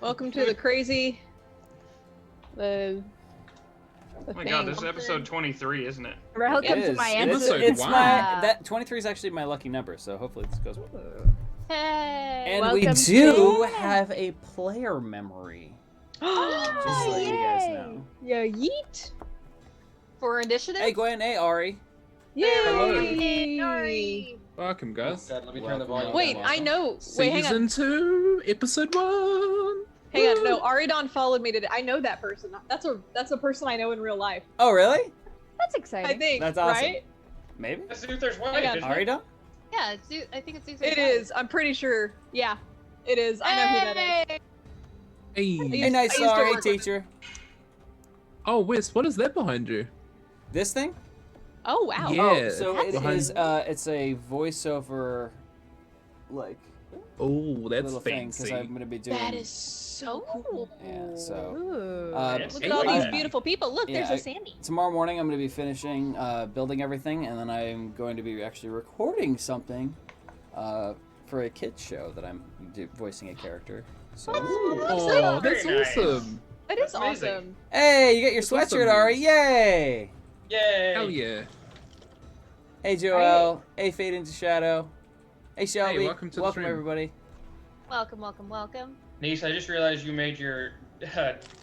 Welcome to the crazy. The Oh my god, this is episode 23, isn't it? Welcome to my answer. It's that 23 is actually my lucky number, so hopefully this goes well. Hey, And we do have a player memory. Just so you guys know. Yeah, yeet. For initiative? Hey Gwen, hey Ari. Yay! Ari. Welcome, guys. Let me turn the volume Wait, down. I know. Wait, hang on. Season 2, episode 1. Hang on. No, Aridon followed me today. I know that person. That's a person I know in real life. Oh really? That's exciting. I think. That's awesome. Right? Maybe. That's Uther's wife, Hang on. isn't it? Ari done? Yeah, I think it's It is. I'm pretty sure. Yeah, it is. I know who that is. Hey. Hey, nice I used to sorry, work with- teacher. Oh, Wes, what is that behind you? This thing? Oh wow. Yeah. Oh, so it Behind- is. It's a voiceover, like Oh, that's little thing because fancy. I'm gonna be doing. That is so cool. Yeah. So Ooh. Yes. Look at all these I- beautiful people. Look, Yeah, there's a Sandy. tomorrow morning I'm gonna be finishing building everything, and then I'm going to be actually recording something for a kids show that I'm voicing a character. So. Oh, that's Very nice. awesome. That is That's amazing. awesome. Hey, you got your That's sweatshirt, awesome. Ari! Yay! Yay! Hell yeah. Hey, Joel. Hey, Fade into Shadow. Hey, Shelby. welcome to the stream. everybody. Welcome, welcome, welcome. Niche, I just realized you made your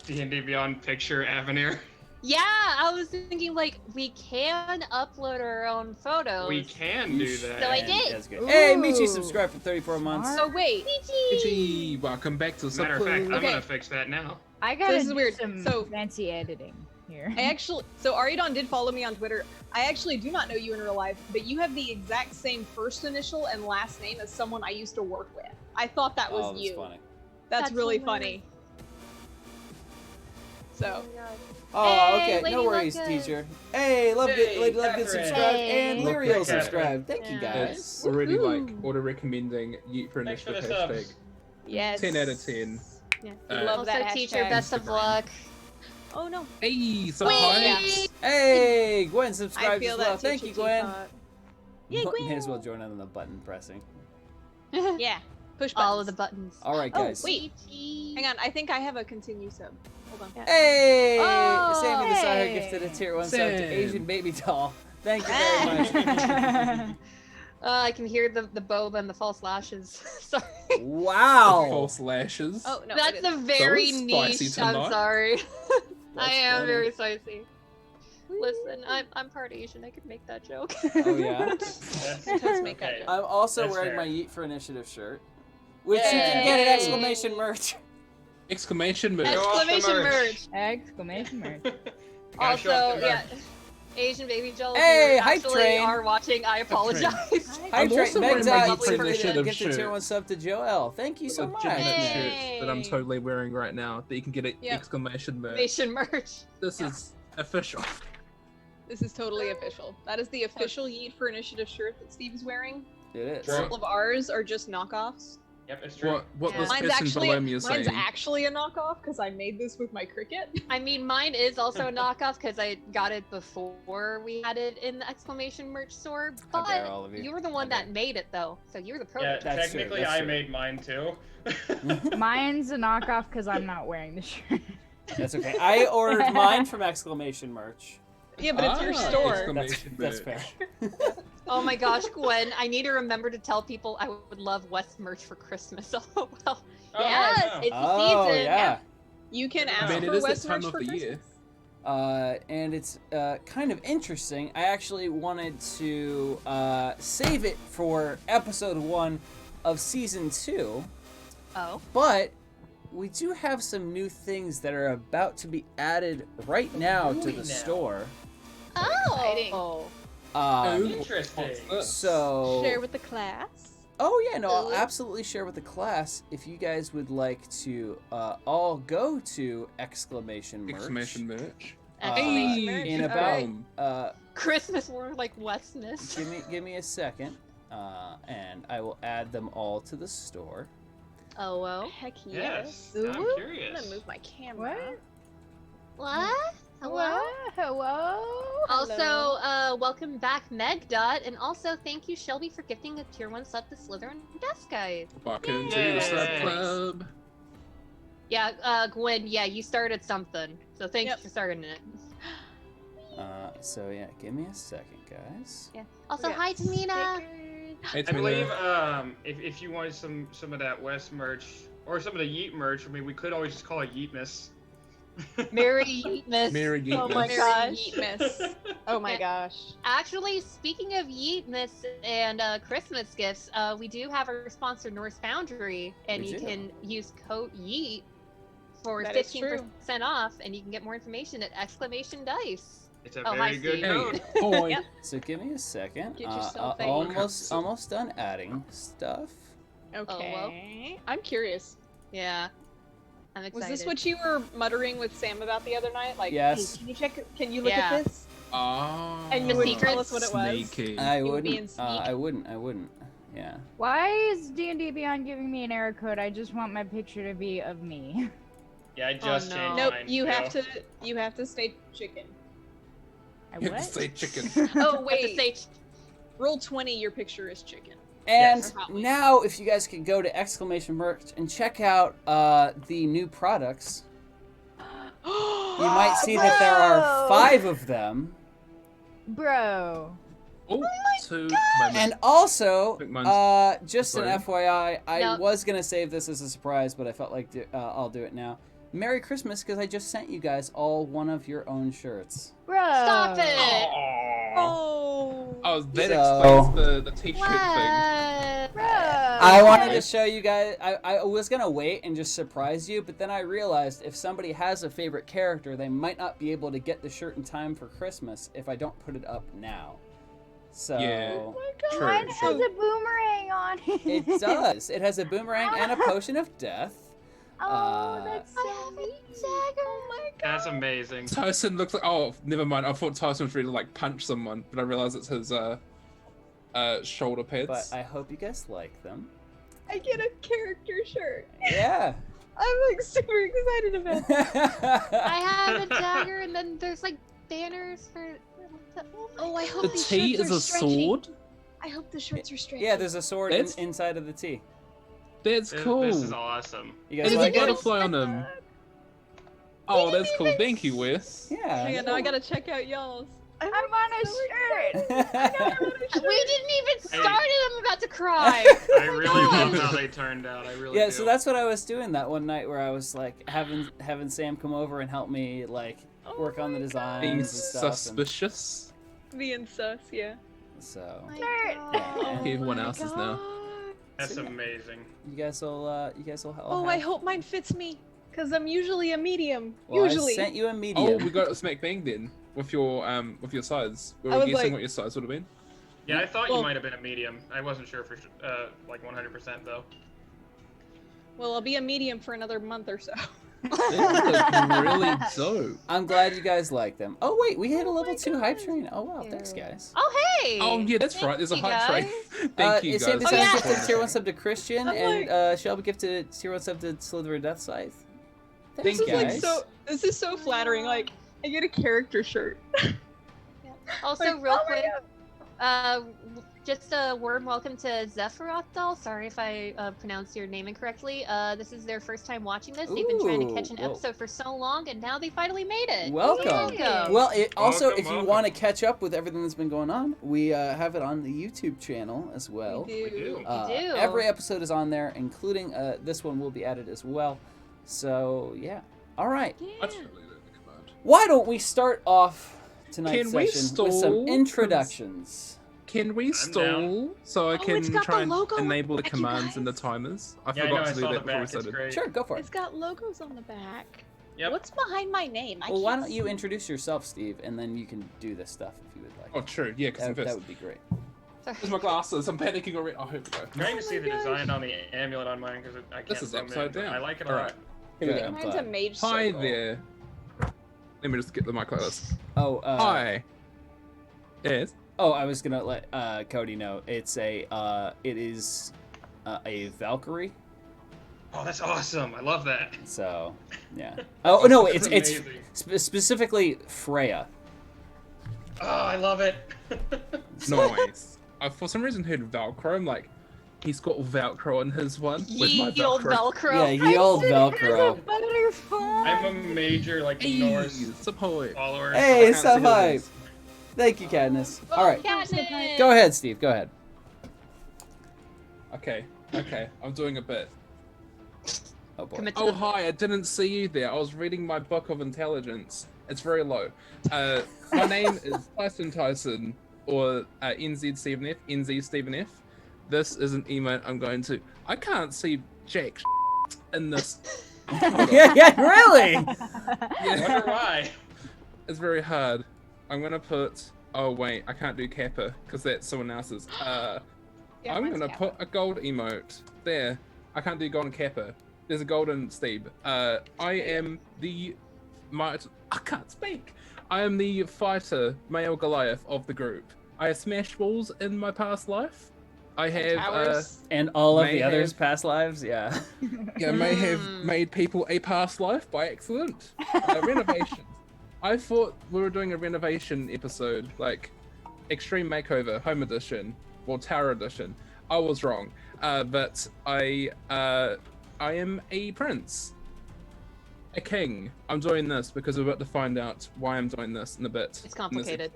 D&D Beyond picture Avenir. Yeah, I was thinking like we can upload our own photos. We can do that. So I did. That's good. Hey, Ooh. Michi subscribed for 34 months. So wait. Hey, welcome back to Matter of fact, I'm Okay. gonna fix that now. I gotta this is do weird. some So- fancy editing here. So Aridon did follow me on Twitter. I actually do not know you in real life, but you have the exact same first initial and last name as someone I used to work with. I thought that was Oh, that's you. funny. That's really hilarious. funny. So, Oh, Hey, okay. Lady No worries, Luck. teacher. Hey, Hey, Lady Love Good Catherine. subscribed, Hey. and Look Lyriel at Catherine. subscribed. Thank you, Yeah. guys. It's already like Woohoo. auto-recommending Yeet for Thanks for initiative the hashtag. subs. yes. 10 out of 10. Yeah. Uh, Love Also, that teacher, hashtag. best of Instagram. luck. Oh no. Hey, so Wait. hi. Hey, Gwen I subscribed feel as well. that Thank you, teacher Gwen. teapot. Yay, May Gwen. as well join in on the button pressing. Yeah. Push buttons. All of the buttons. All right, Oh, guys. wait. Hang on. I think I have a continue sub. Hold on. Hey, Oh, Sammy the Sire hey. gifted a tier 1 sub to Sam. Asian Baby Doll. Thank you very much. I can hear the bow and the false lashes. Sorry. Wow. False lashes. Oh no. That's it a very So niche. spicy I'm tonight. sorry. I That's am funny. very spicy. Listen, I'm part Asian. I could make that joke. Oh yeah. does make that Okay. joke. I'm also That's wearing fair. my Yeet for Initiative shirt, which you can get at Yay. exclamation merch. Exclamation mark. Go off the Exclamation merch. merch. Exclamation mark. Gotta show off Also, the yeah. merch. Asian baby Jill, if Hey, you hype actually train. are watching, I apologize. Hi, I'm Trey. also Meg wearing my Dot Yeet for Initiative gifted tier shirt. 1 sub to Joel. Thank you so much. Legitimate Hey. shirt that I'm totally wearing right now. That you can get at Yep. exclamation mark. Nation merch. This is official. This is totally official. That is the official Yeet for Initiative shirt that Steve's wearing. It is. True. All of ours are just knockoffs. Yep, it's true. What Yeah. this Mine's person actually below me is saying. a knockoff because I made this with my cricket. I mean, mine is also a knockoff because I got it before we had it in the exclamation merch store. How dare But all of you. you were the one How that made it, though. So you're the pro. Yeah, That's true, technically that's I true. made mine too. Mine's a knockoff because I'm not wearing the shirt. That's okay. I ordered mine from exclamation merch. Yeah, but it's your store. Exclamation That's mark. fair. Oh my gosh, Gwen, I need to remember to tell people I would love West merch for Christmas. Oh well. Oh, Yes, yeah. it's the Oh season. yeah. You can I ask mean, it for is that West time merch of for the Christmas. year. And it's kind of interesting. I actually wanted to save it for episode 1 of season 2, Oh. but we do have some new things that are about to be added right now to Really the now? store. Exciting. Oh. Interesting. So Share with the class. Oh yeah, no, I'll Ooh. absolutely share with the class if you guys would like to all go to exclamation merch. Exclamation merch. Exclamation Hey, merch. in All about right. Christmas more like Westness. give me a second, and I will add them all to the store. Oh well. Heck Yes, yes. I'm I'm curious. gonna move my camera. What? What? Hello? Hello? Also, welcome back, Meg Dot, and also thank you, Shelby, for gifting a tier 1 sub to Slytherin Desk Guys. Welcome to Yay. the sub club. Yeah, Gwen, yeah, you started something. So thanks Yep. for starting it. So yeah, give me a second, guys. Yeah. Also, Okay. hi, Tamina. Hey, I Tamina. believe if you wanted some of that West merch or some of the Yeet merch, I mean, we could always just call it Yeetmas. Merry Yeetmas. Merry Yeetmas. Oh my Merry gosh. Yeetmas. Oh my Yeah. gosh. Actually, speaking of Yeetmas and Christmas gifts, we do have our sponsor, Norse Foundry, and We you do. can use code Yeet for That is 15% off, and you can get more information at !dice. It's a Oh, hi, very good Steve. code. Hey, boy. Yep. So give me a second. Get yourself a- almost done adding stuff. Okay. I'm curious. Yeah, I'm excited. Was this what you were muttering with Sam about the other night? Like, Yes. hey, can you check? Can you look Yeah. at this? Oh. And you The would secret? tell us what it was. Sneaky. I would be in wouldn't. sneak. I wouldn't. Yeah. Why is D&D Beyond giving me an error code? I just want my picture to be of me. Yeah, I just no. changed Nope. mine. You have too. to. You have to stay chicken. I You have what? to say chicken. Oh Have to wait. say Roll 20. Your picture is chicken. And Yes. Probably. now, if you guys could go to exclamation merch and check out the new products, you might see that there are 5 of them. Bro. Oh, two moments. And also, Quick mine's- just an Sorry. FYI, I No. was gonna save this as a surprise, but I felt like I'll do it now. Merry Christmas, because I just sent you guys all one of your own shirts. Bro. Stop it! Aw. Oh. Oh, that So- explains the t-shirt thing. What? Bro. I wanted to show you guys. I was gonna wait and just surprise you, but then I realized if somebody has a favorite character, they might not be able to get the shirt in time for Christmas if I don't put it up now. So Yeah. True, Mine true. has a boomerang on it. it does. It has a boomerang and a potion of death. Oh, that's I so have a neat. dagger. Oh my god. That's amazing. Tyson looks like. Oh, never mind. I thought Tyson was ready to like punch someone, but I realized it's his shoulder pads. But I hope you guys like them. I get a character shirt. Yeah. I'm like super excited about it. I have a dagger, and then there's like banners for. Oh, I hope the these T shirts is are a stretchy. sword. I hope the shirts are stretchy. Yeah, there's a sword That's- inside of the T. That's cool. This is awesome. You guys There's a like it? butterfly on them. Oh, that's cool. Thank you, Wes. Hang Yeah. on, now I gotta check out y'all's. I'm on a shirt. We didn't even start it. I'm about to cry. I really love how they turned out. I really Yeah, do. so that's what I was doing that one night where I was like having Sam come over and help me like work on the designs Being and stuff. And suspicious. Being sus, yeah. so My Shirt. God. Okay, everyone else is now. That's So, yeah. amazing. you guys will all Oh, have... I hope mine fits me, cause I'm usually a medium. Well, usually. I sent you a Oh, medium. we got a smack bang then with your size. We I were was guessing like- what your size would have been. Yeah, I thought Well- you might have been a medium. I wasn't sure for like 100% though. Well, I'll be a medium for another month or so. They look really dope. I'm glad you guys like them. Oh wait, we hit a Oh level my 2 hype gosh. train. Oh wow, thanks guys. Oh hey. Oh yeah, that's Thank right. There's a you, hype guys. train. Thank you Sam guys. Oh, yeah. gifted tier 1 sub to Christian, I'm and Shelby gifted tier 1 sub to Slithery Death Scythe. Thanks, Thank you. guys. This is so flattering. Like, I get a character shirt. Also, Like, real oh my quick, just a warm welcome to Zephyrothal. Sorry if I pronounced your name incorrectly. This is their first time watching this. They've been trying to catch an Ooh, whoa. episode for so long, and now they finally made it. Welcome. Welcome. Well, it also, Welcome, if you welcome. want to catch up with everything that's been going on, we have it on the YouTube channel as well. We We do. do. Every episode is on there, including this one will be added as well. So yeah. All right. That's really the command. Why don't we start off tonight's Can we session with some stall? introductions? Can we I'm stall so I Oh, can it's got try the and logo on enable the the back, you commands and the guys. timers? I Yeah, I know. forgot I to do saw the that before we back. It's started. great. Sure, go for it. It's got logos on the back. Yep. What's behind my name? Well, why can't don't you see. introduce yourself, Steve, and then you can do this stuff if you would like. Oh, true. Yeah, because I'm that first. would be great. Where's my glasses? I'm panicking already. Oh, here we go. I'm trying to see the gosh. design on the amulet on mine because I can't. This is zoom in, upside but down. I like it a All lot. right. Good, I think I'm mine's a glad. mage Hi circle. there. Let me just get the mic like this. Oh, Hi. Yes. Oh, I was gonna let Cody know. It is a Valkyrie. Oh, that's awesome! I love that. So, yeah. Oh no, That's it's amazing. specifically Freya. Oh, I love it. Nice. I for some reason heard Velcro. I'm like, he's got Velcro on his one. Where's my Ye old Velcro? Velcro. Yeah, ye old Velcro. Wonderful. I'm a major like Hey, Norse support. follower. Hey, I can't so see who it hype. is. Thank you, Cadmus. All right, Katniss! go ahead, Steve. Go ahead. Okay, I'm doing a bit. Oh boy. Commit to Oh the- hi, I didn't see you there. I was reading my book of intelligence. It's very low. My name is Tyson, or NZ7F, NZ Stephen F. This is an emote I'm going to. I can't see jack in this. yeah, really. Yeah, Wonder why. it's very hard. I'm gonna put. Oh wait, I can't do Kappa because that's someone else's. Yeah, I'm mine's gonna Kappa. put a gold emote there. I can't do golden Kappa. There's a golden Steve. I am the I can't speak. I am the fighter, male Goliath of the group. I have smashed walls in my past life. I have Towers. And all of May the others' have- past lives, yeah. may have Hmm. made people a past life by accident. Renovations. I thought we were doing a renovation episode, like Extreme Makeover, Home Edition, or Tower Edition. I was wrong, but I am a prince, a king. I'm doing this because we're about to find out why I'm doing this in a bit. It's complicated.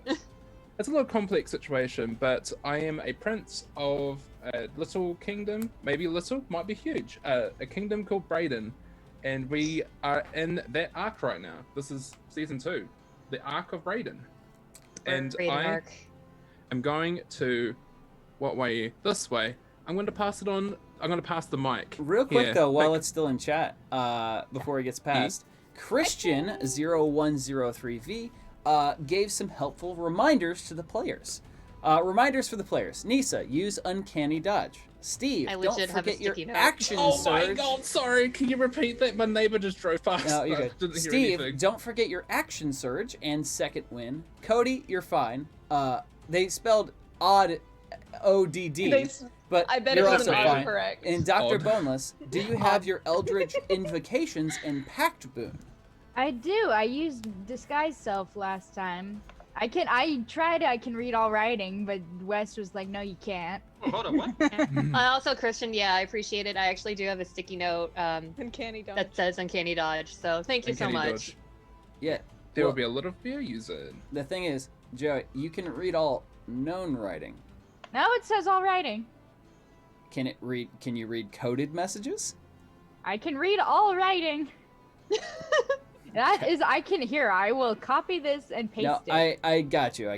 It's a little complex situation, but I am a prince of a little kingdom, maybe little, might be huge, a kingdom called Brayden, and we are in that arc right now. This is season 2, the arc of Brayden, and Raiden I arc. am going to, what way? This way. I'm going to pass it on. I'm going to pass the mic. Real quick here. though, while Like, it's still in chat, before he gets passed, Christian0103V gave some helpful reminders to the players. Reminders for the players. Nisa, use Uncanny Dodge. Steve, I don't legit have a forget your sticky note. action oh surge. my god, sorry. Can you repeat that? My neighbor just drove past. No, you're I good. didn't hear Steve, anything. don't forget your action surge and second win. Cody, you're fine. They spelled odd O-D-D, They- but I bet you're it also wasn't fine. autocorrect. And Dr. Odd. Boneless, do you have your Eldritch Invocations and Pact Boon? I do. I used disguise self last time. I tried. I can read all writing, but Wes was like, "No, you can't." Oh, hold on, what? Also, Christian, yeah, I appreciate it. I actually do have a sticky note Uncanny dodge. that says Uncanny Dodge, so thank you so Uncanny much. Dodge. Yeah. There Well- will be a lot of fear using. The thing is, Joey, you can read all known writing. No, it says all writing. Can you read coded messages? I can read all writing. That is, I can hear. I will copy this and paste No, it. I got you.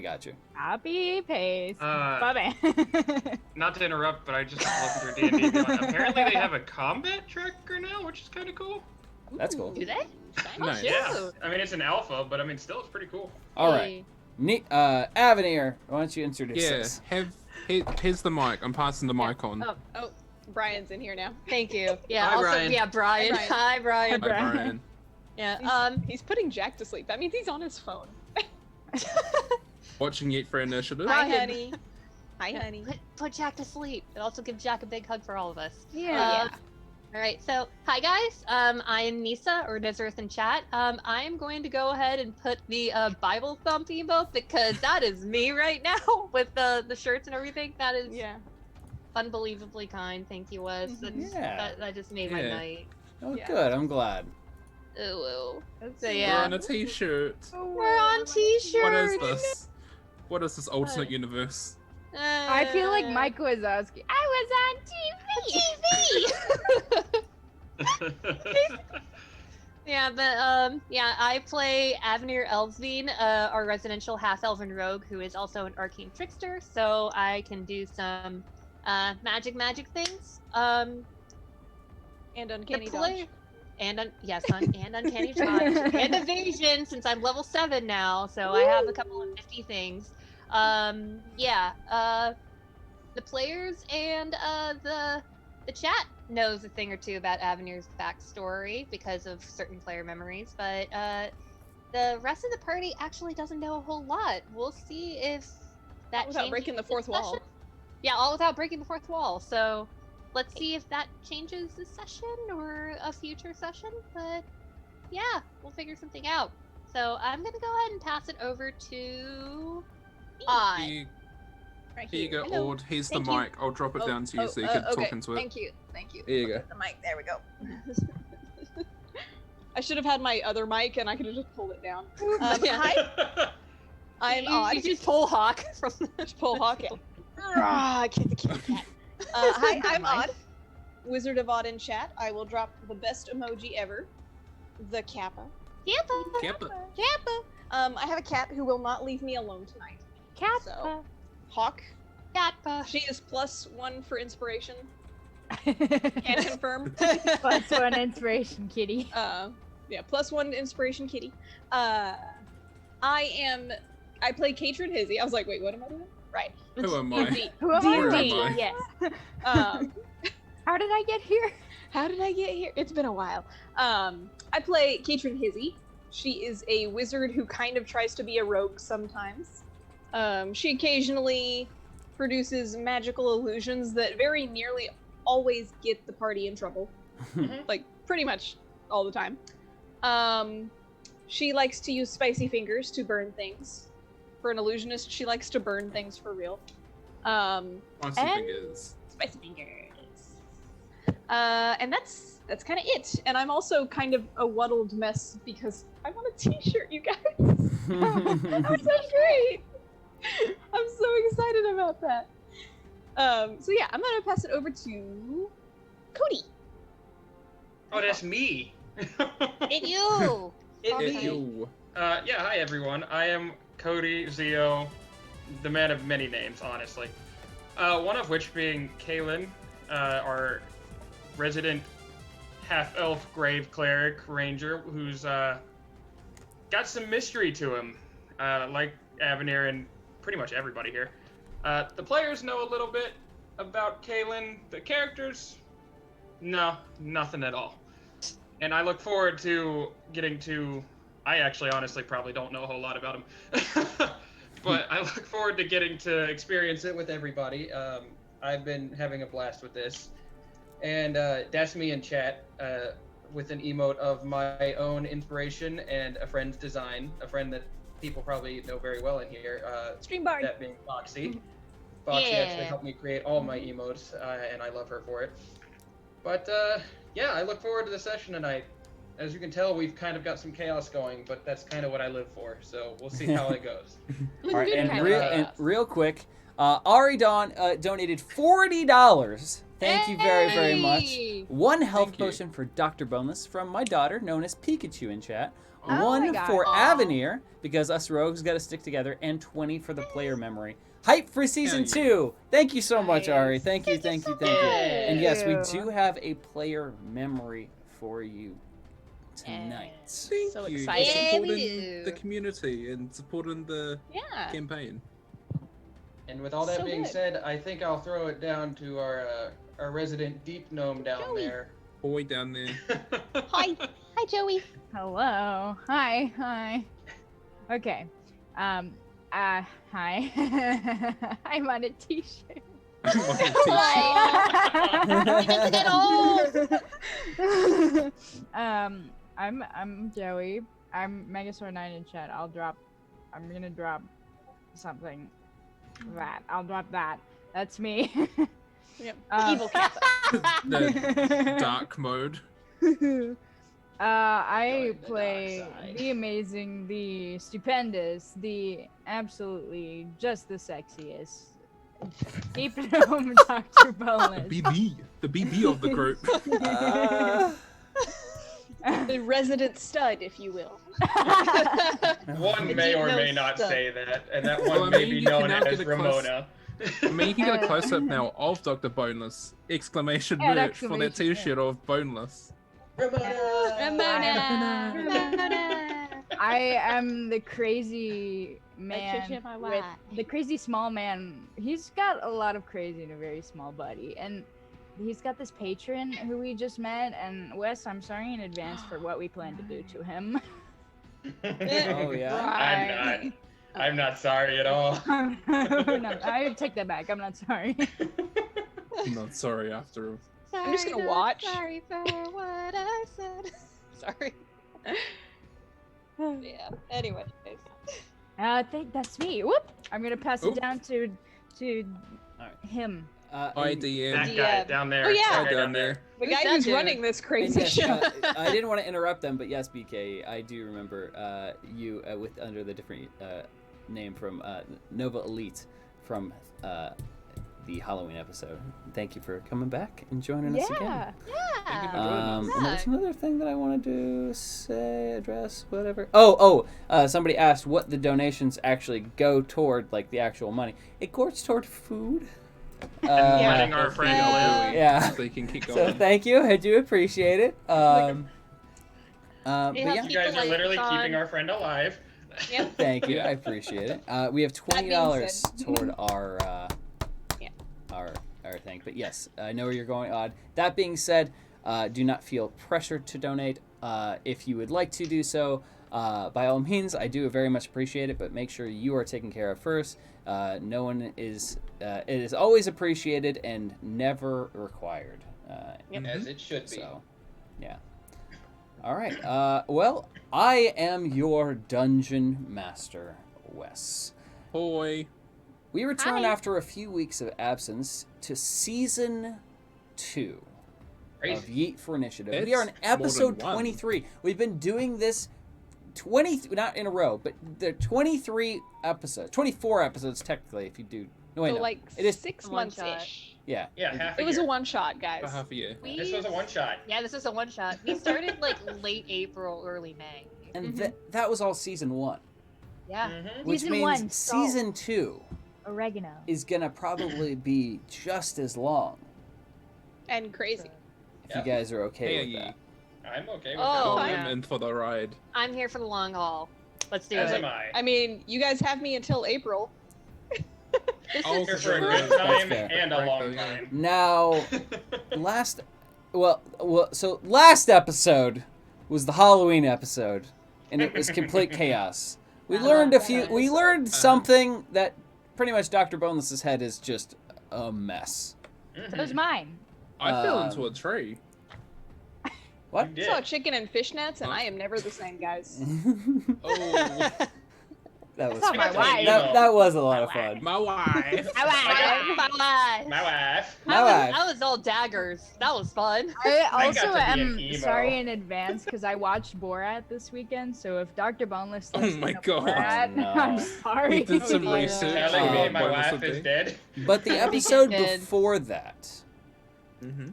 Copy, paste. Uh, Bye-bye. Not to interrupt, but I just looked through D&D. Apparently, they have a combat tracker now, which is kind of cool. That's cool. Do they? Nice. Yeah. I mean, it's an alpha, but I mean, still, it's pretty cool. All right. Avenir, why don't you introduce Yeah, us? here's the mic. I'm passing the mic on. Oh, Brian's in here now. Thank you. Yeah. Hi, also, Brian. yeah, Brian. Hi, Brian. Hi, Brian. Hi, Brian. Yeah. He's putting Jack to sleep. That means he's on his phone. Watching Yeet for Initiative. Hi, Brian. honey. Hi, honey. Put Jack to sleep. And also give Jack a big hug for all of us. Yeah. All right, so hi guys. I am Nisa, or Nazareth in chat. I am going to go ahead and put the Bible thump emote because that is me right now with the shirts and everything. That is Yeah. unbelievably kind. Thank you, Wes. Mhm. Yeah. That just made my Yeah. night. Oh, Yeah. good. I'm glad. Ooh. So We're yeah, on a t-shirt. we're on t-shirts. What is this? What is this alternate universe? I feel like Mike Wazowski. I was on TV. Yeah, but yeah, I play Avenir Elvsveen, our residential half-elven rogue, who is also an arcane trickster. So I can do some magic things. And uncanny dodge. And and uncanny dodge and evasion, since I'm level 7 now. So I have a couple of nifty things. Yeah. The players and the chat knows a thing or two about Avenir's backstory because of certain player memories, but the rest of the party actually doesn't know a whole lot. We'll see if that Without changes breaking the this fourth wall. session. Yeah, all without breaking the fourth wall. So let's see if that changes this session or a future session. But yeah, we'll figure something out. So I'm gonna go ahead and pass it over to I. Right Here you go, Hello. Ord. Here's the Thank you. mic. I'll drop it Oh, down to you oh, so you can okay. talk into it. Thank you. Thank you. There you Okay, go. The mic. There we go. I should have had my other mic and I could have just pulled it down. Yeah. Hi, I'm Odd. You just pull Hawk from the Just pull Hawk. Kitty cat. Hi, I'm Odd. Wizard of Odd in chat. I will drop the best emoji ever. The Kappa. Kappa. I have a cat who will not leave me alone tonight. Cat. So, Hawk. Kappa. She is +1 for inspiration. Can confirm. +1 inspiration, kitty. Yeah, +1 inspiration, kitty. I play Katrin Hizzy. I was like, wait, what am I doing? Right. Who am I? D&D. Who am I? Where am D&D, I? yes. How did I get here? How did I get here? It's been a while. I play Katrin Hizzy. She is a wizard who kind of tries to be a rogue sometimes. She occasionally produces magical illusions that very nearly always get the party in trouble. Like, pretty much all the time. She likes to use spicy fingers to burn things. For an illusionist, she likes to burn things for real. Spicy And- fingers. Spicy fingers. And that's kind of it. And I'm also kind of a wuddled mess because I want a t-shirt, you guys. That's so great. I'm so excited about that. So yeah, I'm gonna pass it over to Cody. Oh, that's me. It's you. It's It's me. you. Yeah, hi everyone. I am Cody Zio, the man of many names, honestly. One of which being Kaelin, our resident half-elf grave cleric ranger, who's got some mystery to him, like Avenir and pretty much everybody here. The players know a little bit about Kaelin. The characters, no, nothing at all. And I look forward to getting to. I actually, honestly, probably don't know a whole lot about him, but I look forward to getting to experience it with everybody. I've been having a blast with this, and that's me in chat with an emote of my own inspiration and a friend's design, a friend that people probably know very well in here. Streambard. That being Foxy. Foxy actually helped me create all my emotes, and I love her for it. But yeah, I look forward to the session tonight. As you can tell, we've kind of got some chaos going, but that's kind of what I live for. So we'll see how it goes. All right, and Kind of real quick, Ari Dawn donated $40. Thank you very, very much. Hey! One health Thank you. potion for Dr. Boneless from my daughter, known as Pikachu in chat. Oh One my God. for Aw. Avenir, because us rogues got to stick together, and 20 for the player memory. Hype for season Hell yeah. 2. Thank you so much, Nice. Ari. Thank you. And yes, we you. do have a player memory for you tonight. Thank So you. excited. Yeah, we Supporting do. the community and supporting the Yeah. campaign. And with all that So being good. said, I think I'll throw it down to our resident deep gnome down Joey. there. Boy down there. Hi. Hi, Joey. Hello. Hi. Okay. Hi. I'm on a t-shirt. I'm Joey. I'm Megasaur9 in chat. I'm gonna drop something. I'll drop that. That's me. Yep. Evil Kappa. The dark mode. I Going the play dark side. the amazing, the stupendous, the absolutely just the sexiest. Deep Gnome Dr. Boneless. The BB of the group. The resident stud, if you will. One may or may not stuff. say that, and that Well, one I may mean, be you can known now as get a close- Ramona. I mean, you can get a close up now of Dr. Boneless! Exclamation Yeah, merch for that exclamation, t-shirt of Boneless. Ramona. I am the crazy man Patricia, my with wife. the crazy small man. He's got a lot of crazy in a very small body, and he's got this patron who we just met. And Wes, I'm sorry in advance for what we plan to do to him. Oh, yeah? I'm not sorry at all. No, I take that back. I'm not sorry. I'm not sorry after all. I'm just gonna Sorry, watch. Sorry for what I said. Sorry. Yeah. Anyway. I think that's me. Whoop! I'm gonna pass Oop. it down to Alright. him. IDM. That guy down there. Oh, yeah. That guy Down there. The Who's guy that who's dude? running this And crazy yes, show. I didn't want to interrupt them, but yes, BK, I do remember you with under the different name from Nova Elite from the Halloween episode. Thank you for coming back and joining us again. Thank you for Yeah. joining us. And there's another thing that I wanted to say, address, whatever. Somebody asked what the donations actually go toward, like the actual money. It goes toward food. Letting our friend live. Yeah. So you can keep So going. thank you, I do appreciate it. But have yeah, You guys are literally Lights on. keeping our friend alive. Yep. thank you, I appreciate it. We have $20 said. toward our our thing. But yes, I know where you're going, Odd. That being said, do not feel pressured to donate. If you would like to do so, by all means, I do very much appreciate it, but make sure you are taken care of first. No one is, it is always appreciated and never required. As it should be. So, yeah. All right. Well, I am your dungeon master, Wes. Boy. We return Hi. after a few weeks of absence to season 2 of Crazy. Yeet for Initiative. It's We are on more episode than one. 23. We've been doing this 20, not in a row, but there are 23 episodes, 24 episodes technically, if you do. No, wait, So no. like It is, 6 One months shot. ish. yeah. Yeah, half a It was a year. one shot, guys. For half a year. This was a one shot. Yeah, this was a one shot. We started like late April, early May. And that was all season 1, Yeah. Mm-hmm. which Season means 1, salt. season 2 Oregano. is going to probably be just as long, And crazy. if you guys are okay with Hey, that. I'm okay with Oh, that. yeah. I'm in for the ride. I'm here for the long haul. Let's do As it. am I. I mean, you guys have me until April. This Oh, is Here for a Sure. good That's time fair. and a Right, long yeah. time. Now, last episode was the Halloween episode, and it was complete chaos. We learned we learned something that pretty much Dr. Boneless's head is just a mess. So is mine. I fell Um, into a tree. What? You I saw did. chicken and fishnets, and I am never the same, guys. Oh, That was Not my That's wife. that was a lot of fun. my wife. My wife. My wife. My wife. I was all daggers. That was fun. I I also got to be an am emo. sorry in advance because I watched Borat this weekend. So if Dr. Boneless Oh listened my to God. Borat, Oh, no. I'm sorry. We did some Yeah. research. Telling me Oh, my bonus wife of is the- dead. But the I think episode it did. before that, Mm-hmm.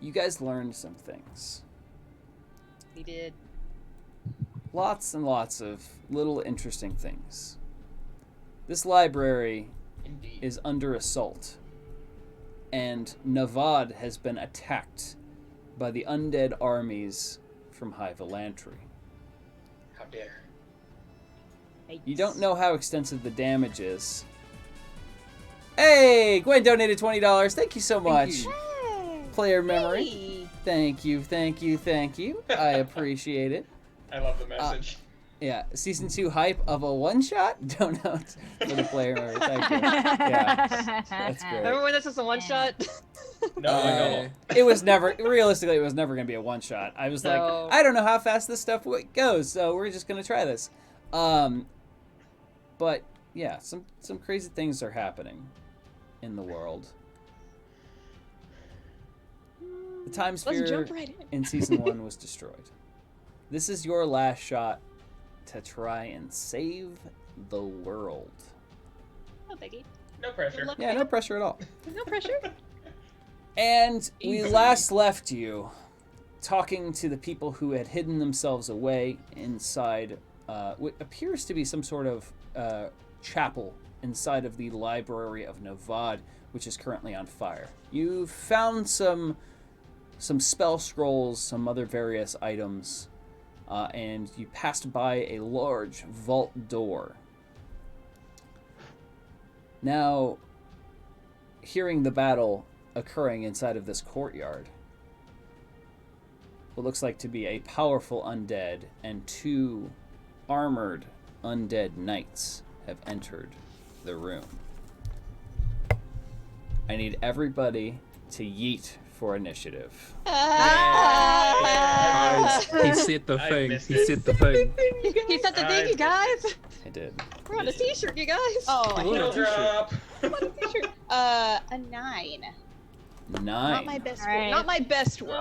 you guys learned some things. We did. Lots and lots of little interesting things. This library Indeed. is under assault, and Nevvaad has been attacked by the undead armies from High Velantry. How dare. You don't know how extensive the damage is. Hey, Gwen donated $20. Thank you so much. you. Player memory. Hey. Thank you, thank you, thank you. I appreciate it. I love the message. Yeah, season 2 hype of a one shot donuts for the player memory. Thank you. Yeah, that's great. Remember when this was a one shot? No, I don't. It was never realistically. It was never gonna be a one shot. I was like, No. I don't know how fast this stuff goes, so we're just gonna try this. But yeah, some crazy things are happening in the world. The time Let's sphere jump right in. in season 1 was destroyed. This is your last shot to try and save the world. No biggie. No pressure. Good luck. Yeah, no pressure at all. No pressure. And we Easy. last left you talking to the people who had hidden themselves away inside what appears to be some sort of chapel inside of the library of Nevvaad, which is currently on fire. You've found some spell scrolls, some other various items, and you passed by a large vault door. Now, hearing the battle occurring inside of this courtyard, what looks like to be a powerful undead and 2 armored undead knights have entered the room. I need everybody to yeet for initiative. Guys, he said the I thing. missed He it. said the thing. He said the I thing, you guys. I did. We're on a T-shirt, you guys. Oh, I Ooh. hate Needle it. drop. I'm on a t-shirt. A 9. 9. Not my best. Alright. Not my best roll.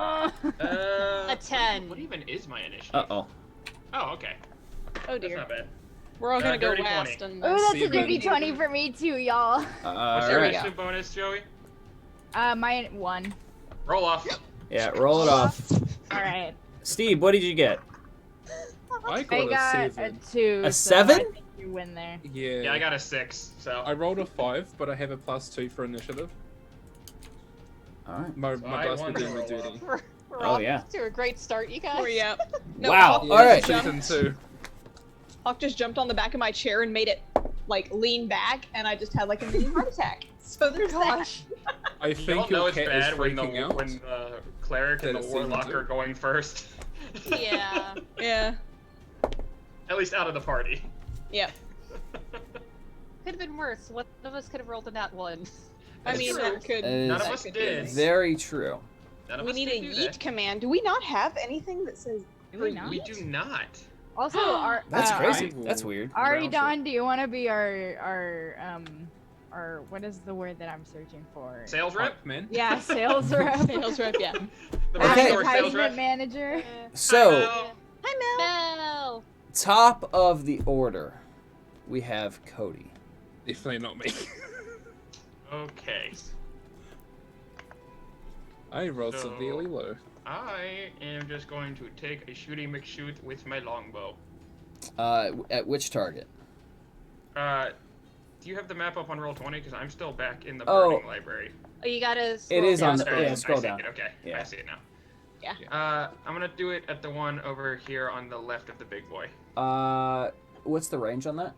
A 10. What even is my initiative? Uh-oh. Oh, okay. Oh That's dear. not bad. We're all gonna go dirty last. 20. And Oh, that's See a you dirty later. 20 for me too, y'all. What's your Alright. initiative bonus, Joey? My 1. Roll off. Yeah, roll it off. Alright. Steve, what did you get? I I got got a a 7. 2. A so 7? I think you win there. Yeah. Yeah, I got a 6. So I rolled a 5, but I have a +2 for initiative. Alright. My So I dice were won doing the me roll dirty. We're Oh, off yeah. to a great start, you guys. Oh yeah. No, Wow. Hawk, Yeah, Alright. season 2. Hawk just jumped on the back of my chair and made it like lean back, and I just had like a mini heart attack. So there's Gosh. I you think don't know your it's cat is bad when the freaking out. cleric and That the it seems warlock to. are going first. Yeah. that. Yeah. At least out of the party. Yeah. Could have been worse. One of us could have rolled a nat 1. I That's mean, true. that could. None of that us could did. be. Very true. None of We us need did a do yeet that. command. Do we not have anything that says? Do for we not? We yeet? do not. Also, our That's I crazy. will- That's weird. Ari round Don, do you want to be our what is the word that I'm searching for? Sales rep? Man. Yeah, sales rep. Sales rep. Yeah. The Okay. mercenary sales Advertisement rep? manager. So, Hi Mel. No. top of the order, we have Cody. Definitely not me. Okay. I rolled So- severely low. I am just going to take a shooty McShoot with my longbow. At which target? Do you have the map up on Roll20? Because I'm still back in the Oh. burning library. Oh, you gotta. It scroll is down on to the- it. yeah, I scroll see down. it, okay, Yeah. I see it now. Yeah. I'm gonna do it at the one over here on the left of the big boy. What's the range on that?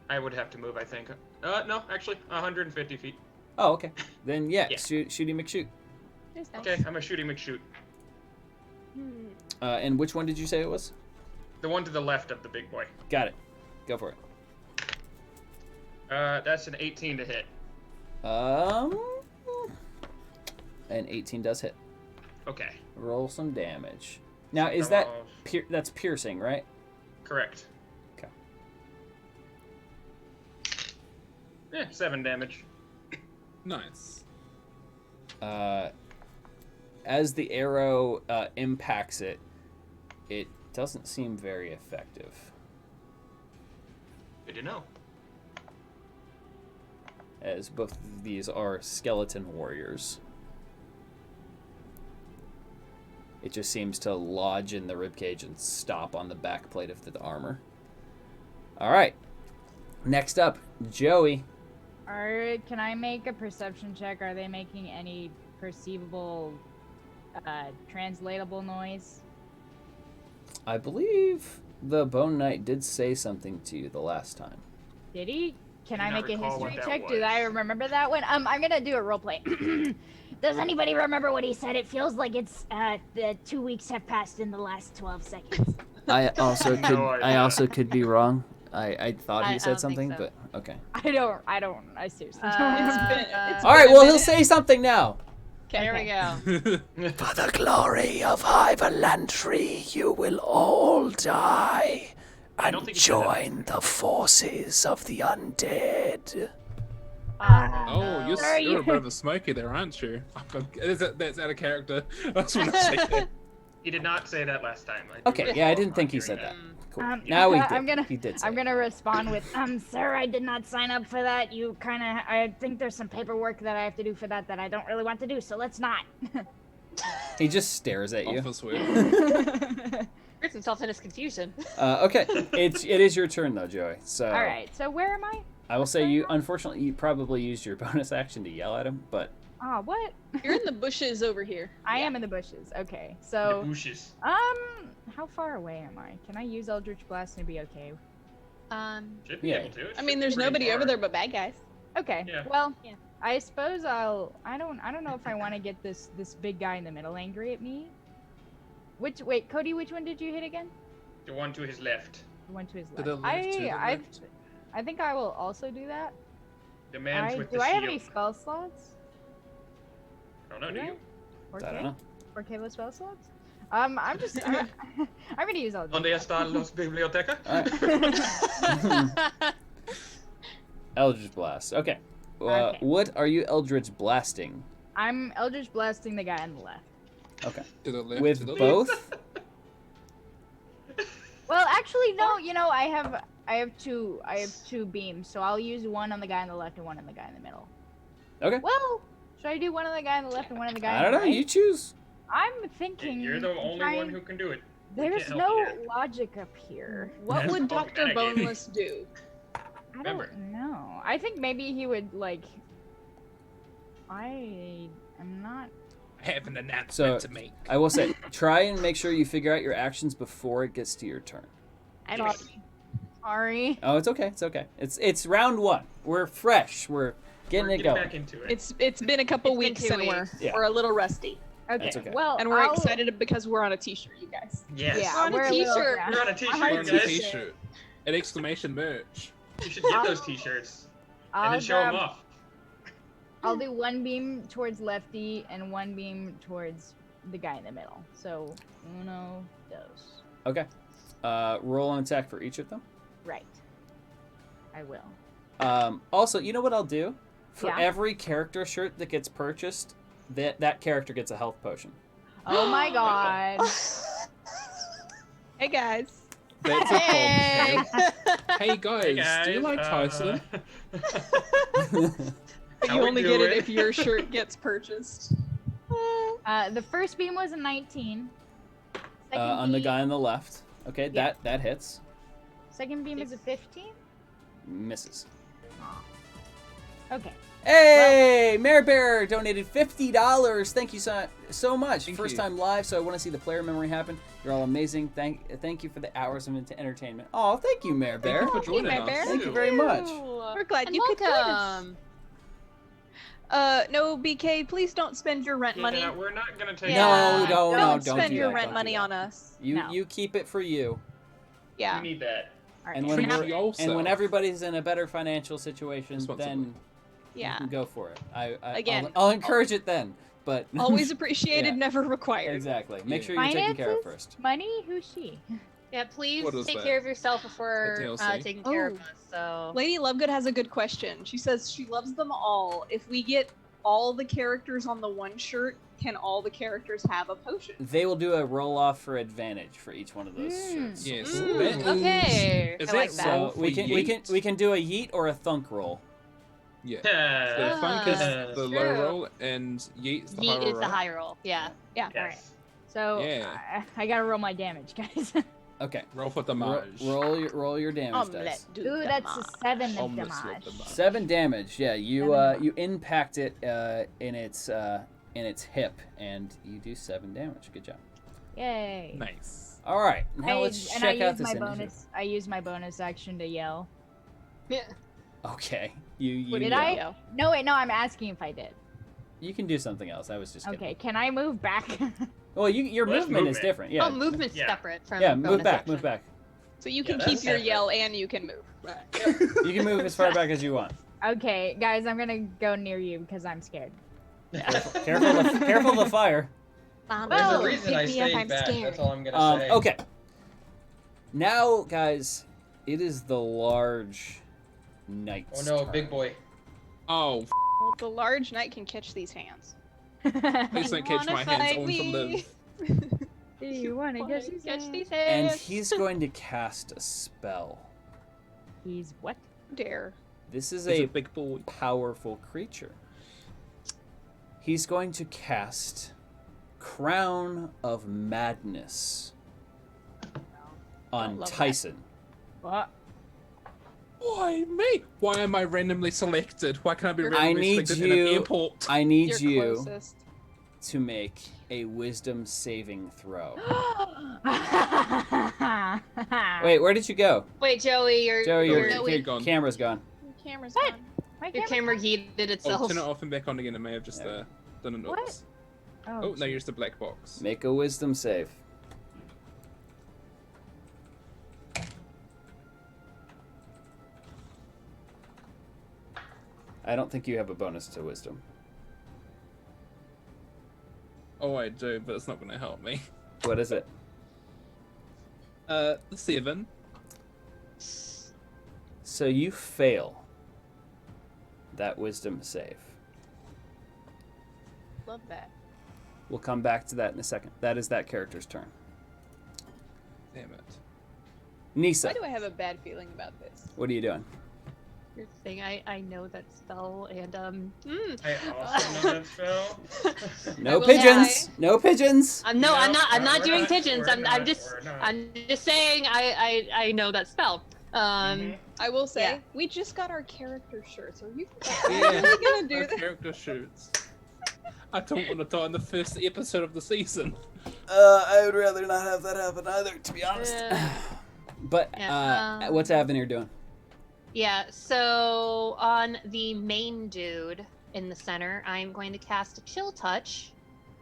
I would have to move, I think. No, actually, 150 feet. Oh, okay. Then yeah, Yeah. shooty McShoot. It's nice. Okay, I'm a shooty McShoot. Hmm. And which one did you say it was? The one to the left of the big boy. Got it. Go for it. That's an 18 to hit. And 18 does hit. Okay. Roll some damage. Now, is Come that off. that's piercing, right? Correct. Okay. 7 damage. Nice. As the arrow impacts it, it doesn't seem very effective. Good to know. As both of these are skeleton warriors. It just seems to lodge in the ribcage and stop on the back plate of the armor. All right. Next up, Joey. Can I make a perception check? Are they making any perceivable, translatable noise? I believe the Bone Knight did say something to you the last time. Did he? Can Do I not make a recall what history that check? Do I was. remember that one? I'm gonna do a roleplay. Does anybody remember what he said? It feels like it's the 2 weeks have passed in the last 12 seconds. I also No could idea. Could be wrong. I thought I he don't said think something, so. but okay. I seriously don't It's remember. been. It's All right, been a well he'll minute. say something now. There we go. For the glory of High Valantry, you will all die I don't think he said that. join the forces of the undead. Oh, you're, Sorry, you're a you- bit of a smoky there, aren't you? That's out of character. I just want to say that. He did not say that last time. I do Okay, recall yeah, I didn't not think he hearing said that. Cool. Um, Now he did. I'm gonna- He did say I'm it. gonna respond with, sir, I did not sign up for that. I think there's some paperwork that I have to do for that I don't really want to do, so let's not. He just stares at you. Office work. Gets himself in his confusion. Okay, it is your turn though, Joey. So All right, so where am I? I will say you. Unfortunately, you probably used your bonus action to yell at him, but Oh, what? You're in the bushes over here. I am in the bushes. Okay, The so bushes. how far away am I? Can I use Eldritch Blast and be okay? Should be Yeah. able to. It I should mean, be there's pretty nobody far. over there but bad guys. Okay. Yeah. Well, Yeah. I suppose I don't know if I want to get this big guy in the middle angry at me. Wait, Cody, which one did you hit again? The one to his left. The one to his To left. the left, to the I left. I think I will also do that. The man with the do I shield. have any spell slots? I don't know, do you? Or I don't know. 4K with spell slots? I'm gonna use Eldritch. ¿Dónde están los bibliotecas? Eldritch Blast. Okay. Okay. What are you Eldritch Blasting? I'm Eldritch blasting the guy on the left. Okay. To the left. With to the both? Well, actually, no. You know, I have two beams, so I'll use one on the guy on the left and one on the guy in the middle. Okay. Well, should I do one on the guy on the left and one on the guy I on don't the know. right? You choose. I'm thinking. You're the only trying- one who can do it. We There's can't help no you here. logic up here. What That's would fucking Dr. renegade. Boneless do? I Remember. don't know. I think maybe he would like. I am not. I have an announcement So, to make. I will say, try and make sure you figure out your actions before it gets to your turn. I'm sorry. Oh, it's okay. It's okay. It's round one. We're fresh. We're getting We're it getting going. back into it. It's been a couple It's been weeks 2 and weeks. Yeah. we're a little rusty. Okay. That's okay. Well, And we're I'll- excited because we're on a t-shirt, you guys. Yes. Yeah. On a we're a little- t-shirt. yeah. We're on a I'm t-shirt, on We're a on guys. the t-shirt. An exclamation merch. You should get those t-shirts and I'll then show them grab- off. I'll do one beam towards lefty and one beam towards the guy in the middle. So uno, dos. Okay. Roll an attack for each of them. Right. I will. Also, you know what I'll do? For Yeah. every character shirt that gets purchased, that character gets a health potion. Oh my god. Hey guys. That's a Hey. compliment. Hey guys, Hey guys, do you like Tyson? But How you we only get it doing? if your shirt gets purchased. The first beam was a 19. Second On the beam- guy on the left. Okay, Yeah. that hits. Second beam is a 15. Misses. Okay. Hey, Mare Bear donated $50. Thank you so much. Thank First you. time live, so I want to see the player memory happen. You're all amazing. Thank you for the hours of entertainment. Oh, thank you, Mare Bear. Thank you for joining Mare us. Bear. Thank you very much. We're glad And you could join us. welcome. No, BK, please don't spend your rent money. Yeah, we're not gonna take. Yeah. No, Don't don't spend do your that, rent don't money do that. on us. No. You keep it for you. Yeah. We need that. All right. And when Treat we're- yourself. And when everybody's in a better financial situation, Responsibly. then you Yeah. can go for it. Again, I'll encourage it then. But Always appreciated, Yeah. never required. exactly. Make Yeah. sure you're taking care of Finances? first. Money? Who's she? Yeah, please What is take that? care of yourself before A DLC? taking care of Oh. us. So Lady Lovegood has a good question. She says she loves them all. If we get all the characters on the one shirt, can all the characters have a potion? They will do a roll off for advantage for each one of those Mm. shirts. Yes. Ooh, that is- okay. Is I that like that. roll So we for can Yeet? do a yeet or a thunk roll. Yeah. Yeah. The funk is Ah, the true. low roll and Yeet's the high Yeet roll. is the right? high roll. Yeah. Yeah. Yes. So Yeah. I gotta roll my damage, guys. Okay. Roll for damage. Roll your damage dice. Ooh, that's a 7 of Omelette damage. with damage. 7 damage. Yeah, you 7 you impact it in its hip, and you do 7 damage. Good job. Yay. Nice. All right, now let's I check out use this my initiative. bonus. I use my bonus action to yell. Yeah. Okay, you Did I? No, wait, no. I'm asking if I did. You can do something else. I was just kidding. Okay, can I move back? Well, your Well, that's movement is movement. different. Yeah. Oh, movement's Yeah. separate from yeah, move bonus back, action. move back. So you Yeah, can that's keep your separate. yell and you can move. You can move as far back as you want. Okay, guys, I'm gonna go near you because I'm scared. Careful the fire. Mom, There's Oh, a reason I pick me up, stayed I'm back. scared. That's all I'm gonna say. Okay. Now, guys, it is the large knight's Oh no, turn. big boy. Oh, Well, the large knight can catch these hands. please don't catch Wanna my hands. fight I want to me? live. Do you want to Wanna catch these? And hands? he's going to cast a spell. He's what? Dare. This is He's a a big boy. powerful creature. He's going to cast Crown of Madness on love that. Tyson. What? Why me? Why am I randomly selected? Why can't I be I randomly need selected in an you- airport? I need You're you closest. to make a wisdom saving throw. Wait, where did you go? Wait, Joey, Joey, your, your Joey. Gone. camera's gone. Your camera's What? gone. My your camera yeeted Oh, itself. turn it off and back on again. It may have just done an What? oops. Oh, no, use the black box. Make a wisdom save. I don't think you have a bonus to wisdom. Oh, I do, but it's not going to help me. What is it? The 7. So you fail that wisdom save. Love that. We'll come back to that in a second. That is that character's turn. Damn it. Nisa, Why do I have a bad feeling about this? what are you doing? Here's the thing, I know that spell, and I also know that spell. No will pigeons. die. No pigeons. I'm No, not we're doing not, pigeons. we're I'm not, just we're not. I'm just saying I know that spell. Mhm. I will say, Yeah. we just got our character shirts. Are you Yeah. really gonna do Our this? character shoots. I don't want to die in the first episode of the season. I would rather not have that happen either, to be honest. But Yeah, what's Avenir doing? Yeah, so on the main dude in the center, I'm going to cast a Chill Touch,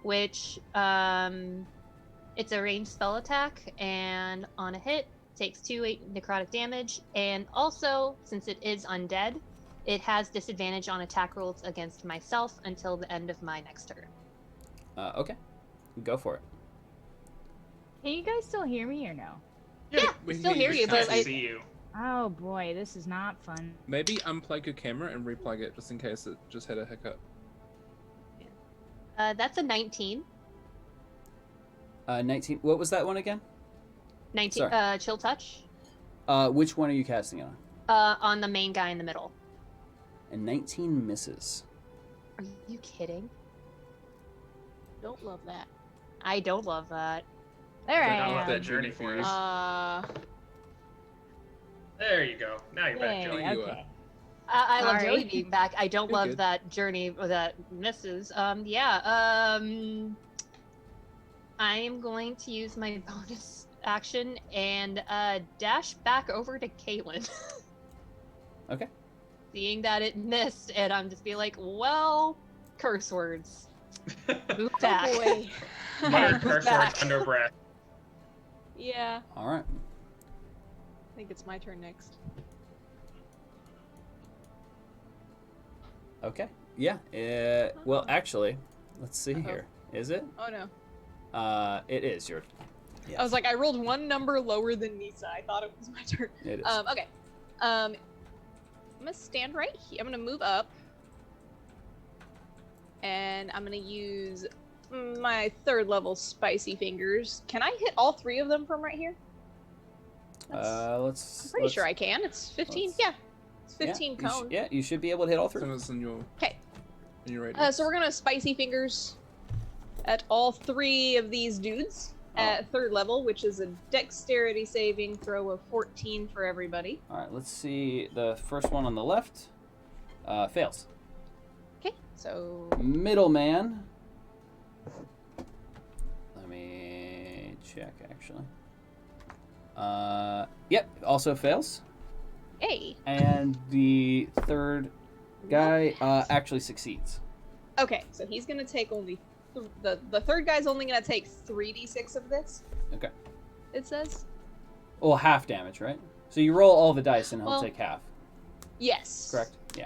which it's a ranged spell attack, and on a hit, takes 2 necrotic damage, and also, since it is undead, it has disadvantage on attack rolls against myself until the end of my next turn. Okay, go for it. Can you guys still hear me or no? Yeah, we still hear you, Can't but I, see you. Oh boy, this is not fun. Maybe unplug your camera and replug it just in case it just had a hiccup. that's a 19. 19. What was that one again? 19, Sorry. Chill Touch, Which one are you casting it on? on the main guy in the middle. And 19 misses. Are you kidding? Don't love that. I don't love that. There But I I love am. that journey for us. There you go. Now you're back, Yay, Joey. you okay. I love Sorry. Joey being back. I don't You're love good. that journey or that misses. I am going to use my bonus action and dash back over to Caitlin. Okay. Seeing that it missed, and I'm just be like, well, curse words. Move back. Oh boy. Mutter Move curse back. words under breath. Yeah, All right. I think it's my turn next. Okay. Yeah. Well, actually, let's see Uh-oh. here. Is it? Oh no. It is your. I was like, I rolled one number lower than Nisa. I thought it was my turn. It is. Okay. I'm gonna stand right here. I'm gonna move up. And I'm gonna use my 3rd level spicy fingers. Can I hit all 3 of them from right here? Let's. I'm pretty sure I can. It's 15. let's- Yeah. It's 15 cones. Yeah, you should be able to hit all As long 3. as in your Okay. in your radius. So we're gonna spicy fingers at all 3 of these dudes at 3rd level, which is a dexterity saving throw of 14 for everybody. All right. Let's see. The first one on the left fails. Okay. So Middleman. Let me check actually. Yep, also fails. hey. And the third guy actually succeeds. Okay, so he's gonna take only the 3rd guy's only gonna take 3d6 of this. Okay. It says. Well, half damage, right? So you roll all the dice and he'll Well- take half. Yes. Correct? Yeah.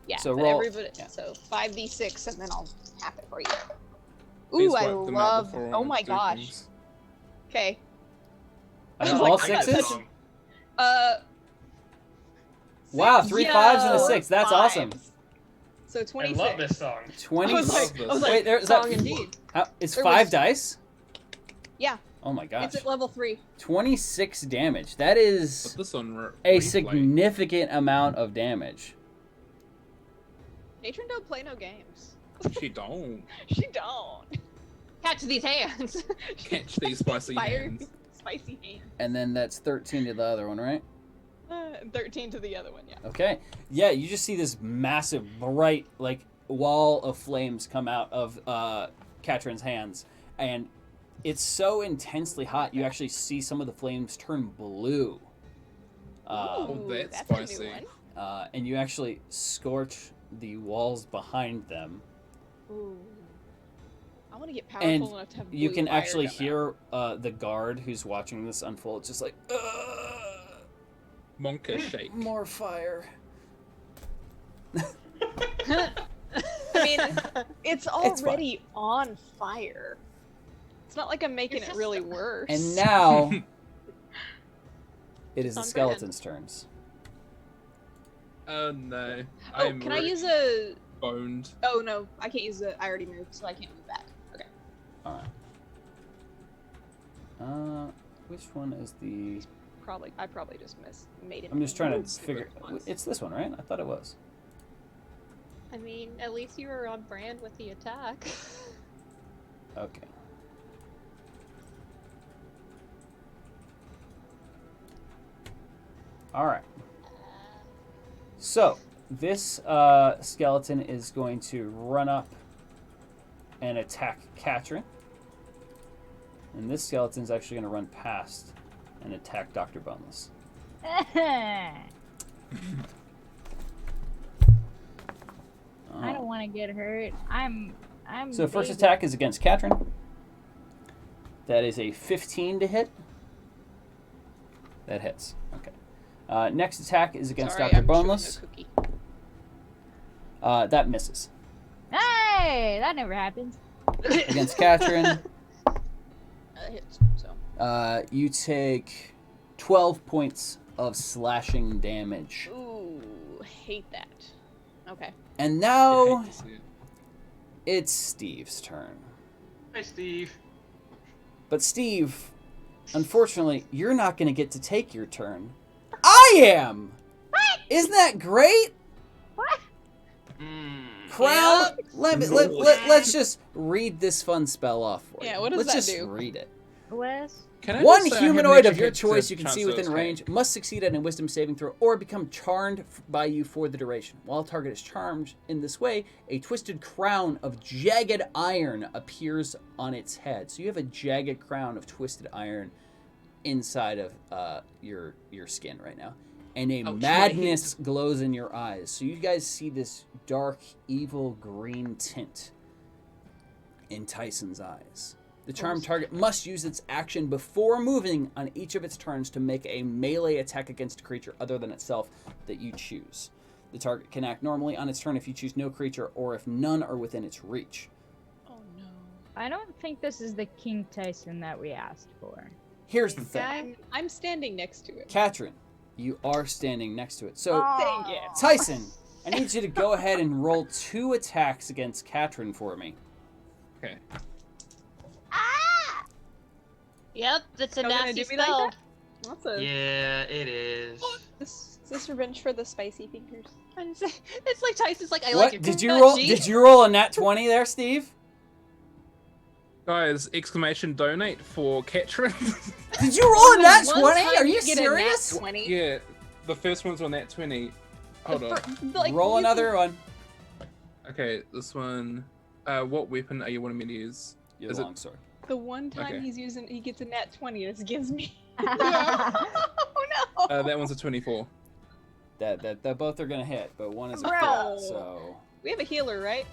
Yeah. So but roll- everybody. yeah. So 5d6, and then I'll half it for you. Please Ooh, I wipe them out love. before Oh I my do gosh. things. Okay. And was all like, I got sixes? such Uh. Wow, 3 5s and a Yo, 6. That's awesome. fives. So I 26. love this song. 20. I was like, this. I was like, Wait, there's song that. indeed. It's There 5 was- dice? Yeah. Oh my gosh. It's at level 3. 26 damage. That Put is this on a replay. significant amount of damage. Matron don't play no games. She don't She don't. Catch these hands. catch these spicy Fire, hands. spicy hand. And then that's 13 to the other one, right? And 13 to the other one, yeah. Okay. Yeah, you just see this massive, bright, like, wall of flames come out of Katrin's hands. And it's so intensely hot, you actually see some of the flames turn blue. Oh, that's a spicy. new one. And you actually scorch the walls behind them. Ooh. I want to get powerful And enough to have you blue can fire actually come out. hear the guard who's watching this unfold just like, Monka shake. more fire. I mean, it's already on fire. It's not like I'm making It's it just- really worse. And now it is the On brand. skeleton's turns. Oh no. Oh, I'm can I use a? boned. Oh no, I can't use a. I already moved, so I can't move back. Okay. All right. Which one is the? I probably just made it. I'm just trying to move. figure. It's this one, right? I thought it was. I mean, at least you were on brand with the attack. Okay. All right. So this skeleton is going to run up and attack Katrin, and this skeleton is actually going to run past and attack Dr. Boneless. I don't want to get hurt. I'm. So first big. attack is against Katrin. That is a 15 to hit. That hits. Okay. Next attack is against Sorry, Dr. I'm chewing a Boneless. cookie. That misses. Hey, that never happens. Against Katrin, Hits. So. you take 12 points of slashing damage. Ooh, hate that. Okay. And I now hate to see it. it's Steve's turn. Hi, Steve. But Steve, unfortunately, you're not going to get to take your turn. I am! Isn't that great? What? Crown. Let's just read this fun spell off for you. Yeah, what does Let's that just do? read it. Wes? Can I One just say I have humanoid an of your extra choice you can chance see to within attack? range must succeed at a wisdom saving throw or become charmed by you for the duration. While a target is charmed in this way, a twisted crown of jagged iron appears on its head. So you have a jagged crown of twisted iron inside of your skin right now. And a Ouch, madness glows in your eyes. So you guys see this dark, evil green tint in Tyson's eyes. The charmed target must use its action before moving on each of its turns to make a melee attack against a creature other than itself that you choose. The target can act normally on its turn if you choose no creature or if none are within its reach. Oh no. I don't think this is the King Tyson that we asked for. Here's the thing. I'm standing next to it. Katrin, you are standing next to it. So, Dang it. Tyson, I need you to go ahead and roll 2 attacks against Katrin for me. Okay. Yep, that's a Y'all gonna nasty do me like spell. that? That's a. Yeah, it is. Is this revenge for the spicy fingers? It's like Tyson's like, I What? like it. Did you roll a nat 20 there, Steve? Guys, exclamation donate for Katrin. Did you roll a nat One 20? time Are you get a nat serious? 20. Yeah, the first one's on that 20. Hold on. Roll another one. Okay, this one. What weapon are you wanting me to use? Your Is it- longsword. The one time Okay. he gets a nat 20, this gives me. Oh no! That one's a 24. That both are gonna hit, but one is a Bro. crit, so. We have a healer, right?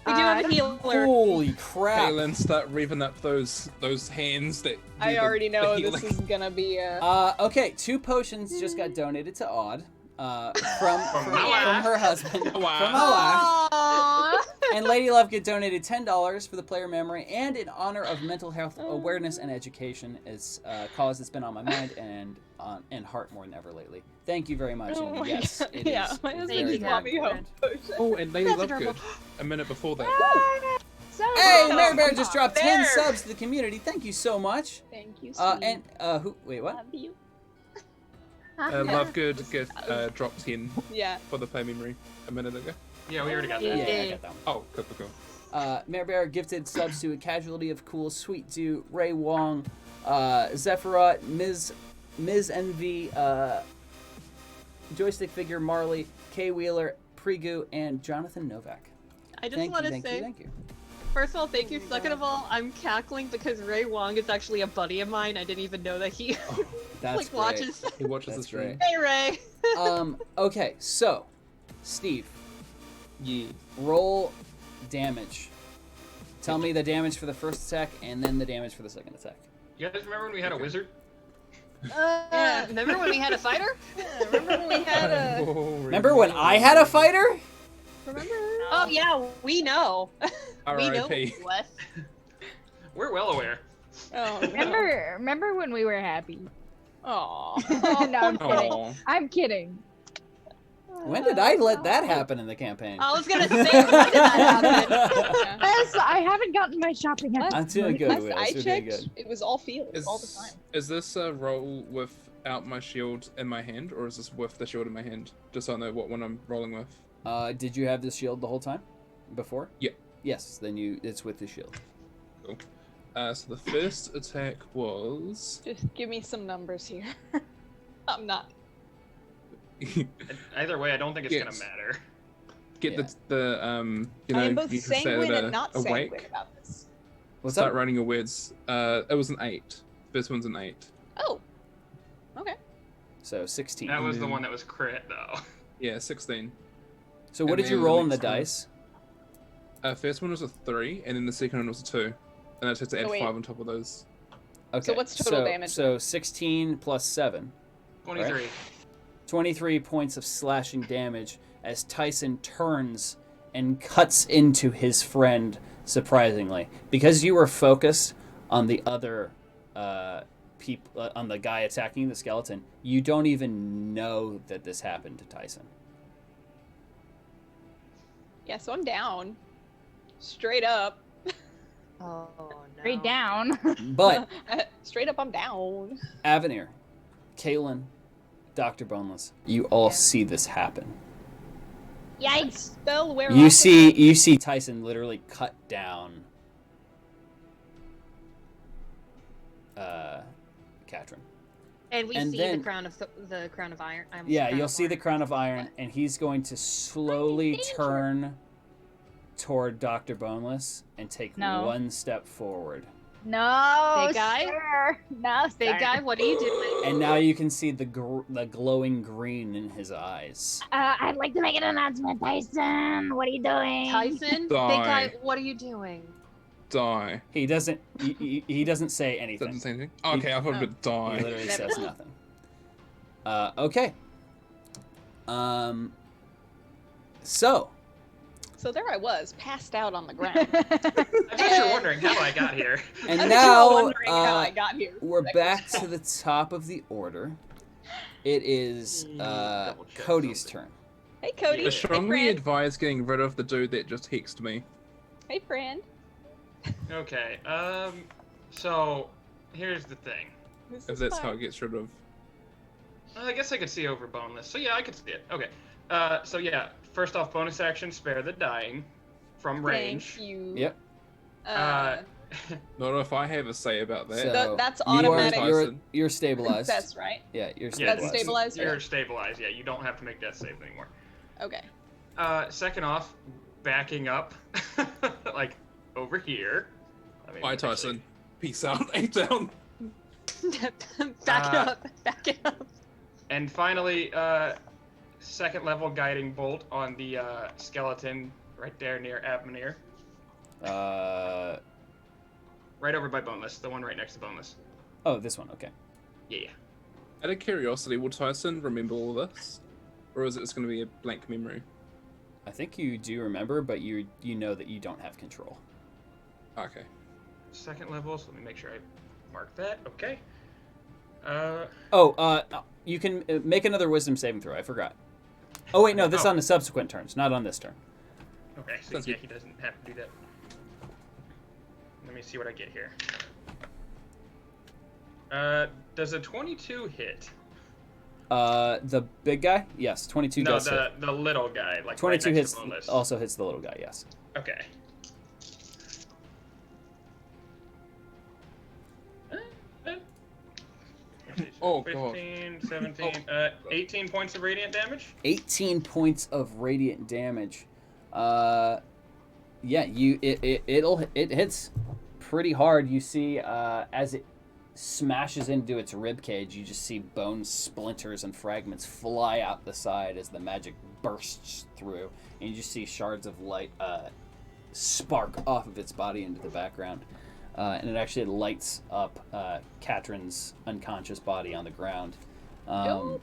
We do have a healer. Holy crap! Kaylin, start revving up those hands that. do I the- already the know healing. this is gonna be a. Okay, 2 potions just got donated to Odd. From my her husband. From Wow. my wife. Aww. And Lady Love get donated $10 for the player memory and in honor of mental health awareness and education. It's a cause that's been on my mind and heart more than ever lately. Thank you very much. Oh And my yes, God. it Yeah, is my it's husband very, just very bought me important. home potion. Oh, and Lady That's Lovegood. adorable. A minute before that. Hey, Oh, Mary Bear come just on. dropped 10 There. subs to the community. Thank you so much. Thank you. And who? Wait, what? Love you. Lovegood dropped 10 Yeah. for the play memory a minute ago. Yeah, we already got Yeah, that. I got that one. Oh, cool. Mary Bear gifted subs to a casualty of cool, Sweet Do, Ray Wong, Zephyrat, Ms. Envy, Joystick Figure, Marley, Kay Wheeler, Pregu, and Jonathan Novak. I just Thank want you, to thank say, you, thank you. first of all, thank you. Second of all, I'm cackling because Ray Wong is actually a buddy of mine. I didn't even know that he That's like great. watches. He watches That's the stream. Hey Ray. Okay, so, Steve, Yeah. roll damage. Tell me the damage for the first attack and then the damage for the second attack. You guys remember when we had a wizard? Yeah. Remember when we had a fighter? Remember when we had a. Remember when I had a fighter? Remember? Oh yeah, we know. we know. R.I.P. Wes. We're well aware. Oh, no. Remember when we were happy? Aw. No, I'm kidding. Aw. I'm kidding. When did I let that happen in the campaign? I was gonna say, when did that happen? Yeah. Yes, I haven't gotten my shopping at I'm doing good, Last Will. I You're doing checked, good. it was all field all the time. Is this a roll without my shield in my hand, or is this with the shield in my hand? Just so I know what one I'm rolling with. Did you have the shield the whole time? Before? Yeah. Yes, then it's with the shield. Cool. So the first attack was. Just give me some numbers here. I'm not. Either way, I don't think it's gonna Yes. matter. Get Yeah. you know, I am both you can say sanguine that, and not awake. sanguine about this. What's Start up? writing your words. It was an 8. First one's an 8. Oh. Okay. So 16. That was the then- one that was crit, though. Yeah, 16. So what and did you then roll the in the next one- dice? First one was a 3, and then the second one was a 2. And I just had to add Oh, wait. 5 on top of those. Okay. what's total damage? So 16 plus 7. 23. 23 points of slashing damage as Tyson turns and cuts into his friend, surprisingly. Because you were focused on the other people, on the guy attacking the skeleton, you don't even know that this happened to Tyson. Yeah, so I'm down. Straight up. Oh no. Straight down. But Straight up, I'm down. Avenir, Kaylin, Dr. Boneless, you all see this happen. Yikes! Spell wear You off see Tyson literally cut down Katrin. And we And see then- the crown of iron. I almost Yeah, crown you'll of see the iron. crown of iron, and he's going to slowly danger. turn toward Dr. Boneless and take No. one step forward. No, Big guy? sir. No, Big sir. guy, what are you doing? And now you can see the glowing green in his eyes. I'd like to make an announcement, Tyson. What are you doing? Tyson, big Die. guy, what are you doing? Die. He doesn't he doesn't say anything. Doesn't say anything? Okay, I thought it would He die. literally Never. says nothing. Okay. So So there I was, passed out on the ground. I bet you're wondering how I got here. and I bet you're all now wondering how I got here. we're That back question. to the top of the order. It is Double check Cody's something. turn. Hey, Cody. I Hey, strongly friend. advise getting rid of the dude that just hexed me. Hey, friend. Okay, so here's the thing. This If is that's how fine. it gets rid of. I guess I could see over boneless. So yeah, I could see it. Okay. So yeah, first off, bonus action, spare the dying from range. Thank you. Yep. Not if I have a say about that. So that's you are- automatic. You're stabilized. That's right. Yeah, you're Yeah, stabilized. stabilized? You're stabilized. Yeah, you don't have to make death saves anymore. Okay. Second off, backing up, like over here. I mean, Bye, actually- Tyson. Peace out. 8 down. Back up, back it up. And finally, second level guiding bolt on the skeleton right there near Avenir. Right over by Boneless, the one right next to Boneless. Oh, this one. Okay. Yeah. Out of curiosity, will Tyson remember all this? Or is it just going to be a blank memory? I think you do remember, but you know that you don't have control. Okay. Second level, so let me make sure I mark that. Okay. You can make another wisdom saving throw. I forgot. Oh wait, no, this is on the subsequent turns, not on this turn. Okay, so Sounds yeah, good. he doesn't have to do that. Let me see what I get here. Does a 22 hit? The big guy, yes, 22 No, does hit. the little guy, like 22 right next hits, to Boneless. also hits the little guy. Yes. Okay. Oh, God. 15, 17, 18 points of radiant damage. 18 points of radiant damage. Yeah, it hits pretty hard. You see, as it smashes into its rib cage, you just see bone splinters and fragments fly out the side as the magic bursts through, and you just see shards of light spark off of its body into the background. And it actually lights up Katrin's unconscious body on the ground. Dope.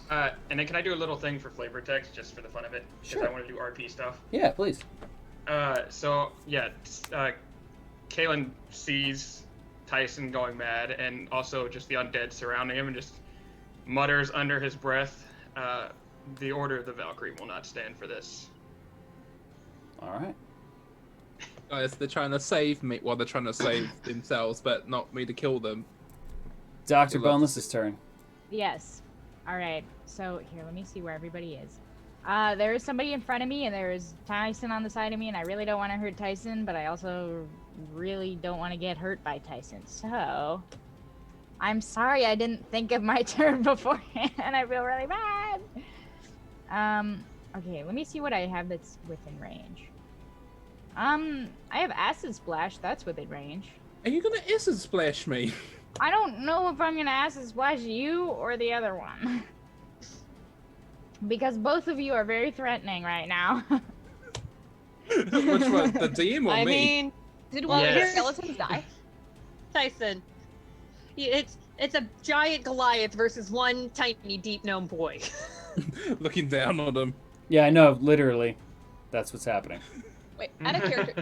And then can I do a little thing for flavor text just for the fun of it? Because Sure. I want to do RP stuff. Yeah, please. So yeah, Kaylin sees Tyson going mad, and also just the undead surrounding him, and just mutters under his breath, "The Order of the Valkyrie will not stand for this." All right. Guys, they're trying to save me. Well, they're trying to save themselves, but not me to kill them. Dr. Good luck. Boneless's turn. Yes. All right. So here, let me see where everybody is. There is somebody in front of me, and there is Tyson on the side of me, and I really don't want to hurt Tyson, but I also really don't want to get hurt by Tyson. So, I'm sorry I didn't think of my turn beforehand. I feel really bad. Okay, let me see what I have that's within range. I have Acid Splash. That's within range. Are you gonna acid splash me? I don't know if I'm gonna Acid Splash you or the other one. Because both of you are very threatening right now. Which one, the DM or I me? mean, Did one of Yes. your skeletons die? Tyson. It's a giant Goliath versus one tiny deep gnome boy. Looking down on them. Yeah, I know. Literally, that's what's happening. Wait, out of character,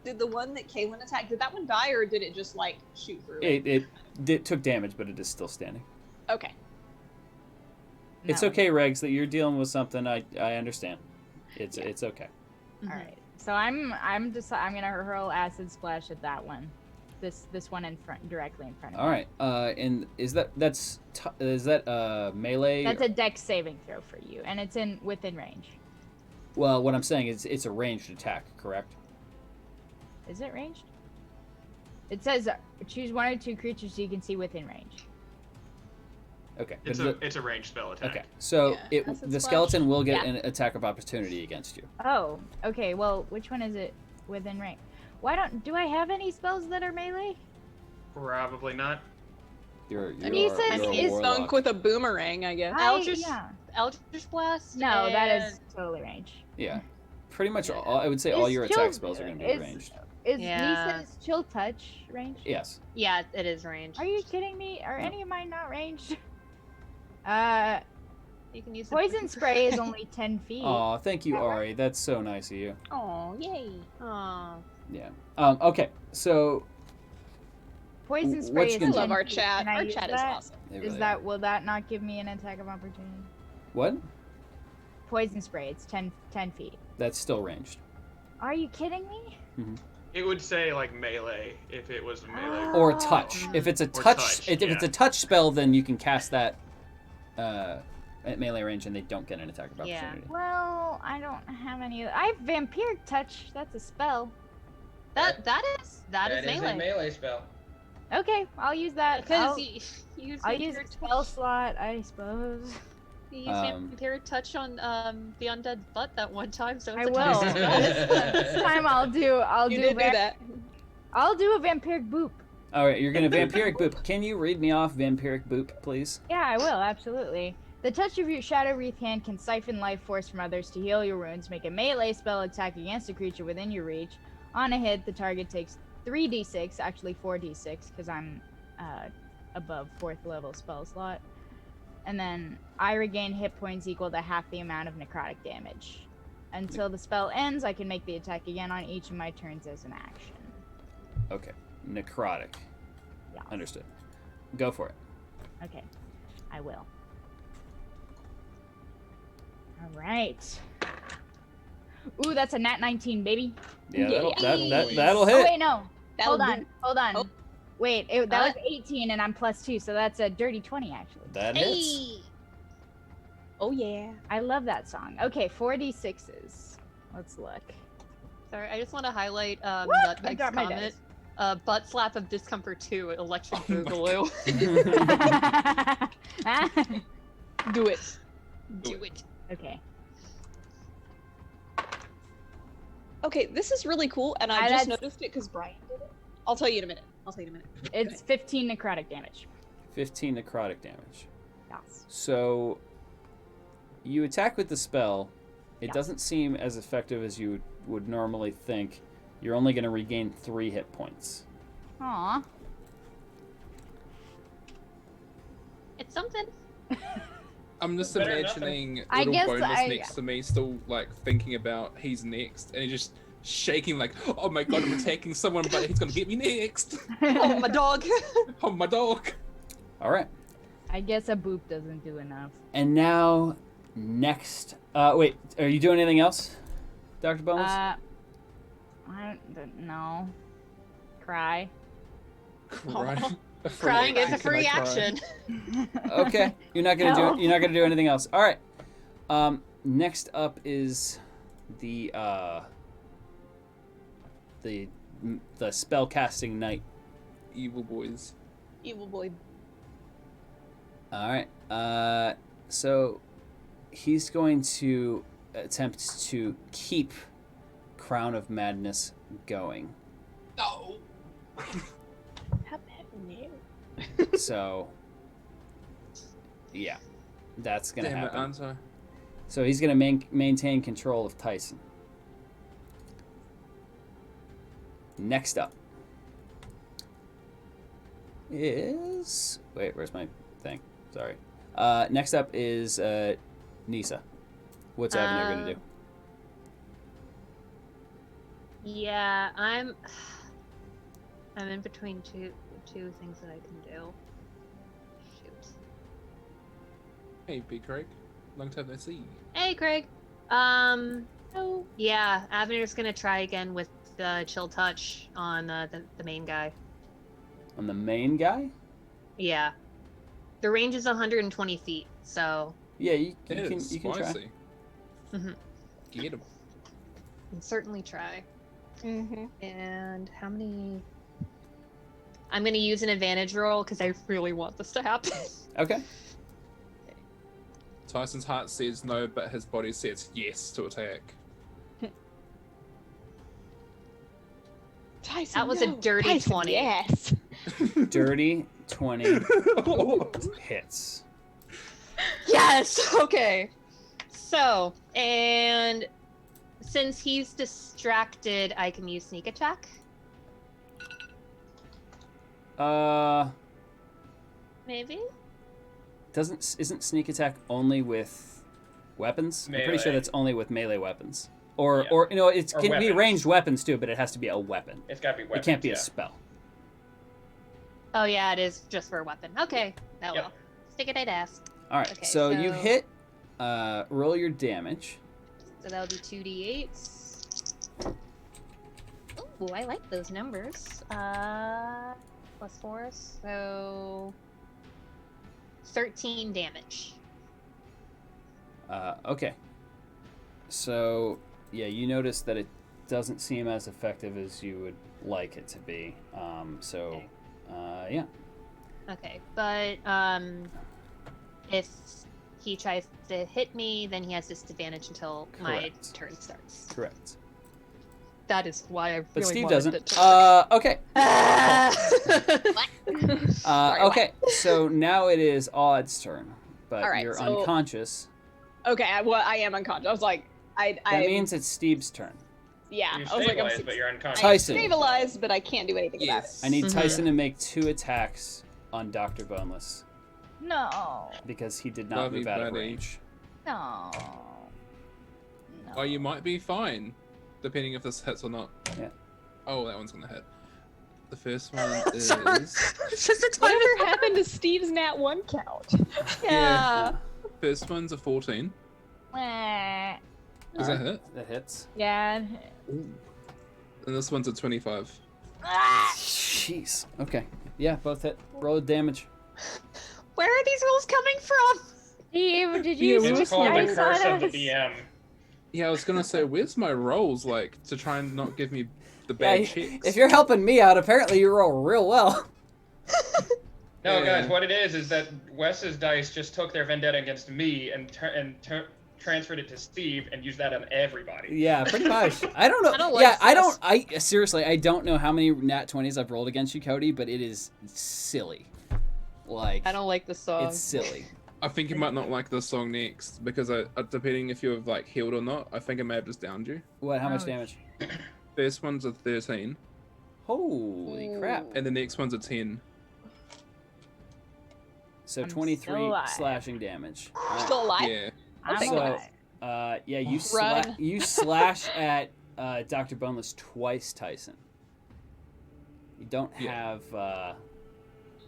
did the one that Kaylin attacked, did that one die, or did it just like shoot through? It took damage, but it is still standing. Okay. It's No. okay, Regs, that you're dealing with something. I understand. It's Yeah. it's okay. All right. So I'm gonna hurl Acid Splash at that one. This one in front, directly in front of me. All right. And is that melee? That's a Dex saving throw for you, and it's within range. Well, what I'm saying is it's a ranged attack, correct? Is it ranged? It says choose one or two creatures you can see within range. Okay. It's but a ranged spell attack. okay. So Yeah, acid the splash. skeleton will get Yeah. an attack of opportunity against you. Oh, okay. Well, which one is it within range? Do I have any spells that are melee? Probably not. You're He says you're a is warlock. Stunk with a boomerang, I guess. Eldritch Blast. No, that and- is totally range. Yeah. Pretty much Yeah. all. I would say all Is your chill- attack spells are going to be is- ranged. Is Yeah. Lisa's Chill Touch range? Yes. Yeah, it is range. Are you kidding me? Are any of mine not ranged? You can use Poison Spray is only 10 feet. Oh, thank you, Is that right? Ari. That's so nice of you. Oh, yay. Aw. Yeah. Okay. So Poison what Spray you is can 10 do- Love our feet. chat. Can I Our use chat is that? awesome. they Is really that are. will that not give me an attack of opportunity? What? Poison Spray, it's 10 feet. That's still ranged. Are you kidding me? It would say like melee if it was a melee. Or a touch. If it's a touch, touch, if it's yeah. a touch spell, then you can cast that at melee range, and they don't get an attack of Yeah. opportunity. Well, I don't have any. I have Vampiric Touch. That's a spell. That is That is melee. a melee spell. Okay, I'll use that. Because I'll use the spell slot, I suppose. You used Um, Vampire Touch on the undead butt that one time, so I it's a will. touch spell. This time I'll do You did do that. I'll do a Vampiric Boop. All right, you're gonna vampiric boop. Can you read me off vampiric boop, please? Yeah, I will, absolutely. The touch of your Shadow Wreath hand can siphon life force from others to heal your wounds. Make a melee spell attack against a creature within your reach. On a hit, the target takes 3d6, actually 4d6, because I'm above 4th level spell slot. And then I regain hit points equal to half the amount of necrotic damage. Until the spell ends, I can make the attack again on each of my turns as an action. Okay. Necrotic. Yeah. Understood. Go for it. Okay, I will. All right. Ooh, that's a nat 19, baby. Yeah, Yeah. that'll Oh hit. wait, no. That'll Hold on, do. hold on. Oh. Wait, that was 18, and I'm +2, so that's a dirty 20 actually. That hits. Oh, yeah. I love that song. Okay, 4d6s. Let's look. Sorry, I just want to highlight I Nutmeg's got my comment. Butt slap of discomfort 2, electric boogaloo. Do it. Do it. Okay. Okay, this is really cool, and I Ah, just that's- noticed it because Brian did it. I'll tell you in a minute. It's 15 necrotic damage. 15 necrotic damage. Yes. So you attack with the spell. It Yeah. doesn't seem as effective as you would normally think. You're only going to regain 3 hit points. Aw. It's something. I'm just Better than imagining I little guess bonus I- next to me, still like thinking about he's next, and he just shaking like, oh my god, I'm attacking someone, but he's gonna get me next. Oh, my dog. Oh my dog. All right. I guess a boop doesn't do enough. And now, next. Wait, are you doing anything else, Dr. Bones? I don't know. Cry. Crying. Crying is a Can I free cry? action. Okay, you're not gonna No. do. You're not gonna do anything else. All right. Next up is the spell casting knight. Evil boys. Evil boy. All right. So he's going to attempt to keep Crown of Madness going. No. How bad you? So yeah, that's gonna Damn it, happen. answer. So he's gonna maintain control of Tyson. Next up is where's my thing? Sorry. Next up is Nisa. What's Avenir gonna do? Yeah, I'm in between two things that I can do. Shoot. Hey, Big Craig. Long time no see. Hey, Craig. Oh. Yeah, Avenir's gonna try again with the chill touch on the main guy. On the main guy? Yeah. The range is 120 feet, so Yeah, you It's can try. spicy. Mhm. Get him. can certainly try. Mm-hmm. And how many? I'm gonna use an advantage roll because I really want this to happen. Okay. Tyson's heart says no, but his body says yes to attack. Tyson, That was a no. dirty Tyson, 20. Yes. Dirty 20 hits. Yes. Okay. So, and since he's distracted, I can use sneak attack. Maybe. Isn't sneak attack only with weapons? I'm pretty sure Melee. that's only with melee weapons. Or Yeah. or it Or can be weapons. ranged weapons too, but it has to be a weapon. It's gotta be It weapons. can't be yeah. a spell. Oh yeah, it is just for a weapon. Okay. Oh Yep. well. Stick it at ass. All right. Okay, so you so- hit. Roll your damage. So that'll be 2d8s. Ooh, I like those numbers. Plus 4, so 13 damage. Okay. So yeah, you notice that it doesn't seem as effective as you would like it to be. Okay. Yeah. Okay, but if he tries to hit me, then he has disadvantage until my Correct. turn starts. Correct. That is why I really But Steve wanted doesn't. it to Okay. Sorry, Okay. So now it is Odd's turn, but All right, you're so- unconscious. Okay, I am unconscious. I was like, That means it's Steve's turn. yeah. You're I was like, I'm stabilized, but you're unconscious. Tyson. stabilized, but I can't do anything Yes. I need Mhm. Tyson to make 2 attacks on Dr. Boneless No. because he did not Love you, move out of buddy. range. No. No. Oh, you might be fine, depending if this hits or not. Yeah. Oh, that one's gonna hit. The first one is. It's just a about it. Whatever happened to Steve's Nat 1 count? Yeah. First one's a 14. Meh. Does that hit? That hits. Yeah. And this one's a 25. Jeez. Okay. Yeah, both hit. Roll damage. Where are these rules coming from? Steve, did Yeah, you we It's Where's called my the curse of the us? DM. Yeah, I was gonna say, where's my rolls, like, to try and not give me the Yeah, bad checks? if you're helping me out, apparently you roll real well. No, Yeah. guys, what it is that Wes's dice just took their vendetta against me and transferred it to Steve and used that on everybody. Yeah, pretty much. I don't know. I don't like yeah, I this. don't. I seriously, I don't know how many nat 20s I've rolled against you, Cody, but it is silly. Like, I don't like this song. it's silly. I think you might not like this song next, because depending if you've, like, healed or not, I think I may have just downed you. What? How much Oh, damage? First one's a 13, Holy crap! and the next one's a 10. So I'm 23 still alive. slashing damage. All right. Still alive? Yeah. I'm take So, alive. yeah, you Run. you slash at Dr. Boneless twice, Tyson. You don't have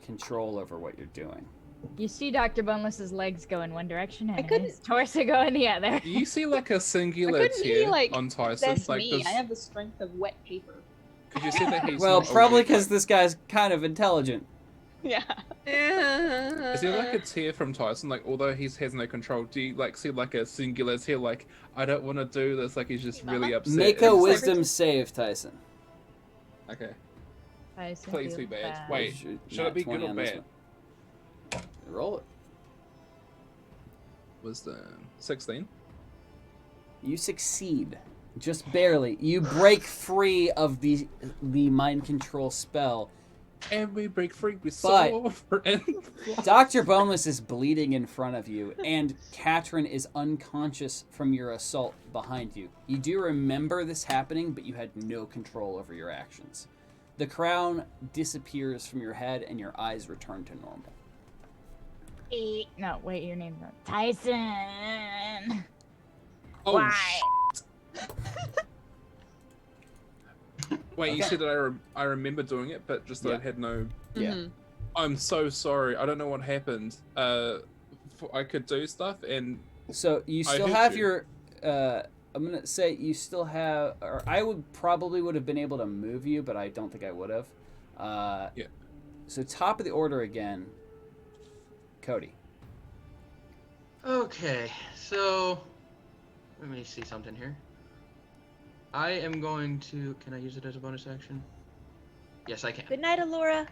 control over what you're doing. You see Dr. Boneless's legs go in one direction and couldn't- his torso go in the other. Do you see like a singular couldn't he, tear like, on Tyson? That's Like me. this, I have the strength of wet paper. could you see that he's Well, not probably awake? because this guy's kind of intelligent. Yeah. Is there like a tear from Tyson? Like, although he has no control, do you like see like a singular tear? Like, I don't want to do this. Like, he's just really upset. Make and a he's like- wisdom save, Tyson. Okay. Tyson Please feels be bad. bad. Wait, should it be 20 good or on this bad? one. Roll it. Wisdom 16. You succeed. Just barely. You break free of the mind control spell. And we break free with But- silver and Dr. Boneless is bleeding in front of you, and Katrin is unconscious from your assault behind you. You do remember this happening, but you had no control over your actions. The crown disappears from your head, and your eyes return to normal. No, wait, your name's not Tyson. Oh, Why? Wait, you Okay. said that I remember doing it, but just that I Yeah. had no. Yeah. Mhm. I'm so sorry. I don't know what happened. I could do stuff, and So you I still hit have you. your. I'm gonna say you still have, or I would have been able to move you, but I don't think I would have. Yeah. So top of the order again, Cody. Okay, so let me see something here. I am going to. Can I use it as a bonus action? Yes, I can. Good night, Alora.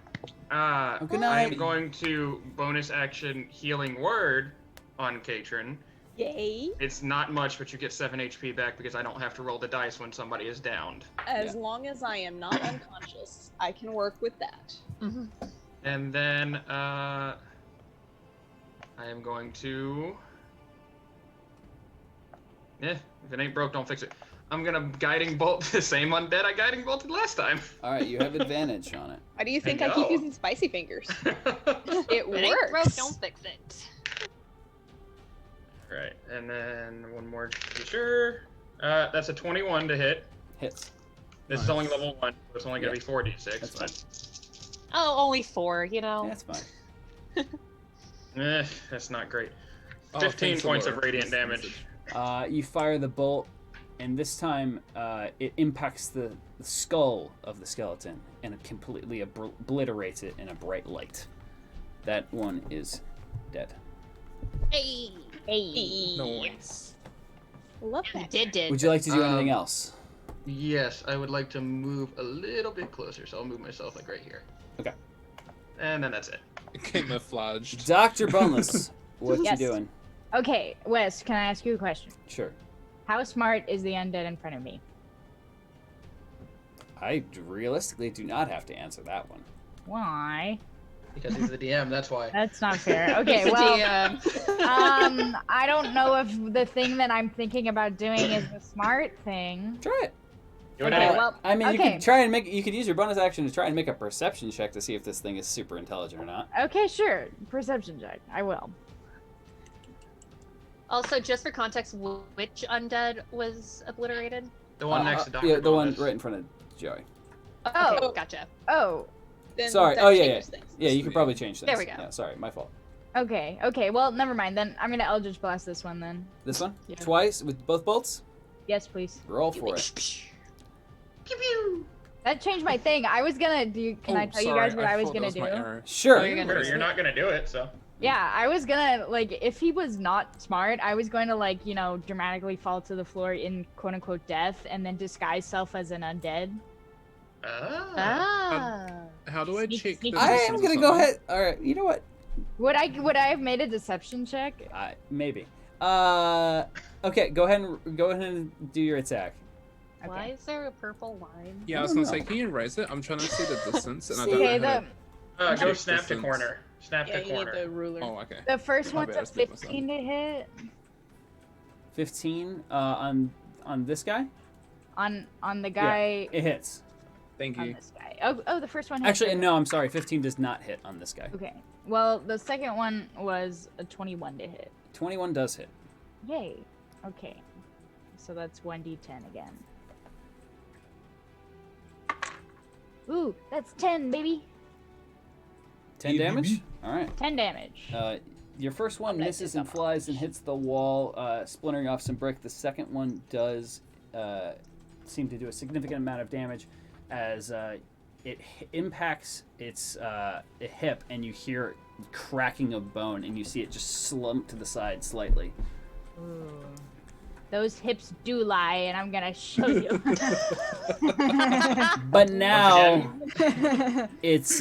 Oh, good I night. am going to bonus action healing word on Katrin. Yay. It's not much, but you get 7 HP back because I don't have to roll the dice when somebody is downed. As long as I am not unconscious, I can work with that. Mhm. And then I am going to. If it ain't broke, don't fix it. I'm gonna guiding bolt the same undead I guiding bolted last time. All right, you have advantage on it. Why do you think I I keep know. using spicy fingers? It If it ain't works. broke, don't fix it. Right, and then one more to be sure. That's a 21 to hit. Hits. This is only level 1, so it's only gonna Yeah. be 4d6. That's But Oh, only 4, you know. That's fine. that's not great. Oh, 15 thanks, points Laura. of radiant This damage. message. You fire the bolt, and this time it impacts the skull of the skeleton and it completely obliterates it in a bright light. That one is dead. Hey. Hey. Nice. Love that. Did. Would you like to do anything Um, else? Yes, I would like to move a little bit closer, so I'll move myself like right here. Okay. And then that's it. Camouflaged. Dr. Boneless, what Yes. you doing? Okay, Wes, can I ask you a question? Sure. How smart is the undead in front of me? I realistically do not have to answer that one. Why? Because he's the DM, that's why. That's not fair. Okay, He's a well, DM. I don't know if the thing that I'm thinking about doing is the smart thing. Try it. Do it Okay, anyway. well, I mean, you okay. could try and make. You could use your bonus action to try and make a perception check to see if this thing is super intelligent or not. Okay, sure. Perception check. I will. Also, just for context, which undead was obliterated? The one next to Dr. Yeah, the one Bonus. right in front of Joey. Okay, Oh. gotcha. Oh, Then Sorry. that Oh, yeah, changes things. Yeah, you could probably change things. There we go. Yeah, sorry, my fault. okay. Okay, well, never mind. Then I'm gonna Eldritch Blast this one then. This one? Yeah. Twice with both bolts? Yes, please. Roll for it. Pew pew. That changed my thing. I was gonna do. Can I tell you guys what I was thought that gonna was my do? arrow. Sure. Oh, you're gonna- Sure, you're not gonna do it, so. Yeah, I was gonna like if he was not smart, I was going to like dramatically fall to the floor in quote unquote death and then disguise self as an undead. Ah. How do I Sneak- check? sneak- the I am distance gonna or go something? ahead. All right. You know what? Would I have made a deception check? Maybe. Okay. Go ahead and do your attack. Why is there a purple line? Yeah, I was I gonna don't say, know. can you erase it? I'm trying to see the distance, and I See, don't Okay, know how the Go Check snap to distance. corner. Snap Yeah, to you need corner. the ruler. to. Oh, okay. the first My one's bad, I a split myself. 15 to hit 15 on this guy. on the guy It hits. Thank on you. this guy. Oh, the first one hit. Actually, no. I'm sorry. 15 does not hit on this guy. Okay. Well, the second one was a 21 to hit. 21 does hit. Yay. Okay. So that's 1d10 again. Ooh, that's 10, baby. 10 damage? Alright. 10 damage. Your first one That misses is and not flies and hits the wall, splintering off some brick. The second one does seem to do a significant amount of damage as it impacts its hip, and you hear cracking of bone, and you see it just slump to the side slightly. Ooh. Those hips do lie, and I'm gonna show you. But now it's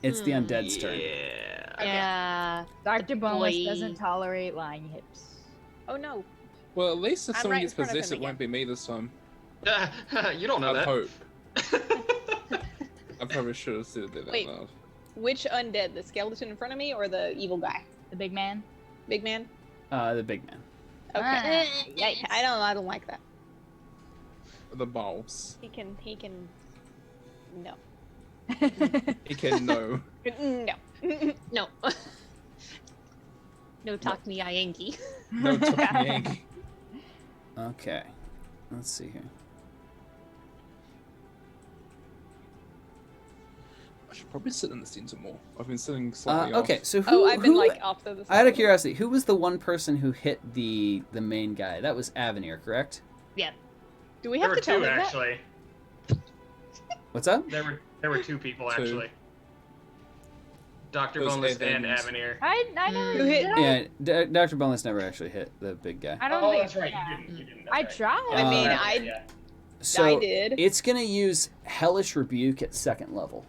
it's the undead's turn. Yeah. Dr. Boneless Boy. doesn't tolerate lying hips. Oh no. Well, at least if I'm someone right in gets front of possessed, him it won't be me this time. You don't know I that. hope. I probably should have said that Wait. out loud. Which undead? The skeleton in front of me or the evil guy? The big man. Big man? The big man. Okay. Ah, I don't like that. The balls. He can no. He can know. No. No. No talk me Yankee. No talking. Okay. Let's see here. I should probably sit in the center more. I've been sitting slightly Okay, off. so who? Oh, I've been who- like off to the side. Out of curiosity, who was the one person who hit the main guy? That was Avenir, correct? Yeah. Do we There have were to tell two him that? actually. What's up? There were two people Two. actually. Dr. Those Boneless and Evans. Avenir. I never Who hit- did I? Yeah, Dr. Boneless never actually hit the big guy. I don't Oh, think. that's right. yeah. You didn't. That's I right. tried. I mean, Uh, I So did. it's gonna use Hellish Rebuke at second level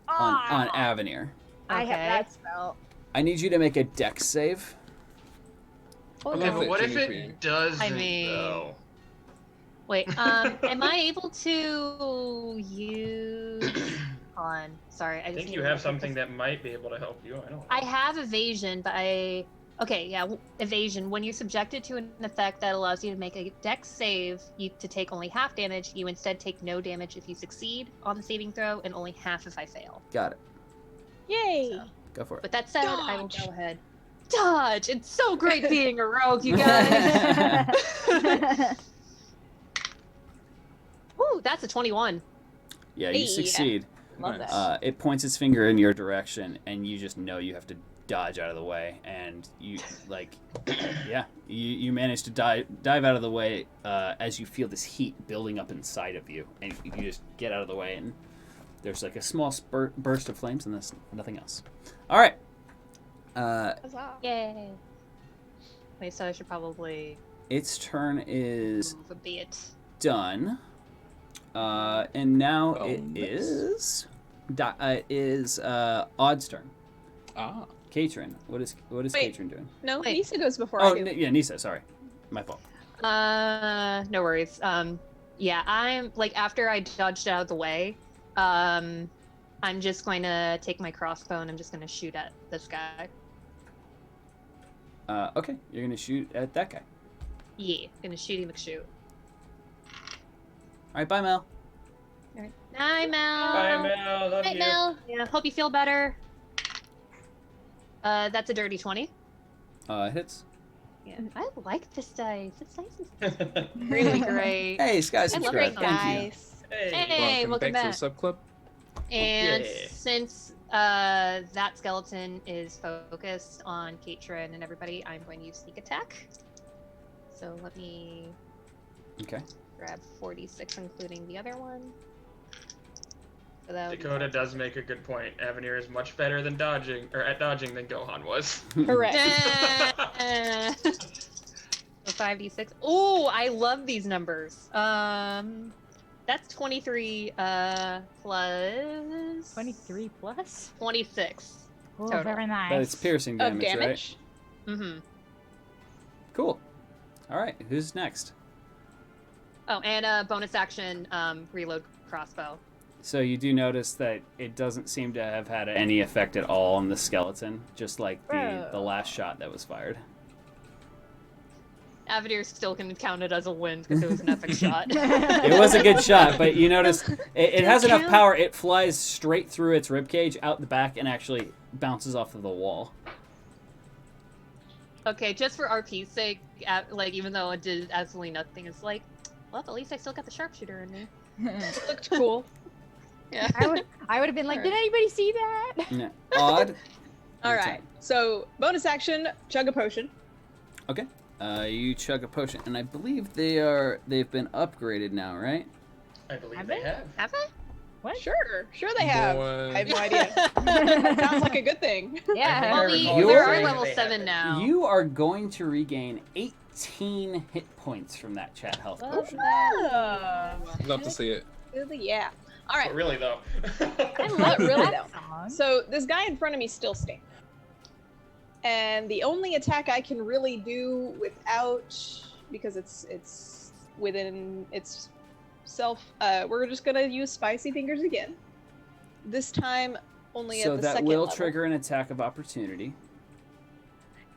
on Ah, Avenir. I have Okay. that spell. I need you to make a Dex save. I Okay, love but that what if Jimmy for you. it doesn't I mean- though? Wait, am I able to use on sorry, I just think need you to have look at something this. that might be able to help you. I don't know. I have evasion, but evasion. When you're subjected to an effect that allows you to make a dex save, to take only half damage, you instead take no damage if you succeed on the saving throw, and only half if I fail. Got it. Yay. So. Go for it. But that said, I will Dodge. go ahead. Dodge! It's so great being a rogue, you guys! Ooh, that's a 21. Yeah, you Hey. succeed. Love Nice. that. It points its finger in your direction, and you just know you have to dodge out of the way. And you, you manage to dive out of the way as you feel this heat building up inside of you, and you just get out of the way, and there's like a small burst of flames, and there's nothing else. All right. Huzzah. Yay. Wait, so I should probably Its turn is move a bit. done. And now it Bonus. is Odd's turn. Ah. Katrin, what is Wait. Katrin doing? No, Wait. Nisa goes before Oh, I do. yeah, Nisa. Sorry, my fault. No worries. Yeah, I'm like after I dodged out of the way, I'm just going to take my crossbow and I'm just going to shoot at this guy. Okay, you're gonna shoot at that guy. Yeah, gonna shoot him. Shoot. All right, bye, Mel. Hi, Mel. Bye, Mel. Love Hi, you. Mel. Yeah, hope you feel better. That's a dirty 20. Hits. Yeah, I like this dice. This dice is really great. Hey, Sky I love subscribe. it, Thank you. Hey, welcome back. to the subclub. And Yeah. since that skeleton is focused on Katrin and everybody, I'm going to use sneak attack. So let me Okay. grab 46, including the other one. So that would be Dakota does make a good point. Avenir is much better than dodging than Gohan was. Correct. So 5d6. Oh, I love these numbers. That's 23 plus 23 plus? 26. Oh, Total. very nice. But it's piercing Of damage, right? damage. Mm-hmm. Cool. All right, who's next? Oh, and bonus action, reload crossbow. So you do notice that it doesn't seem to have had any effect at all on the skeleton, just like the last shot that was fired. Avenir's still can count it as a win because it was an epic shot. It was a good shot, but you notice it has enough power. It flies straight through its ribcage out the back and actually bounces off of the wall. Okay, just for RP's sake, like even though it did absolutely nothing, it's like Well, at least I still got the sharpshooter in me. Looked cool. Yeah. I would have been like, did anybody see that? Yeah. Odd. All Your right. turn. So bonus action, chug a potion. Okay. You chug a potion, and I believe they've been upgraded now, right? I believe Have they they? have. Have I? What? Sure they have. Boy. I have no idea. That sounds like a good thing. Yeah. I Well, recall we You're- are saying that level they 7 have it. now. You are going to regain 18 hit points from that chat health potion. Oh, Love to see it. really? Yeah. All right. But really though. Not really that though. song. So this guy in front of me still stands. And the only attack I can really do without, because it's within its self, we're just gonna use Spicy Fingers again. This time only So at the that second will level. trigger an attack of opportunity.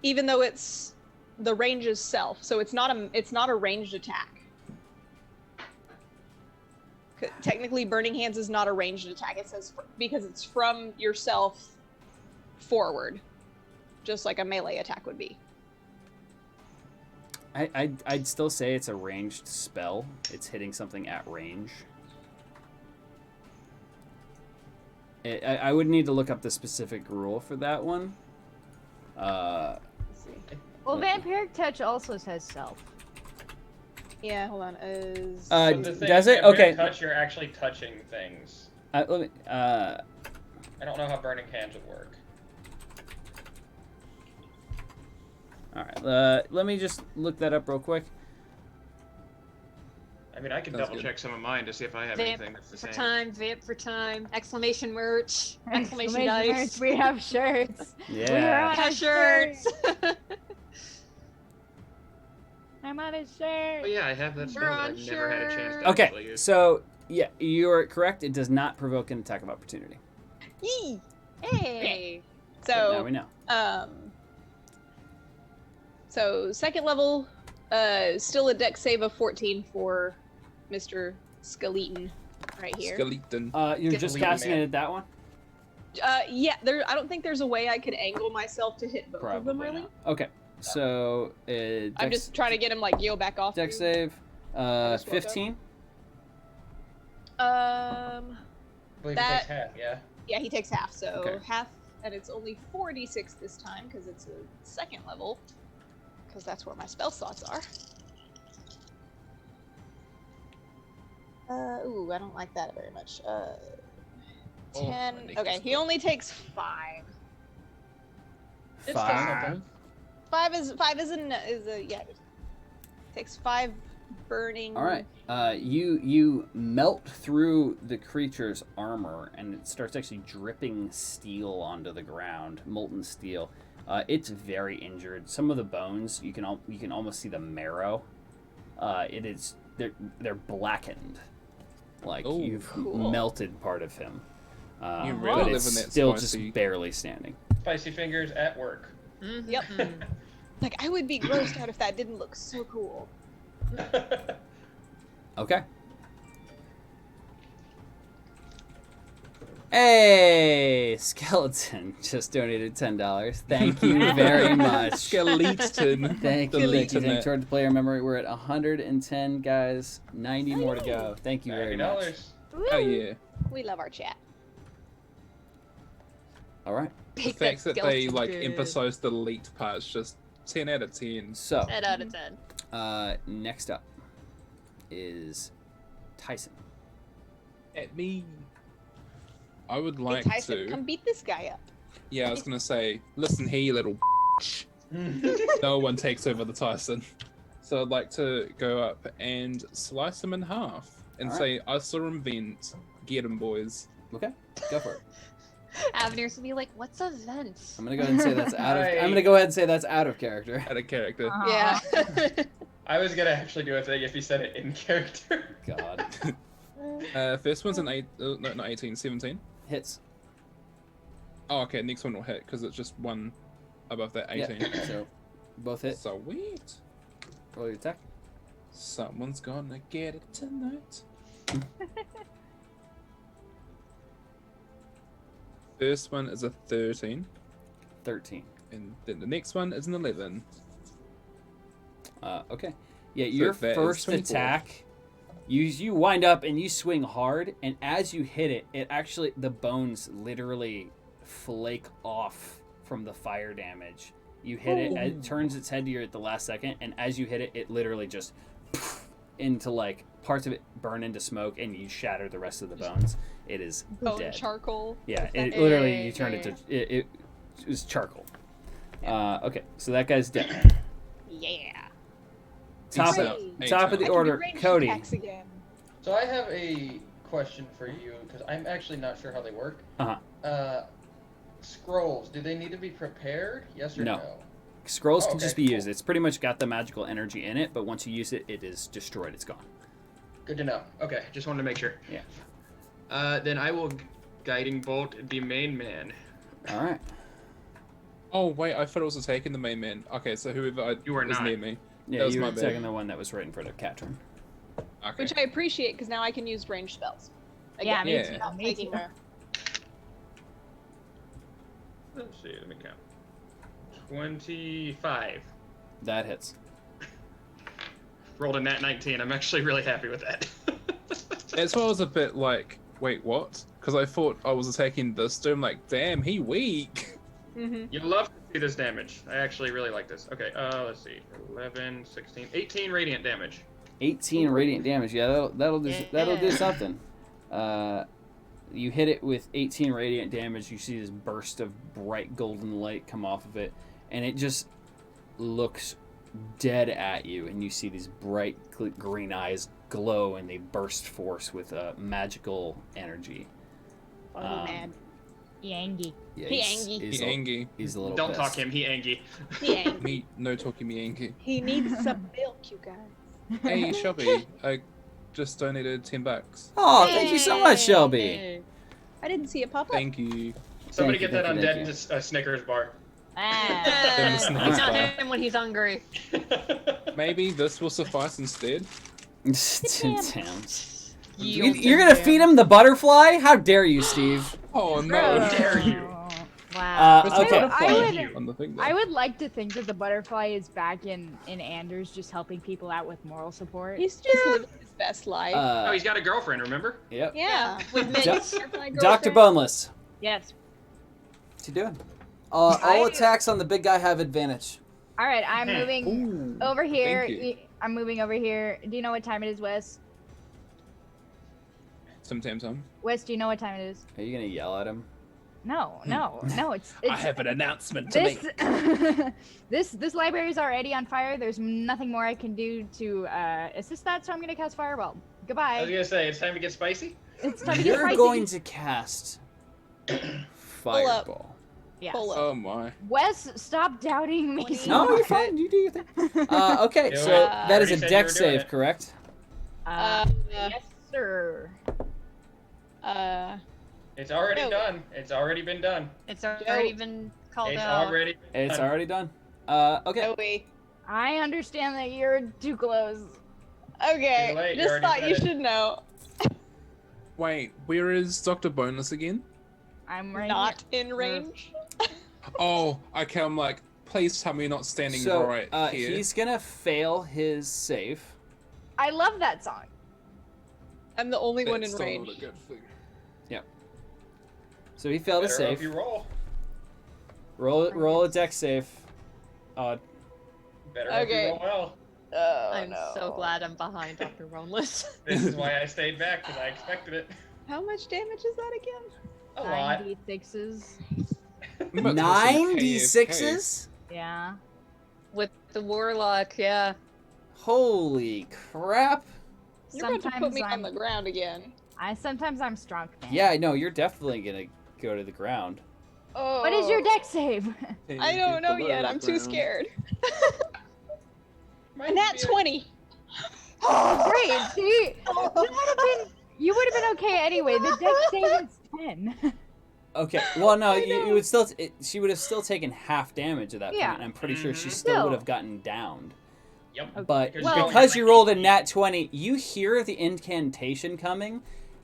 Even though it's the range is self, so it's not a ranged attack. Technically, Burning Hands is not a ranged attack. It says because it's from yourself forward, just like a melee attack would be. I'd still say it's a ranged spell. It's hitting something at range. I would need to look up the specific rule for that one. Let's see. Well, Vampiric Touch also says self. Yeah, hold on. Is But the thing does is, it? that Okay. Burning Touch, you're actually touching things. Let me, I don't know how Burning Hands would work. all right. Let me just look that up real quick. I mean, I can Sounds double good. check some of mine to see if I have Vamp anything that's the for same. time, vamp for time, exclamation merch, exclamation Exclamation dice. merch, we have shirts. Yeah. on Yeah, a shirts. I'm on a shirt. But yeah, I have that spell that on I've never had a chance to Okay. actually use. So yeah, you're correct. It does not provoke an attack of opportunity. Yee! Hey. But now So we know. So second level, still a dex save of 14 for Mr. Skeleton right here. Skeleton. You're just Skeleton casting man. it at that one. Yeah, I don't think there's a way I could angle myself to hit both of them Probably really. not. Okay. So I'm just trying to get him like yo back off. dex you. save. just woke up. 15. I believe it that- takes half, yeah. Yeah, he takes half, so Okay. half, and it's only 4d6 this time because it's a second level, because that's where my spell slots are. Ooh, I don't like that very much. 10. make Okay, this he quick. only takes 5. It's Five. still something. 5 is a yeah. Takes 5 burning. All right. You melt through the creature's armor, and it starts actually dripping steel onto the ground, molten steel. It's very injured. Some of the bones you can almost see the marrow. They're blackened, like Oh, you've cool. melted part of him. You But really it's live in that still spicy. just barely standing. Spicy fingers at work. Yep. Like I would be grossed out if that didn't look so cool. Okay. Hey, Skeleton just donated $10. Thank you very much. Skeleton. Thank you. The Thank you. internet. Toward the player memory, we're at 110, guys. 90 more to go. Thank you very much. $90. Oh yeah. We love our chat. All right. The Bake fact that they skeleton like good. emphasize the elite part is just 10 out of 10. So, 10 out of 10. next up is Tyson. At me. I would Hey like Tyson, to. come beat this guy up. Yeah, I was gonna say, listen here, you little no one takes over the Tyson. So I'd like to go up and slice him in half and Alright. say, I saw him vent. Get him, boys. Okay, go for it. Avenir's gonna be like, what's a vent? I'm gonna go ahead and say that's out of. Right. I'm gonna go ahead and say that's out of character. Out of character. Yeah. I was gonna actually do a thing if he said it in character. God, First one's an 8, no, not 18, 17. hits. Oh, okay, next one will hit because it's just one above that 18. Yeah, so both hit. Sweet. Roll your attack. Someone's gonna get it tonight. First one is a 13, 13. and then the next one is an 11. Okay. Yeah, your that is first 24. attack You wind up and you swing hard, and as you hit it, the bones literally flake off from the fire damage. You hit it, it turns its head to you at the last second, and as you hit it, it literally just into like parts of it burn into smoke, and you shatter the rest of the bones. It is Bone dead. charcoal. Yeah, it literally you turned it to it was charcoal. Okay, so that guy's dead. Yeah. Top of the order, Cody. Again. So I have a question for you because I'm actually not sure how they work. Scrolls, do they need to be prepared? Yes or no? Scrolls can just be used. It's pretty much got the magical energy in it, but once you use it, it is destroyed. It's gone. Good to know. Okay, just wanted to make sure. Yeah. Then I will guiding bolt the main man. All right. Oh wait, I thought it was attacking the main man. Okay, so whoever You are was not. near me. Yeah, That was you my were bad. taking the one that was right in front of Catherine. Okay. Which I appreciate because now I can use ranged spells. Yeah, me Yeah. too. Not Me taking too. her. Let's see, let me count. 25. That hits. Rolled a nat 19. I'm actually really happy with that. That's why I was a bit like, wait, what? Because I thought I was attacking this dude. I'm like, damn, he weak. You'd love to see this damage. I actually really like this. Okay, let's see. 11, 16, 18 radiant damage. 18 radiant damage. Yeah, that'll do something. You hit it with 18 radiant damage. You see this burst of bright golden light come off of it, and it just looks dead at you. And you see these bright green eyes glow, and they burst forth with magical energy. Oh, man. Yangi. Yeah, He he's He a- angry. He's a little. Don't pissed. talk him, he angry. Yeah. Me, no talking me angry. He needs some milk, you guys. Hey, Shelby, I just donated $10. Oh, thank you so much, Shelby. I didn't see it pop up. Thank you. Somebody Thank you, get that thank you, undead thank to Snickers bar. Ah. Then It's not bar. him when he's hungry. Maybe this will suffice instead. Damn. You- You're gonna feed him the butterfly? How dare you, Steve? Oh Bro. no! dare you. Wow. There's a okay. butterfly I would- on the thing though. I would like to think that the butterfly is back in Anders, just helping people out with moral support. He's just living his best life. Oh, he's got a girlfriend, remember? Yep. yeah. With Do- Mitch. Dr. Boneless. Yes. What's he doing? All attacks on the big guy have advantage. All right, I'm moving Ooh. over here. Thank you. I'm moving over here. Do you know what time it is, Wes? Sometimes Wes, do you know what time it is? Are you gonna yell at him? No. It's I have an announcement to this make. this library is already on fire. There's nothing more I can do to assist that, so I'm gonna cast Fireball. I was Goodbye. gonna say, it's time to get spicy. It's time to get You're spicy. going to cast up. Fireball. Yes. Pull up. Oh my. Wes, stop doubting me. No, you're fine. You do your thing. Okay, Do so it. that is Already a said deck you were doing save, it. correct? Yes, sir. It's already No. done. It's already been done. It's already been called It's out. already been It's done. already done. Okay. Joey. I understand that you're too close. Okay. Too late, you Just already thought said you it. should know. Wait, where is Dr. Boneless again? I'm right Not in range. Oh, okay. I'm like, please tell me you're not standing So right here. he's gonna fail his save. here. I love that song. I'm the only one That's in still range. not a good thing. So he failed his Better hope save. you roll. Roll a deck save. Better hope Okay. you roll well. Oh, I'm no. so glad I'm behind Dr. Boneless. This is why I stayed back, because I expected it. How much damage is that again? A lot. 96s. I'm about to go see 96s? Yeah. With the warlock, yeah. Holy crap! You're about to put Sometimes me on I'm the ground again. sometimes I'm strong, man. Yeah, no, you're definitely gonna go to the ground. Oh. What is your deck save? KFK. I don't know Below yet. the I'm too ground. scared. Might Nat be a- 20. Oh, great. See, you would have been okay anyway. The deck save is 10. Okay. Well, no, I you know. would still. She would have still taken half damage at that Yeah. point. And I'm pretty sure she Mhm. still Still. would have gotten downed. Yep. But Well- because you rolled a nat 20, you hear the incantation coming,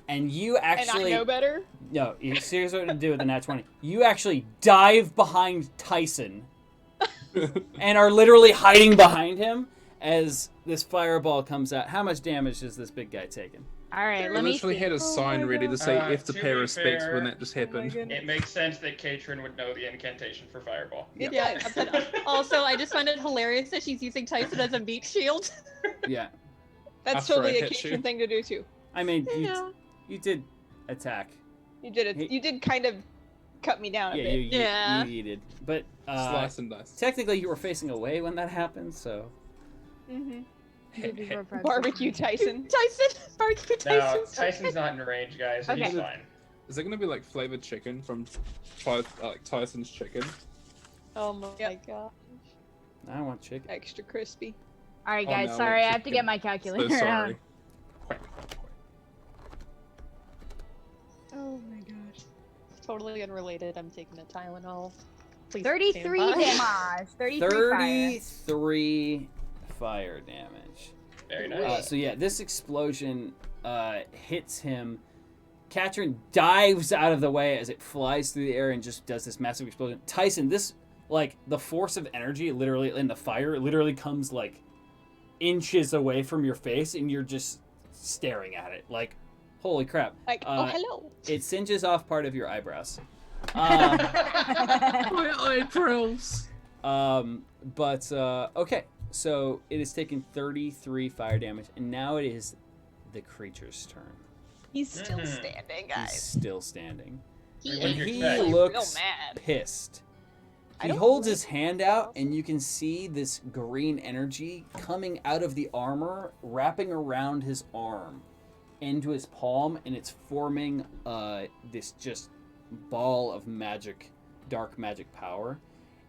and you And actually I know better. no. Here's what to do with the nat 20. You actually dive behind Tyson, and are literally hiding behind him. as this fireball comes out. How much damage is this big guy taking? All right, I let me literally see. had a sign ready to say if to To pay be respects fair- when that just happened. It makes sense that Katrin would know the incantation for fireball. It Yeah, does. but also I just find it hilarious that she's using Tyson as a meat shield. Yeah. That's After I totally a hit Katrin you. thing to do too. I mean, Yeah. you did attack. You did it. Hey. You did kind of cut me down a Yeah, bit. you did. But Slice and dice. technically you were facing away when that happened, so... Mm-hmm. Barbecue. Barbecue Tyson. Tyson, barbecue No, Tyson. Tyson's not in range, guys. Okay. He's fine. Is it gonna be like flavored chicken from Tyson's chicken? Oh my Yep. god. I want chicken. Extra crispy. All right, Oh, guys. no, sorry, I it's have to chicken. get my So calculator sorry. out. Quack. Oh my gosh. Totally unrelated. I'm taking a Tylenol. Please 33 stand by. damage. 33 fire. 33 fire damage. Very nice. So yeah, this explosion hits him. Katrin dives out of the way as it flies through the air and just does this massive explosion. Tyson, this, like, the force of energy literally in the fire literally comes like inches away from your face and you're just staring at it like, holy crap. Like, oh hello. It singes off part of your eyebrows. My eyebrows. But okay, so it has taken 33 fire damage, and now it is the creature's turn. He's still Mhm. standing, He's guys. still standing. He What And do you he expect? looks Real mad. pissed. I He don't holds like his hand out, and you can see this green energy coming out of the armor, wrapping around his arm into his palm, and it's forming this just ball of magic, dark magic power.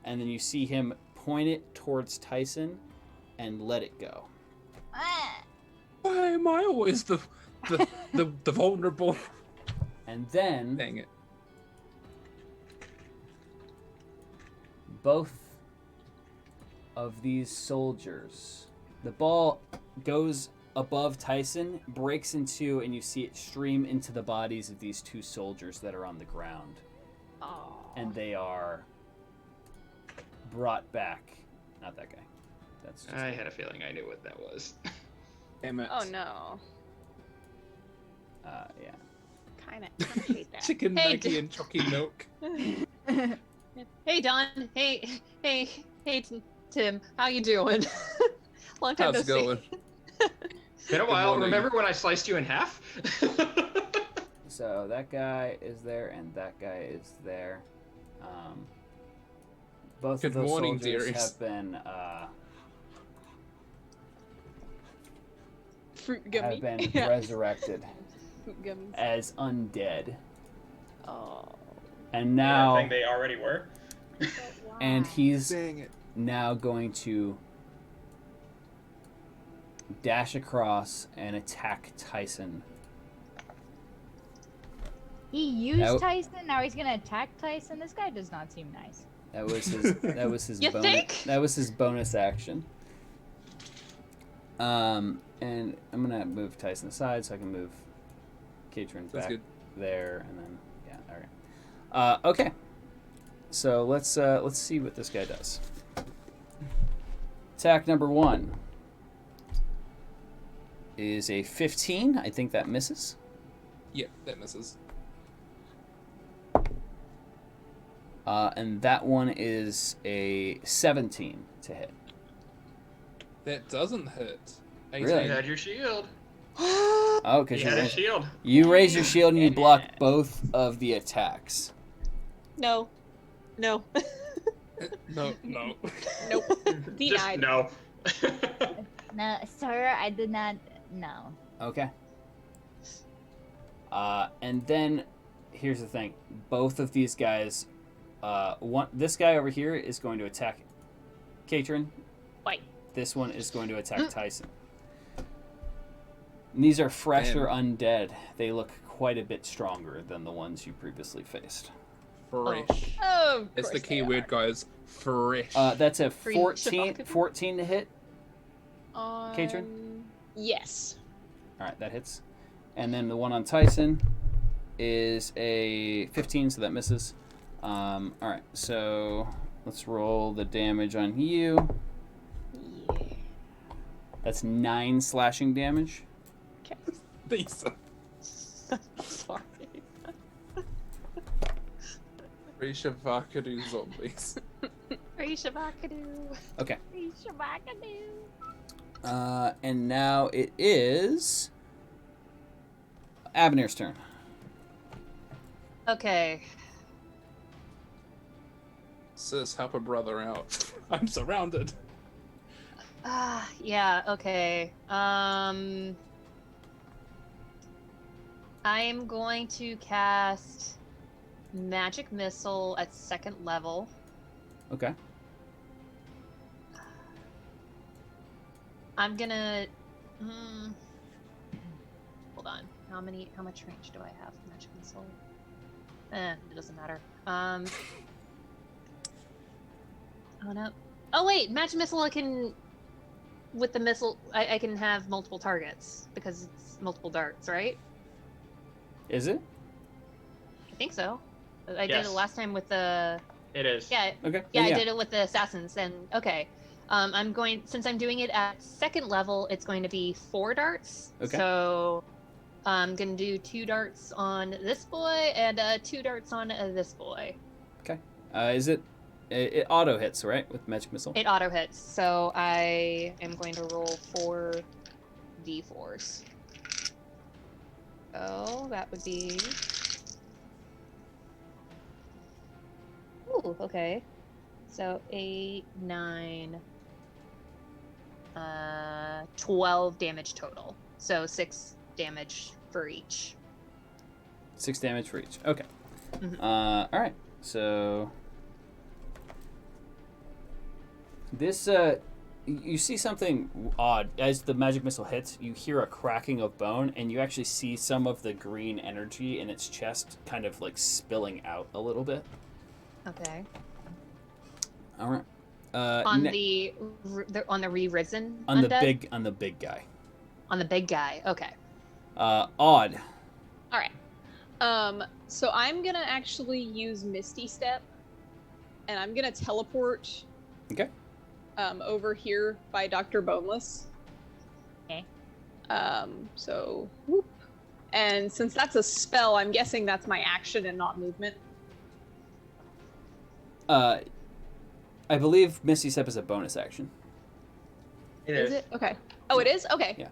And then you see him point it towards Tyson and let it go. Why am I always the vulnerable? And then Dang it. both of these soldiers, the ball goes above Tyson, breaks in two, and you see it stream into the bodies of these two soldiers that are on the ground. Oh. And they are brought back. Not that guy. That's just I had a feeling I knew what that was. Damn it. Oh no. yeah. Kind of hate that. Chicken Hey, Maggie and chalky milk. Hey Don. Hey Tim. How you doing? Long time How's it no see. going? Been a while. morning. Remember when I sliced you in half? So that guy is there, and that guy is there. Both Good of those morning, soldiers dearies. have been Fruit gummy. have been Yeah. resurrected Fruit gummies. as undead, Oh. and I now think they already were. and he's Dang it. now going to dash across and attack Tyson. He used Nope. Tyson. Now he's gonna attack Tyson. This guy does not seem nice. That was his You bonus. think? That was his bonus action. And I'm gonna move Tyson aside so I can move Katrin That's back good. there, and then yeah, okay. Okay. So let's see what this guy does. Attack number 1 is a 15. I think that misses. Yeah, that misses. And that one is a 17 to hit. That doesn't hit. 18. Really? You had your shield. Oh, because You had a shield. you raise your shield and you block both of the attacks. No. No. No, no. Nope. Just Denied. no. No, sir, I did not. No. Okay. And then here's the thing: both of these guys, this guy over here is going to attack Katrin. Wait. This one is going to attack Tyson. And these are fresher undead. They look quite a bit stronger than the ones you previously faced. Fresh. Oh, of That's the course key they word, are. guys. Fresh. That's a Free 14, Shabaka. 14 to hit. Katrin? Yes. All right, that hits. And then the one on Tyson is a 15, so that misses. All right, so let's roll the damage on you. Yeah. That's 9 slashing damage. Decent. Sorry. Risha Vakadu zombies. Rishabakadu. Okay. Shabakadoo. And now it is Avenir's turn. Okay. Sis, help a brother out. I'm surrounded. Yeah, okay. I am going to cast Magic Missile at 2nd level. Okay. I'm gonna... hold on. How much range do I have for Magic Missile? It doesn't matter. Oh no. Oh wait, Magic Missile I can... With the missile, I can have multiple targets, because it's multiple darts, right? Is it? I think so. I did Yes. it last time with the... It is. Yeah, Okay. yeah, then I did it with the assassins, and okay. I'm going, since I'm doing it at 2nd level, it's going to be 4 darts. Okay. So I'm going to do 2 darts on this boy and 2 darts on this boy. Is it auto hits, right? With Magic Missile? It auto hits, so I am going to roll 4 d4s. So that would be... Ooh, okay. So 8, 9, 12 damage total. So 6 damage for each. 6 damage for each. Okay. Mhm. All right. So this you see something odd as the magic missile hits. You hear a cracking of bone, and you actually see some of the green energy in its chest kind of like spilling out a little bit. Okay. All right. On the re-risen on the undead? on the big guy. On the big guy. Okay. Odd. All right. So I'm gonna actually use Misty Step, and I'm gonna teleport. Okay. Over here by Dr. Boneless. Okay. So whoop. And since that's a spell, I'm guessing that's my action and not movement. I believe Misty Step is a bonus action. It Is it? Okay. Oh, it is? Okay. Yeah.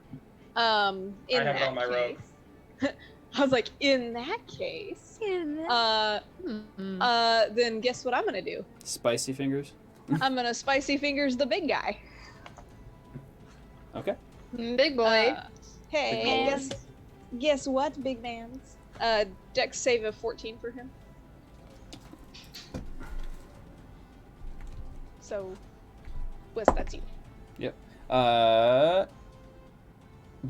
In I have it that on my robe. case, I was like, in that case, Hmm. then guess what I'm gonna do? Spicy fingers. I'm gonna spicy fingers the big guy. Okay. Big boy. Hey, Big boy. guess what, big man's? Dex save of 14 for him. So, Wes, that's you.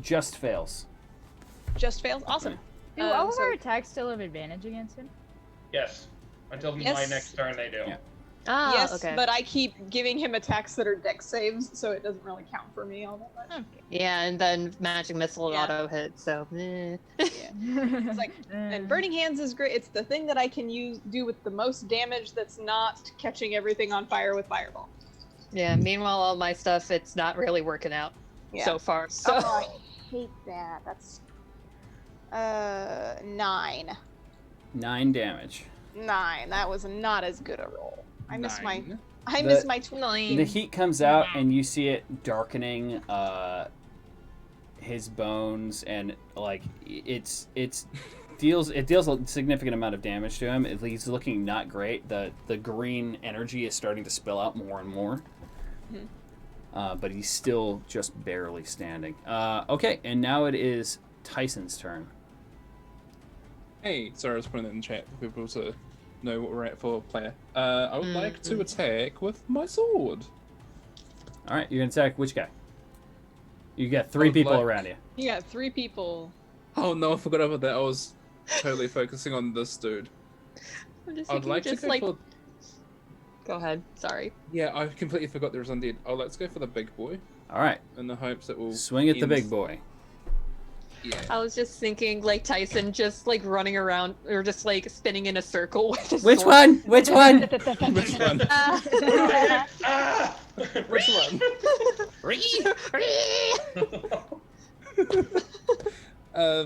Just fails. Just fails. Awesome. Do all of so- our attacks still have advantage against him? Yes. Until my Yes. next turn, they do. Yeah. Oh, yes, okay. but I keep giving him attacks that are Dex saves, so it doesn't really count for me all that much. Okay. Yeah, and then magic missile Yeah. auto hit, so Yeah. It's like, and Burning Hands is great. It's the thing that I can do with the most damage that's not catching everything on fire with Fireball. yeah, meanwhile all my stuff it's not really working out so far. So Oh, I hate that. That's 9. 9 damage. 9. That was not as good a roll. I miss my Nine. twin. The heat comes out, and you see it darkening his bones, and like it deals a significant amount of damage to him. He's looking not great. The green energy is starting to spill out more and more. But he's still just barely standing. Okay, and now it is Tyson's turn. Hey, sorry, I was putting it in chat for people to know what we're at for player. I would like to attack with my sword. All right, you're gonna attack which guy? You got 3 would people like- around you. You got 3 people. Oh no, I forgot about that. I was totally focusing on this dude. I'm just I'd thinking like to just go like for... go ahead. Sorry. Yeah, I completely forgot there was undead. Oh, let's go for the big boy All right, in the hopes that we'll swing at the end- big boy. Yeah. I was just thinking like Tyson just like running around or just like spinning in a circle with his Which sword. one? Which one? Which one? Ah. Ah! Which one?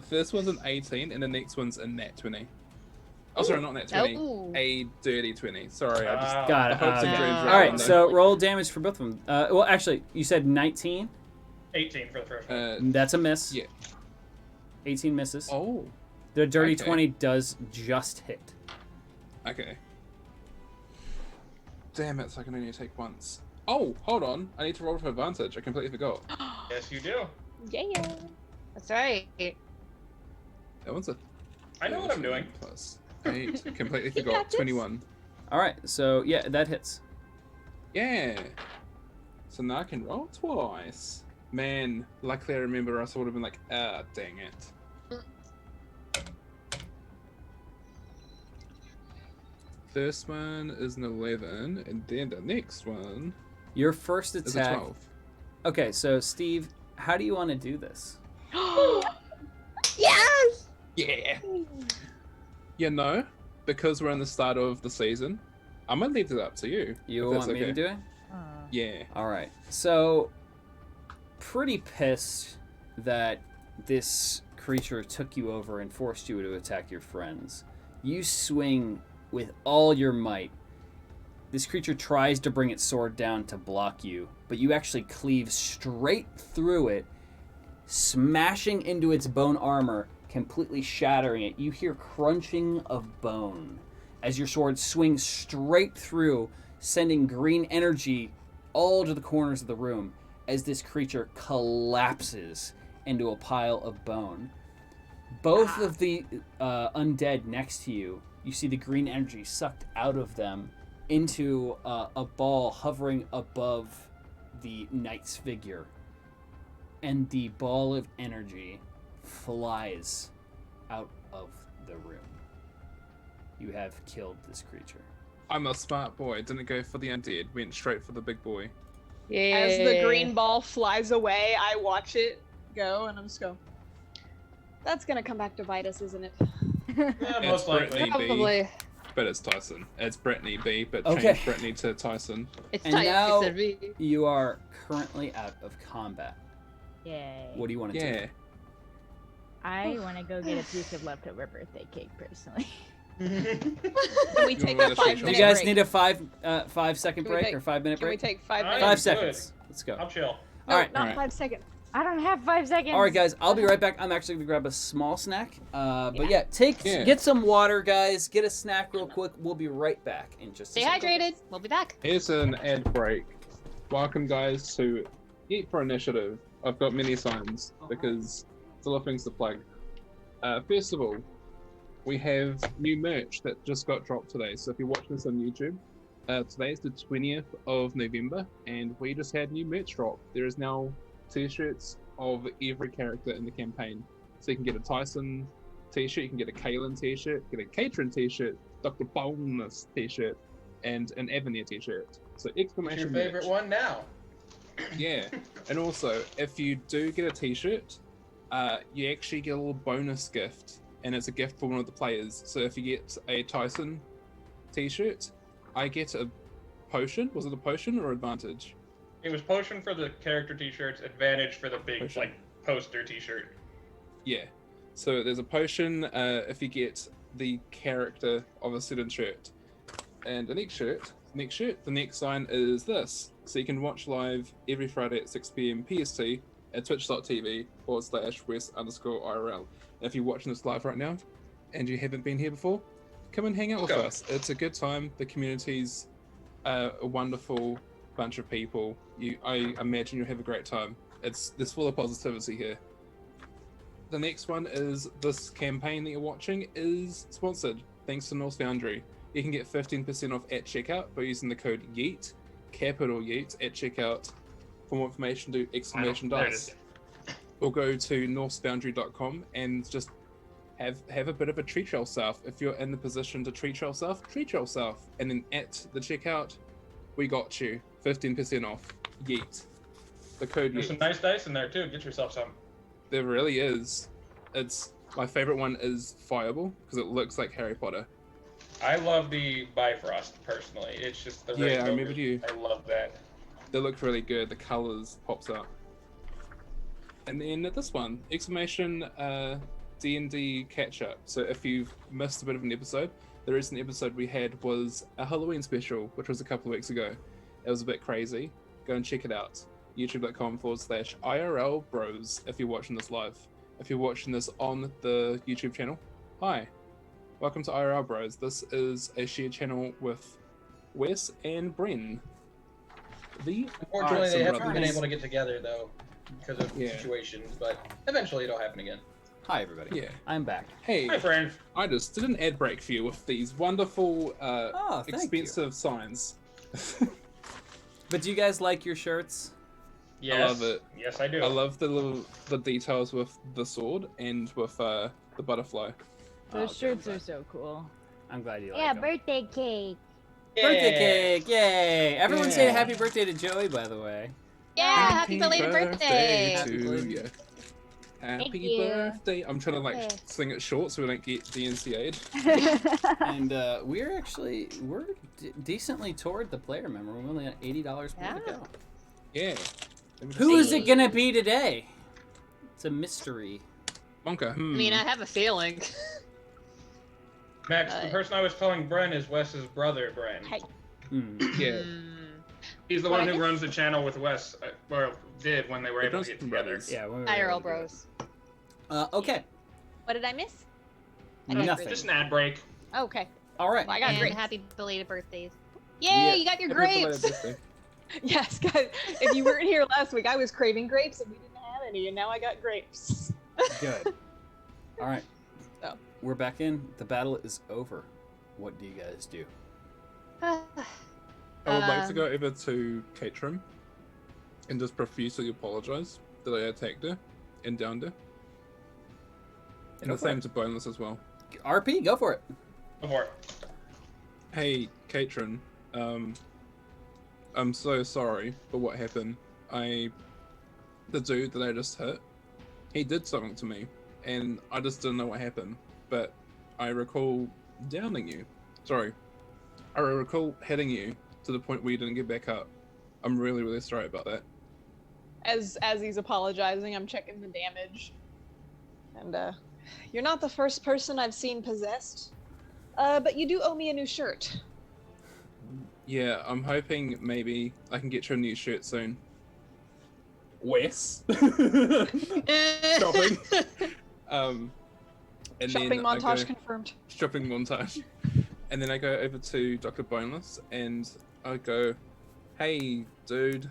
First one's an 18, and the next one's a nat 20. Oh, sorry, not nat 20. Oh. A dirty 20. Sorry, I just. Got the it. hopes and no. dreams All were right, on so roll damage for both of them. Well, actually, you said 19. 18 for the first one. there. That's a miss. Yeah. 18 misses. Oh, The dirty okay. 20 does just hit. okay. Damn it, so I can only take once. Oh, hold on. I need to roll for advantage. I completely forgot. Yes, you do. Yeah. That's right. That one's a. I know what I'm doing. Plus 8. Completely You forgot. got this. 21. All right, so yeah, that hits. Yeah. So now I can roll twice. Man, luckily I remember else I would have been like, ah, dang it. First one is an 11, and then the next one Your first is a attack. 12. Okay, so Steve, how do you want to do this? Yes. Yeah. You know, because we're in the start of the season, I'm gonna leave it up to you. You if that's want me to okay. do it? Yeah. All right. So, pretty pissed that this creature took you over and forced you to attack your friends. You swing with all your might. This creature tries to bring its sword down to block you, but you actually cleave straight through it, smashing into its bone armor, completely shattering it. You hear crunching of bone as your sword swings straight through, sending green energy all to the corners of the room as this creature collapses into a pile of bone. Both of the undead next to you, you see the green energy sucked out of them into a ball hovering above the knight's figure. And the ball of energy flies out of the room. You have killed this creature. I'm a smart boy. Didn't go for the undead. Went straight for the big boy. Yeah. As the green ball flies away, I watch it go, and I'm just go. That's gonna come back to bite us, isn't it? Yeah, It's most likely. Brittany B, Probably. but it's Tyson. It's Brittany B, but Okay. change Brittany to Tyson. It's And Tyson. now- Said me. You are currently out of combat. Yay. What do you want to Yeah. do? I want to go get a piece of leftover birthday cake, personally. Can we You take wanna a go to 5-minute You guys break? need a 5-second Can we break take- or 5-minute Can we break? take 5 Alright. minutes? 5 Good. seconds. Let's go. I'll chill. No, Alright. not Alright. 5 seconds. I don't have 5 seconds. All right, guys. I'll be right back. I'm actually gonna grab a small snack. But yeah, Yeah. get some water, guys. Get a snack real quick. We'll be right back in just a Stay second. hydrated. We'll be back. Here's an ad break. Welcome, guys, to Yeet for Initiative. I've got many signs because there's a lot of things to plug. First of all, we have new merch that just got dropped today. So if you're watching this on YouTube, today is the 20th of November, and we just had new merch drop. There is now t-shirts of every character in the campaign. So you can get a Tyson t-shirt, you can get a Kaelin t-shirt, get a Katrin t-shirt, Dr. Bonus t-shirt, and an Avenir t-shirt. So What's your exclamation favorite merch. one now? Yeah, and also if you do get a t-shirt, you actually get a little bonus gift, and it's a gift for one of the players. So if you get a Tyson t-shirt, I get a potion. Was it a potion or advantage? It was potion for the character t-shirts, advantage for the big Potion. like poster t-shirt. Yeah. So there's a potion if you get the character of a certain shirt. And the next shirt, the next sign is this. So you can watch live every Friday at 6 p.m. PST at twitch.tv/west_IRL. And if you're watching this live right now and you haven't been here before, come and hang out with Go. us. It's a good time. The community's a wonderful bunch of people. I imagine you'll have a great time. There's full of positivity here. The next one is this campaign that you're watching is sponsored thanks to Norse Foundry. You can get 15% off at checkout by using the code YEET, capital YEET, at checkout. For more information, do exclamation There it dice. is. Or go to norsefoundry.com and just have a bit of a treat yourself. If you're in the position to treat yourself, treat yourself. And then at the checkout, we got you 15% off. Yeet. The code There's some Yeet. nice dice in there too. Get yourself some. There really is. It's my favorite one is Fireball because it looks like Harry Potter. I love the Bifrost personally. It's just the Yeah, red I remember ogre. you. I love that. They look really good. The colors pops up. And then this one, exclamation D&D catch up. So if you've missed a bit of an episode, the recent episode we had was a Halloween special, which was a couple of weeks ago. It was a bit crazy. Go and check it out. youtube.com/IRL Bros if you're watching this live. If you're watching this on the YouTube channel, hi. Welcome to IRL Bros. This is a shared channel with Wes and Bren. Unfortunately, Awesome they haven't brothers. been able to get together though, because of Yeah. situations. But eventually, it'll happen again. Hi, everybody. Yeah. I'm back. Hey, Hi, friend. I just did an ad break for you with these wonderful, Oh, thank expensive signs. But do you guys like your shirts? Yes. love it. Yes, I do. I love the details with the sword and with the butterfly. Those Oh, shirts good. are so cool. I'm glad you like Yeah, them. birthday cake. Birthday cake! Yay! Everyone say Yeah. happy birthday to Joey, by the way. Yeah, happy belated birthday. Happy to birthday. you. Happy you. birthday. I'm trying to like Birthday. sing it short so we don't get DNCA'd. And we're decently toward the player member. We're only at $80 more to Yeah. go. Yeah. Who is it gonna be today? It's a mystery. Monka. I mean, I have a feeling. Max, the person I was calling Bren is Wes's brother, Bren. Hey. Yeah. He's the Well, one I who guess- runs the channel with Wes, well, did when they were The able to get Johnson together. brothers. Yeah. when we were IRL able to do it. bros. Okay. What did I miss? Nothing. Just an ad break. Oh, okay. All right. Well, I got And grapes. happy belated birthdays. Yay, Yeah. you got your Happy belated grapes! birthday. Yes, guys. If you weren't here last week, I was craving grapes and we didn't have any, and now I got grapes. Good. All right. So. We're back in. The battle is over. What do you guys do? I would like to Um, go over to Catrim and just profusely apologize that I attacked her and downed her. And Go the for same it. to Boneless as well. RP, go for it. Before. Hey, Catrin, I'm so sorry for what happened. The dude that I just hit, he did something to me, and I just didn't know what happened. But I recall downing you. Sorry. I recall hitting you to the point where you didn't get back up. I'm really, really sorry about that. As he's apologizing, I'm checking the damage. And you're not the first person I've seen possessed. But you do owe me a new shirt. Yeah, I'm hoping maybe I can get you a new shirt soon. Wes. Shopping. And Shopping then I montage go- confirmed. shopping montage. And then I go over to Dr. Boneless and I go, hey, dude,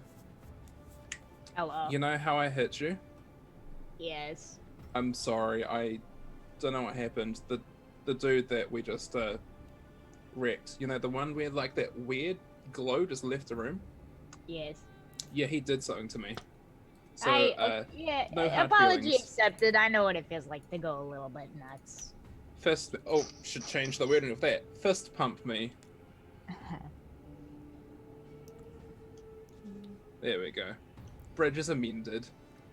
Hello. you know how I hit you? Yes. I'm sorry, I don't know what happened. The dude that we just wrecked, you know, the one where like that weird glow just left the room? Yes. Yeah, he did something to me. So, yeah, no hard apology feelings. accepted. I know what it feels like to go a little bit nuts. fist, oh, should change the wording of that. Fist pump me. There we go. Bridges amended.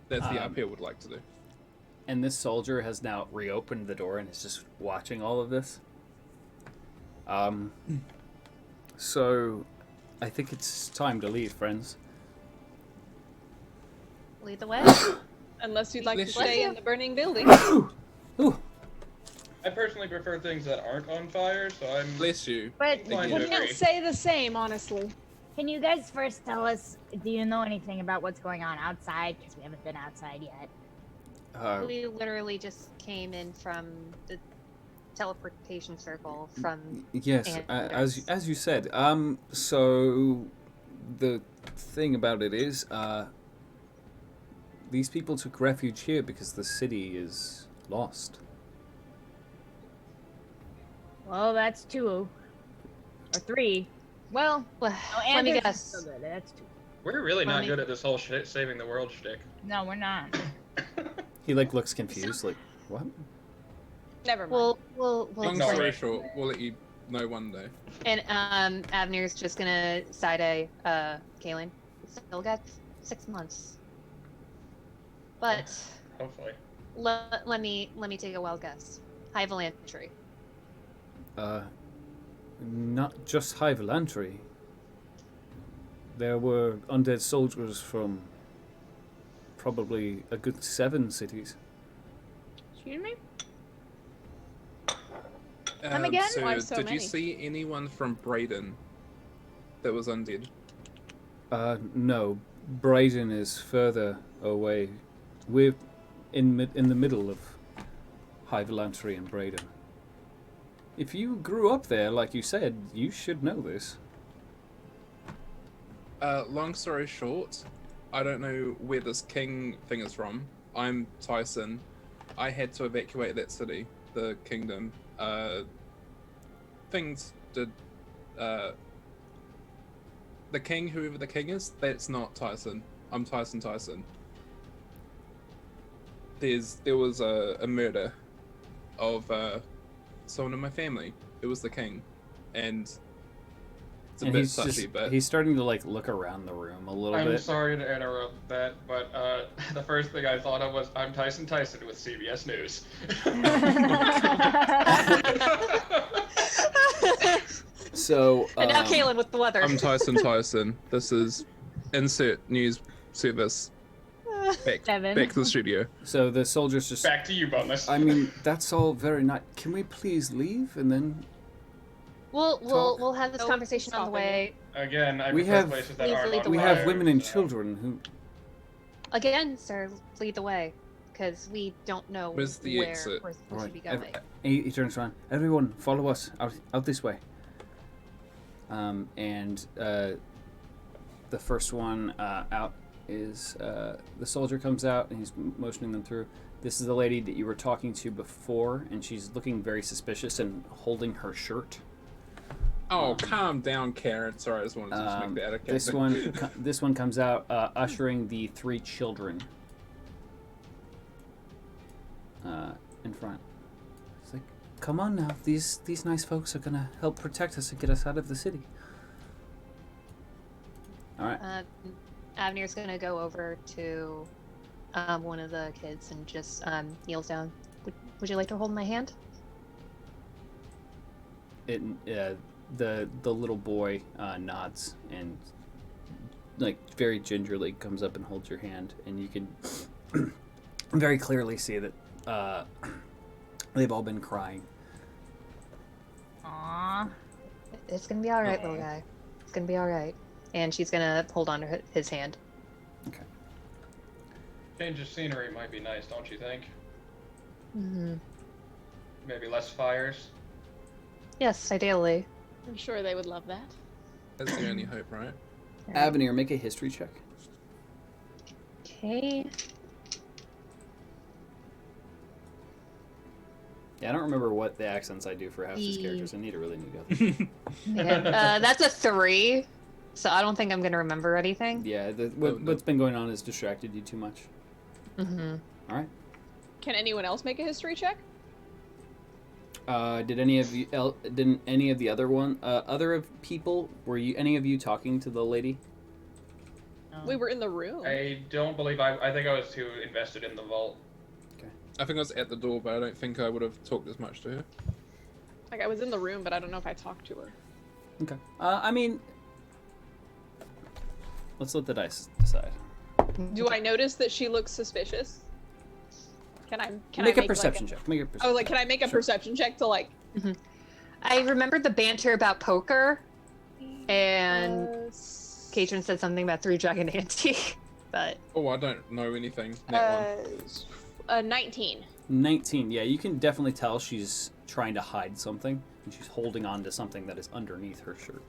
That's the RP I would like to do. And this soldier has now reopened the door and is just watching all of this. So I think it's time to leave, friends. Lead the way. Unless you'd like to Bless stay you. in the burning building. Ooh, I personally prefer things that aren't on fire, so I'm. Bless you. But Fine, I agree. can't say the same, honestly. can you guys first tell us, do you know anything about what's going on outside? Because we haven't been outside yet. We literally just came in from the teleportation circle from. yes, And as you said. So the thing about it is, these people took refuge here because the city is lost. Well, that's 2 or 3. Well, Well, no, let me Anders is guess. still good. That's 2. We're really not Money. good at this whole shit saving the world shtick. No, we're not. He like looks confused, like what? Never mind. We'll Long No, story wait. short, we'll let you know one day. And Avner's just gonna side eye Kaylin. Still got 6 months. But Hopefully. let me take a wild guess. High Valantry. Not just high Valantry. There were undead soldiers from probably a good 7 cities. Excuse me? Come again? So, Why so did you many? see anyone from Brayden that was undead? No, Brayden is further away. We're in the middle of High Valantry and Brayden. If you grew up there, like you said, you should know this. Long story short, I don't know where this king thing is from. I'm Tyson. I had to evacuate that city, the kingdom. Things did. The king, whoever the king is, that's not Tyson. I'm Tyson. There was a murder of someone in my family. It was the king, and it's a bit touchy, but he's starting to like look around the room a little I'm bit. sorry to interrupt that, but the first thing I thought of was I'm Tyson with CBS News. So And now Kaylin with the weather. I'm Tyson. This is insert news service. Back Seven. to the studio. So the soldiers just. Back to you, Bonus. I mean, that's all very nice. Can we please leave and then? We'll have this No conversation on the stopping way. Again, I We prefer have- places that Please aren't lead on the We way. have fire, women and so- children who. Again, sir, lead the way, because we don't know Where's the where exit? we're supposed to be Ev- going. he turns around. Everyone, follow us out this way. And the first one out is the soldier comes out and he's motioning them through. This is the lady that you were talking to before, and she's looking very suspicious and holding her shirt. Oh, calm down, Karen. Sorry, I just wanted to just make that okay. This one comes out ushering the 3 children in front. It's like, come on now, these nice folks are gonna help protect us and get us out of the city. All right. Avenir's gonna go over to one of the kids and just kneels down. Would you like to hold my hand? The little boy nods and like very gingerly comes up and holds your hand, and you can very clearly see that they've all been crying. Aww. It's gonna be all right, little guy. It's gonna be all right. And she's gonna hold on to his hand. Okay. Change of scenery might be nice, don't you think? Mm-hmm. Maybe less fires. Yes, ideally. I'm sure they would love that. That's the only hope, right? Avenir, make a history check. Okay. Yeah, I don't remember what the accents I do for half these characters. I need to really need to. Yeah. That's a 3, so I don't think I'm gonna remember anything. Yeah, what's been going on has distracted you too much. Mm-hmm. All right. Can anyone else make a history check? Did any of you? Didn't any of the other people? Were you any of you talking to the lady? We were in the room. I don't believe I think I was too invested in the vault. I think I was at the door, but I don't think I would have talked as much to her. Like I was in the room, but I don't know if I talked to her. Okay. I mean, let's let the dice decide. Do I notice that she looks suspicious? Can I Make a make perception like check. Make a perception. Oh, like can I make a Sure. perception check to like? I remembered the banter about poker, and Katrin said something about 3 Dragon Ante, but Oh, I don't know anything. That one. 19. 19. Yeah, you can definitely tell she's trying to hide something, and she's holding on to something that is underneath her shirt.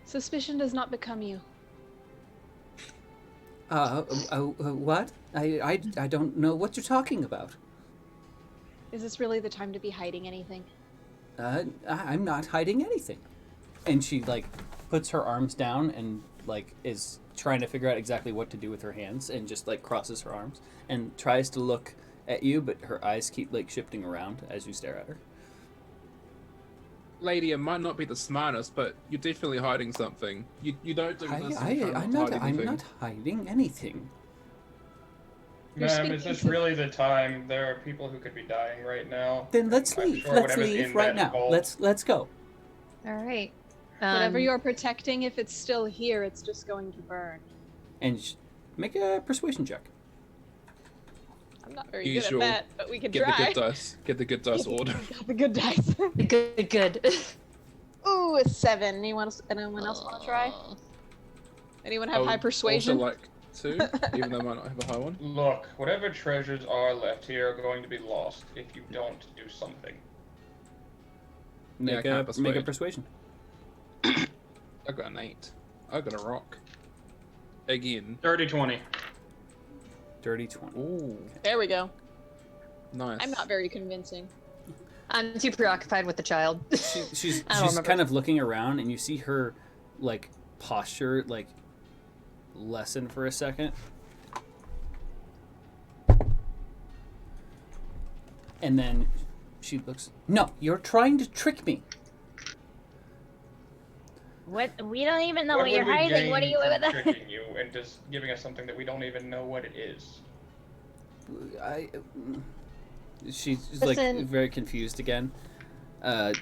Suspicion does not become you. What? I don't know what you're talking about. Is this really the time to be hiding anything? I'm not hiding anything. And she like puts her arms down and like is trying to figure out exactly what to do with her hands, and just like crosses her arms and tries to look at you, but her eyes keep like shifting around as you stare at her. Lady, it might not be the smartest, but you're definitely hiding something. You don't do this. I'm not hiding anything. You're Ma'am, is speaking this to- really the time? There are people who could be dying right now. Then let's I'm leave. sure Let's whatever's leave in right that now. vault- Let's go. all right. Whatever you're protecting, if it's still here, it's just going to burn. And make a persuasion check. I'm not very Use good your- at that, but we can Get try. the good dice. Get the good dice order. Got the good dice. Good. Ooh, a 7. Anyone else want to try? Anyone have high persuasion? Also like 2, even though I might not have a high one. Look, whatever treasures are left here are going to be lost if you don't do something. Yeah, I Make can't a persuade. persuasion. I got an 8. I got a rock. Again. Dirty 20. Dirty 20. Ooh, There we go. nice. I'm not very convincing. I'm too preoccupied with the child. She's I don't remember. kind of looking around, and you see her like posture like lessen for a second, and then she looks. No, you're trying to trick me. What? We don't even know What what you're would we hiding. What are gain you from with? tricking you and just giving us something that we don't even know what it is? She's Listen. like very confused again.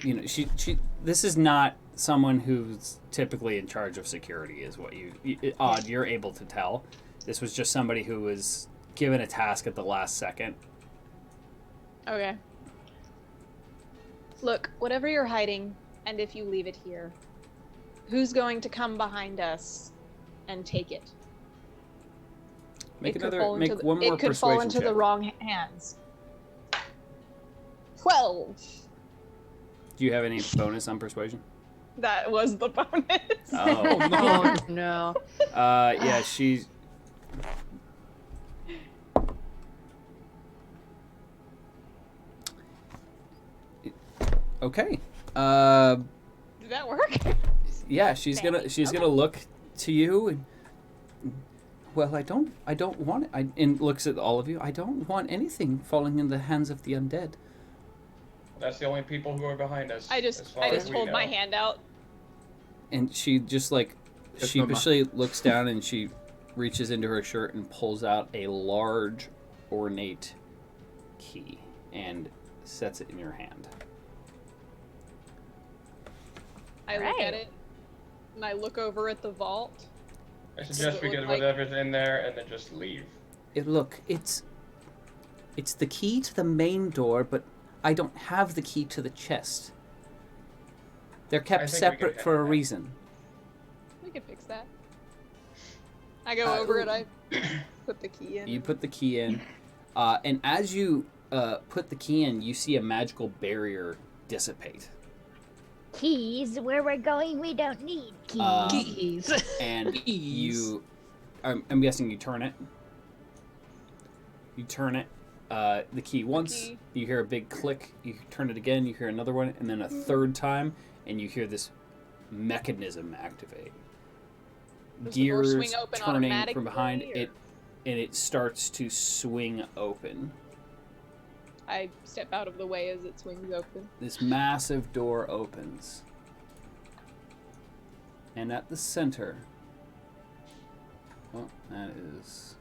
You know, she. This is not someone who's typically in charge of security, is what odd. You're able to tell. This was just somebody who was given a task at the last second. Okay. Look, whatever you're hiding, and if you leave it here, who's going to come behind us and take it? Make It could another. fall Make into the- one more It could persuasion fall into check. the wrong hands. 12. Do you have any bonus on persuasion? That was the bonus. Oh. Oh no. Yeah, she's. Okay. Did that work? Yeah, she's gonna look to you and. Well, I don't want it. And looks at all of you. I don't want anything falling in the hands of the undead. That's the only people who are behind us. I as just far as we hold my know. hand out. And she just like Yes, Mama. sheepishly looks down and she reaches into her shirt and pulls out a large, ornate key and sets it in your hand. I look Right. at it, and I look over at the vault. I Does suggest it we look get like- whatever's in there and then just leave. It's the key to the main door, but I don't have the key to the chest. They're I kept think we separate can for a handle that. reason. We can fix that. I go over it. I put the key in. You put the key in, and as you put the key in, you see a magical barrier dissipate. Keys, where we're going, we don't need keys. Keys. And Keys. you, I'm guessing you turn it. You turn it, the key once, key. you hear a big click, you turn it again, you hear another one, and then a third time, and you hear this mechanism activate. Does the door Gears swing open turning automatically, from behind or- it, and it starts to swing open. I step out of the way as it swings open. This massive door opens. And at the center... Oh, that is...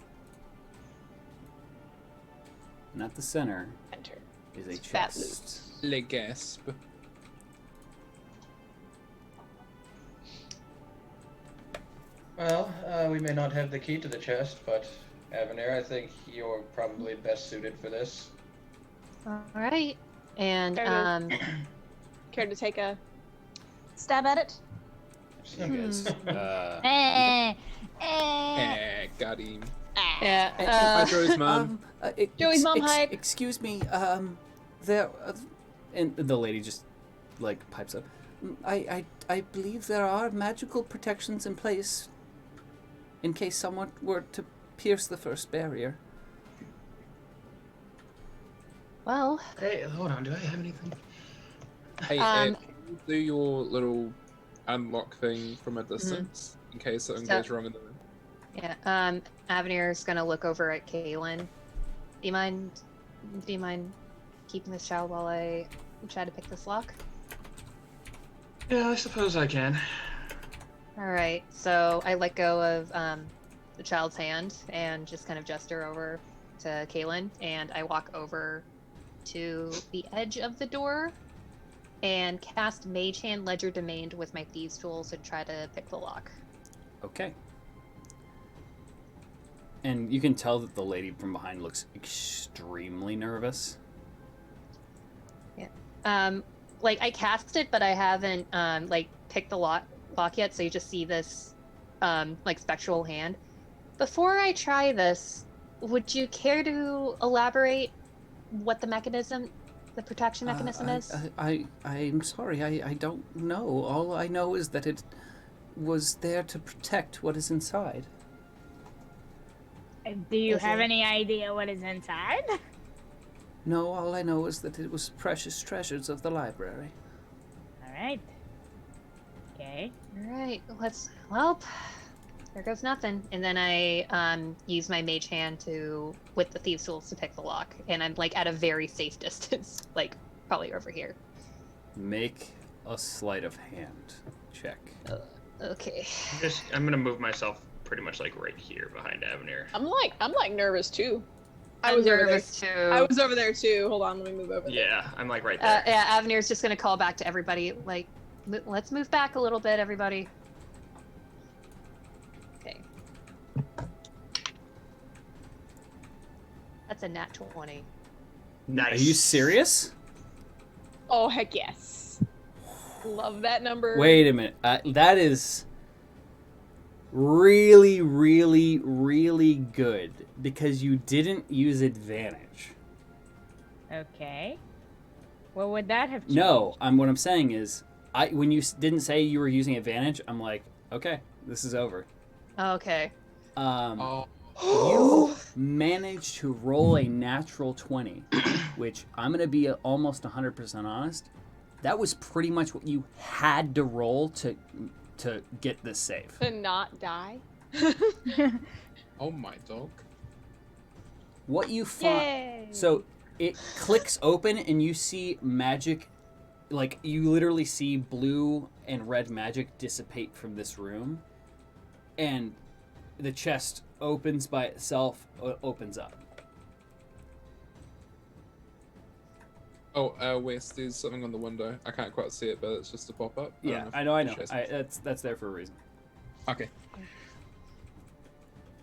And at the center Enter. is a It's fat chest. Le gasp. Well, we may not have the key to the chest, but Avenir, I think you're probably best suited for this. All right. And There it is. Care to take a stab at it? You guys, Eh, eh. Got him. Ah. yeah. Hi, Joey's mom. Joey's mom, hi. Excuse me, there... and the lady just, like, pipes up. I believe there are magical protections in place in case someone were to pierce the first barrier. Well, Hey, hold on. Do I have anything? Hey, Um, can you do your little unlock thing from a distance in case something So- goes wrong in the room? yeah. Avenir's gonna look over at Kaylin. Do you mind keeping this child while I try to pick this lock? Yeah, I suppose I can. All right. So I let go of the child's hand and just kind of gesture over to Kaylin, and I walk over to the edge of the door and cast Mage Hand Ledger Domained with my Thieves Tools and try to pick the lock. Okay. And you can tell that the lady from behind looks extremely nervous. Like I cast it, but I haven't like picked the lock yet. So you just see this like spectral hand. Before I try this, would you care to elaborate what the protection mechanism is? I'm sorry, I don't know. All I know is that it was there to protect what is inside. Do you Is have it? any idea what is inside? No, all I know is that it was precious treasures of the library. All right. Okay. All right, there goes nothing. And then I use my Mage Hand with the Thieves Tools to pick the lock, and I'm like at a very safe distance, like probably over here. Make a sleight of hand check. Okay. I'm gonna move myself pretty much like right here behind Avenir. I'm like nervous too. I I'm was over there. nervous too. I was over there too. Hold on, let me move over there. Yeah, I'm like right there. Yeah, Avenir's just gonna call back to everybody, like, let's move back a little bit, everybody. Okay. That's a nat 20. Nice. Are you serious? Oh heck yes. Love that number. Wait a minute. That is really, really, really good because you didn't use advantage. Okay. What would that have changed? No, what I'm saying is, when you didn't say you were using advantage, I'm like, okay, this is over. Okay. You managed to roll a natural 20, which I'm going to be almost 100% honest. That was pretty much what you had to roll to get this save. To not die. Oh my dog. What you find... Yay! So it clicks open and you see magic, like you literally see blue and red magic dissipate from this room. And the chest opens by itself, opens up. Oh, Wes, there's something on the window. I can't quite see it, but it's just a pop-up. Yeah, I know. That's there for a reason. Okay.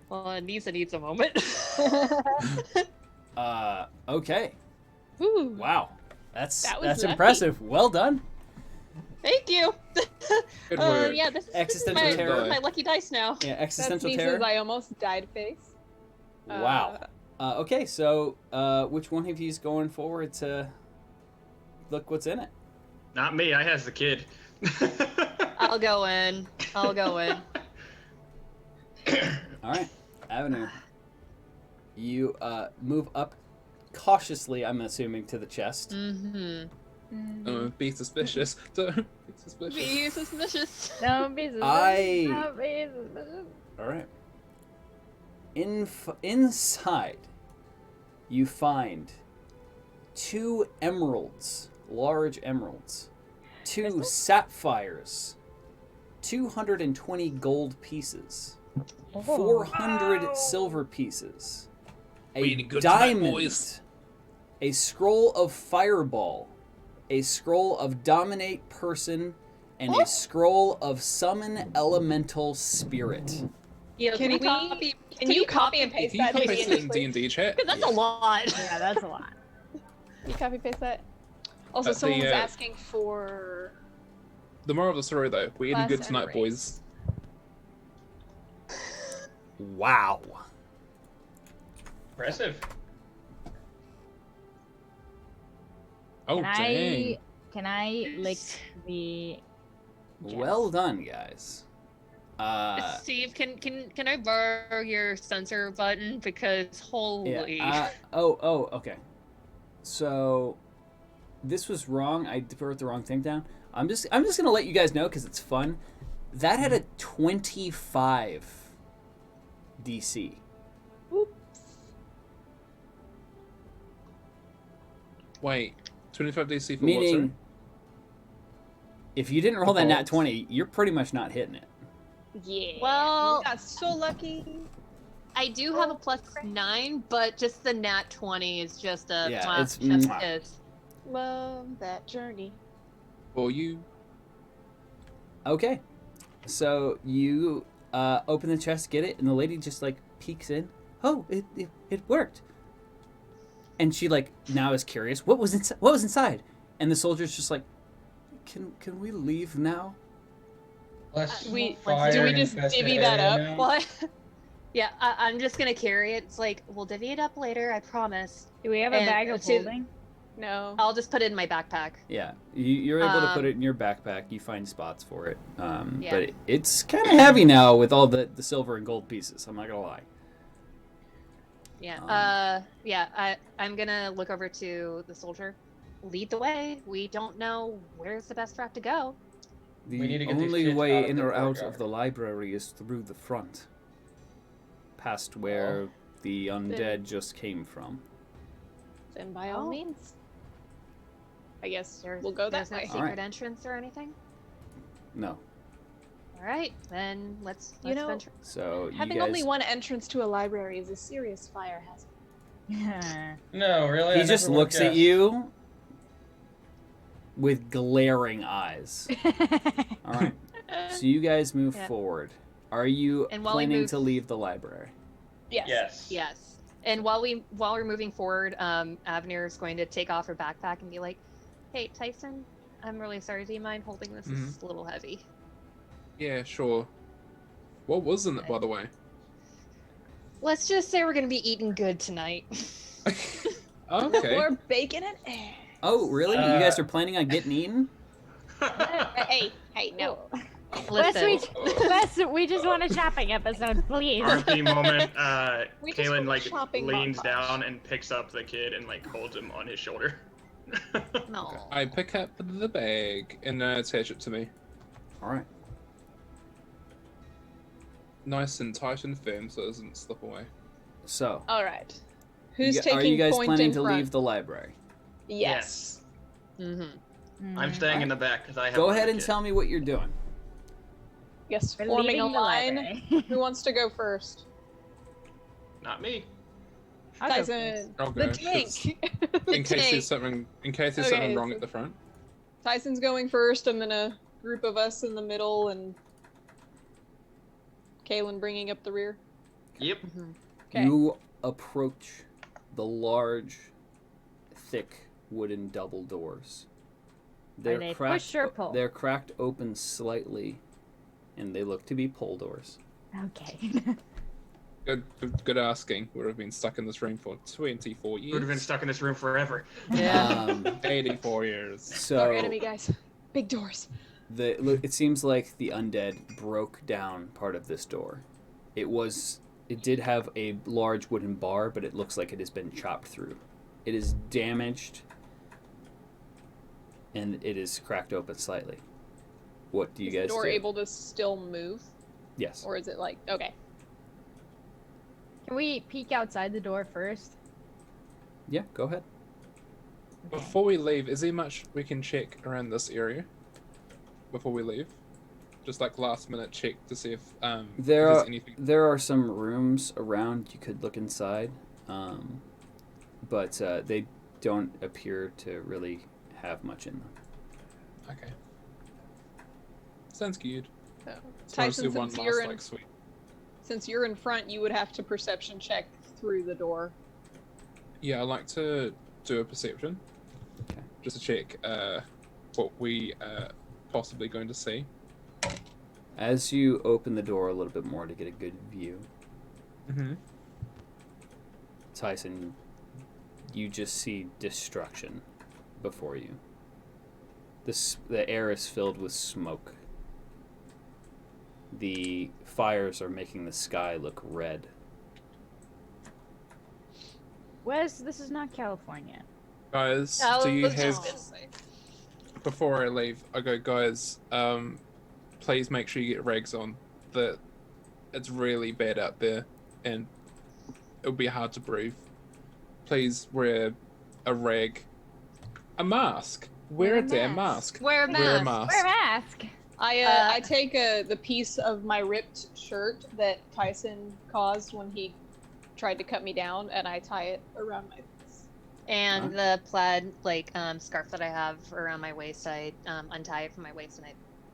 Well, Nisa needs a moment. Okay. Ooh. Wow. That's That was lucky. impressive. Well done. Thank you. Good work. Yeah, this is Existential my, terror. my lucky dice now. Yeah, That's existential Nisa's terror. I almost died face. Wow. Okay, so which one of you is going forward to look what's in it? Not me. I has the kid. I'll go in. All right, Avenue. You move up cautiously, I'm assuming, to the chest. Mm-hmm. Be suspicious. Don't be suspicious. Be suspicious. Don't be suspicious. Don't be suspicious. All right. Inside, you find 2 emeralds, large emeralds, 2 sapphires, 220 gold pieces, 400 silver pieces, We a eating good tonight, diamond, boys. a scroll of fireball, a scroll of dominate person, and a scroll of summon elemental spirit. Yeah, Can you copy and paste Can you that? copy to it me, in please? D&D chat? That's a lot. Yeah, that's a lot. Can you copy paste that? Also, The, someone was asking for. The moral of the story, though, we're eating Class good and tonight, race. boys. Wow. Impressive. Oh, Can dang. Can I lick the? Well done, guys. Steve, can I borrow your censor button because holy. Yeah. Okay. So this was wrong. I wrote the wrong thing down. I'm just gonna let you guys know because it's fun. That had a 25 DC. Wait, 25 DC for what, Meaning, sorry? if you didn't roll that nat Default. 20, you're pretty much not hitting it. Yeah. Well- we got so lucky. I do have a +9, but just the nat 20 is just a Yeah, mwah, it's chef's mwah. kiss. Love that journey. For you. Okay. So you open the chest, get it, and the lady just like peeks in. Oh, it worked. And she like now is curious. What was inside? What was inside? And the soldier's just like, can we leave now? Let's do we fire just infested divvy that area up? now. What? Yeah, I'm just gonna carry it. It's like, we'll divvy it up later, I promise. Do we have a And bag of to- holding? No. I'll just put it in my backpack. Yeah, you're able to put Um, it in your backpack. You find spots for it. Yeah. But it's kind of heavy now with all the silver and gold pieces. I'm not gonna lie. Yeah. I'm gonna look over to the soldier. Lead the way. We don't know where's the best route to go. The We need to get these only kids way out of in the or out courtyard. of the library is through the front, past where the undead just came from. Then by all Oh. means. I guess There's, we'll go that there's no way. secret Alright. entrance or anything. No, All right, then let's You know, venture. so you Having guys. only one entrance to a library is a serious fire hazard. No, really. He I just never would've looks at guessed. you with glaring eyes. All right. So you guys move Yeah. forward. Are you And while we planning move- to leave the library? Yes. Yes. Yes. And while we're moving forward, Avner's going to take off her backpack and be like, "Hey, Tyson, I'm really sorry. Do you mind holding this? This is a little heavy." Yeah, sure. What was in it, by the way? Let's just say we're gonna be eating good tonight. Okay. More bacon and eggs. Oh, really? You guys are planning on getting eaten? Hey, no. Listen, Wes, we just want a shopping episode, please. RP moment. We just Kaylin want a like shopping leans montage. down and picks up the kid and like holds him on his shoulder. no. I pick up the bag and attach it to me. All right. Nice and tight and firm so it doesn't slip away. So, All right. Who's are taking you guys point planning in to front? leave the library? Yes. Mm-hmm. I'm staying in the back because I have. Go another ahead and kid. tell me what you're doing. Yes. We're Forming a leaving the line. library. Who wants to go first? Not me. I'll go Tyson. I'll The go, tank. 'cause The In case tank. there's something Okay, something wrong so- at the front. Tyson's going first, and then a group of us in the middle, and Kaylin bringing up the rear. Yep. Okay. You approach the large, thick wooden double doors. they push or pull? They're cracked open slightly, and they look to be pull doors. Okay. Good asking. Would have been stuck in this room for 24 years. Would have been stuck in this room forever. 84 years. Our So enemy, guys. Big doors. it seems like the undead broke down part of this door. It did have a large wooden bar, but it looks like it has been chopped through. It is damaged, and it is cracked open slightly. What do you Is guys the door do? able to still move, Yes. or is it like okay? Can we peek outside the door first? Yeah, go ahead. Before we leave, is there much we can check around this area? Before we leave? Just like last minute check to see if There if there's are anything. there are some rooms around you could look inside, but they don't appear to really have much in them. Okay. Sounds good. So, So I'll Tyson, do one since last you're in, like sweet. since you're in front, you would have to perception check through the door. Yeah, I like to do a perception. Okay. Just to check what we possibly going to see. As you open the door a little bit more to get a good view, Mm-hmm. Tyson, you just see destruction before you. The air is filled with smoke. The fires are making the sky look red. Wes, this is not California. Guys, do you have before I leave, I go, guys, please make sure you get rags on. That it's really bad out there and it'll be hard to breathe. Please wear a rag. A mask. Wear a damn mask. Wear a mask. Wear a mask. Wear a mask. I take the piece of my ripped shirt that Tyson caused when he tried to cut me down, and I tie it around my face. And Alright. the plaid scarf that I have around my waist, I untie it from my waist and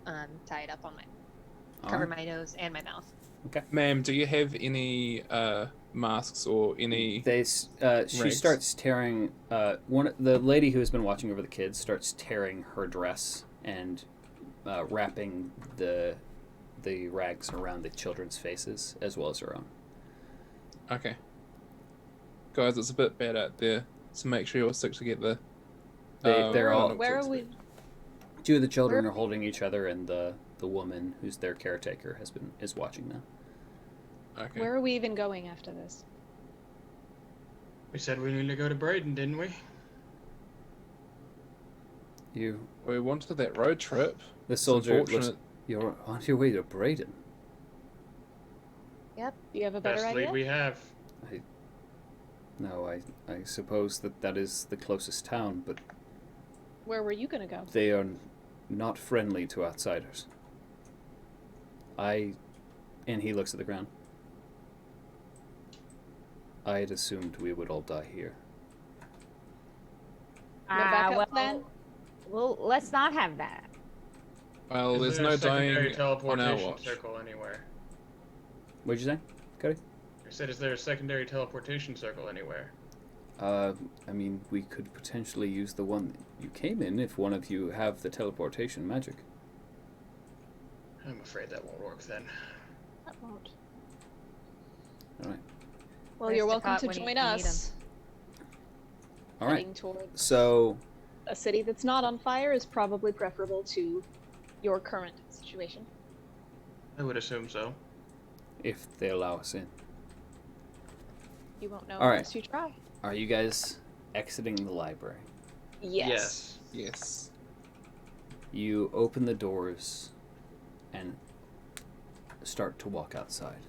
I tie it up on cover Alright. my nose and my mouth. Ma'am, do you have any masks or any? She Rags. starts tearing. The lady who has been watching over the kids starts tearing her dress and wrapping the rags around the children's faces as well as her own. Okay. Guys, it's a bit bad out there, so make sure you all stick together. They're I don't all- know what Where to are we? expect. Two of the children Where- are holding each other, and the woman who's their caretaker is watching them. Okay. Where are we even going after this? We said we need to go to Braden, didn't we? You, We wanted that road trip. the It's soldier, looks. unfortunate. You're on your way to Braden. Do you have a better Best lead idea? we have. No, I suppose that is the closest town, but Where were you gonna go? they are not friendly to outsiders. And he looks at the ground. I had assumed we would all die here. No backup well, plan? well, let's not have that. Well, Is there's there no a secondary dying on our teleportation watch. circle anywhere? What'd you say, Cody? I said, is there a secondary teleportation circle anywhere? I mean, we could potentially use the one that you came in if one of you have the teleportation magic. I'm afraid that won't work then. That won't. All right. Well, Where's you're the welcome cot to when you join need 'em? us. All right. Heading towards So, a city that's not on fire is probably preferable to your current situation. I would assume so. if they allow us in, You won't know All right. unless you try. are you guys exiting the library? Yes. Yes. You open the doors and start to walk outside.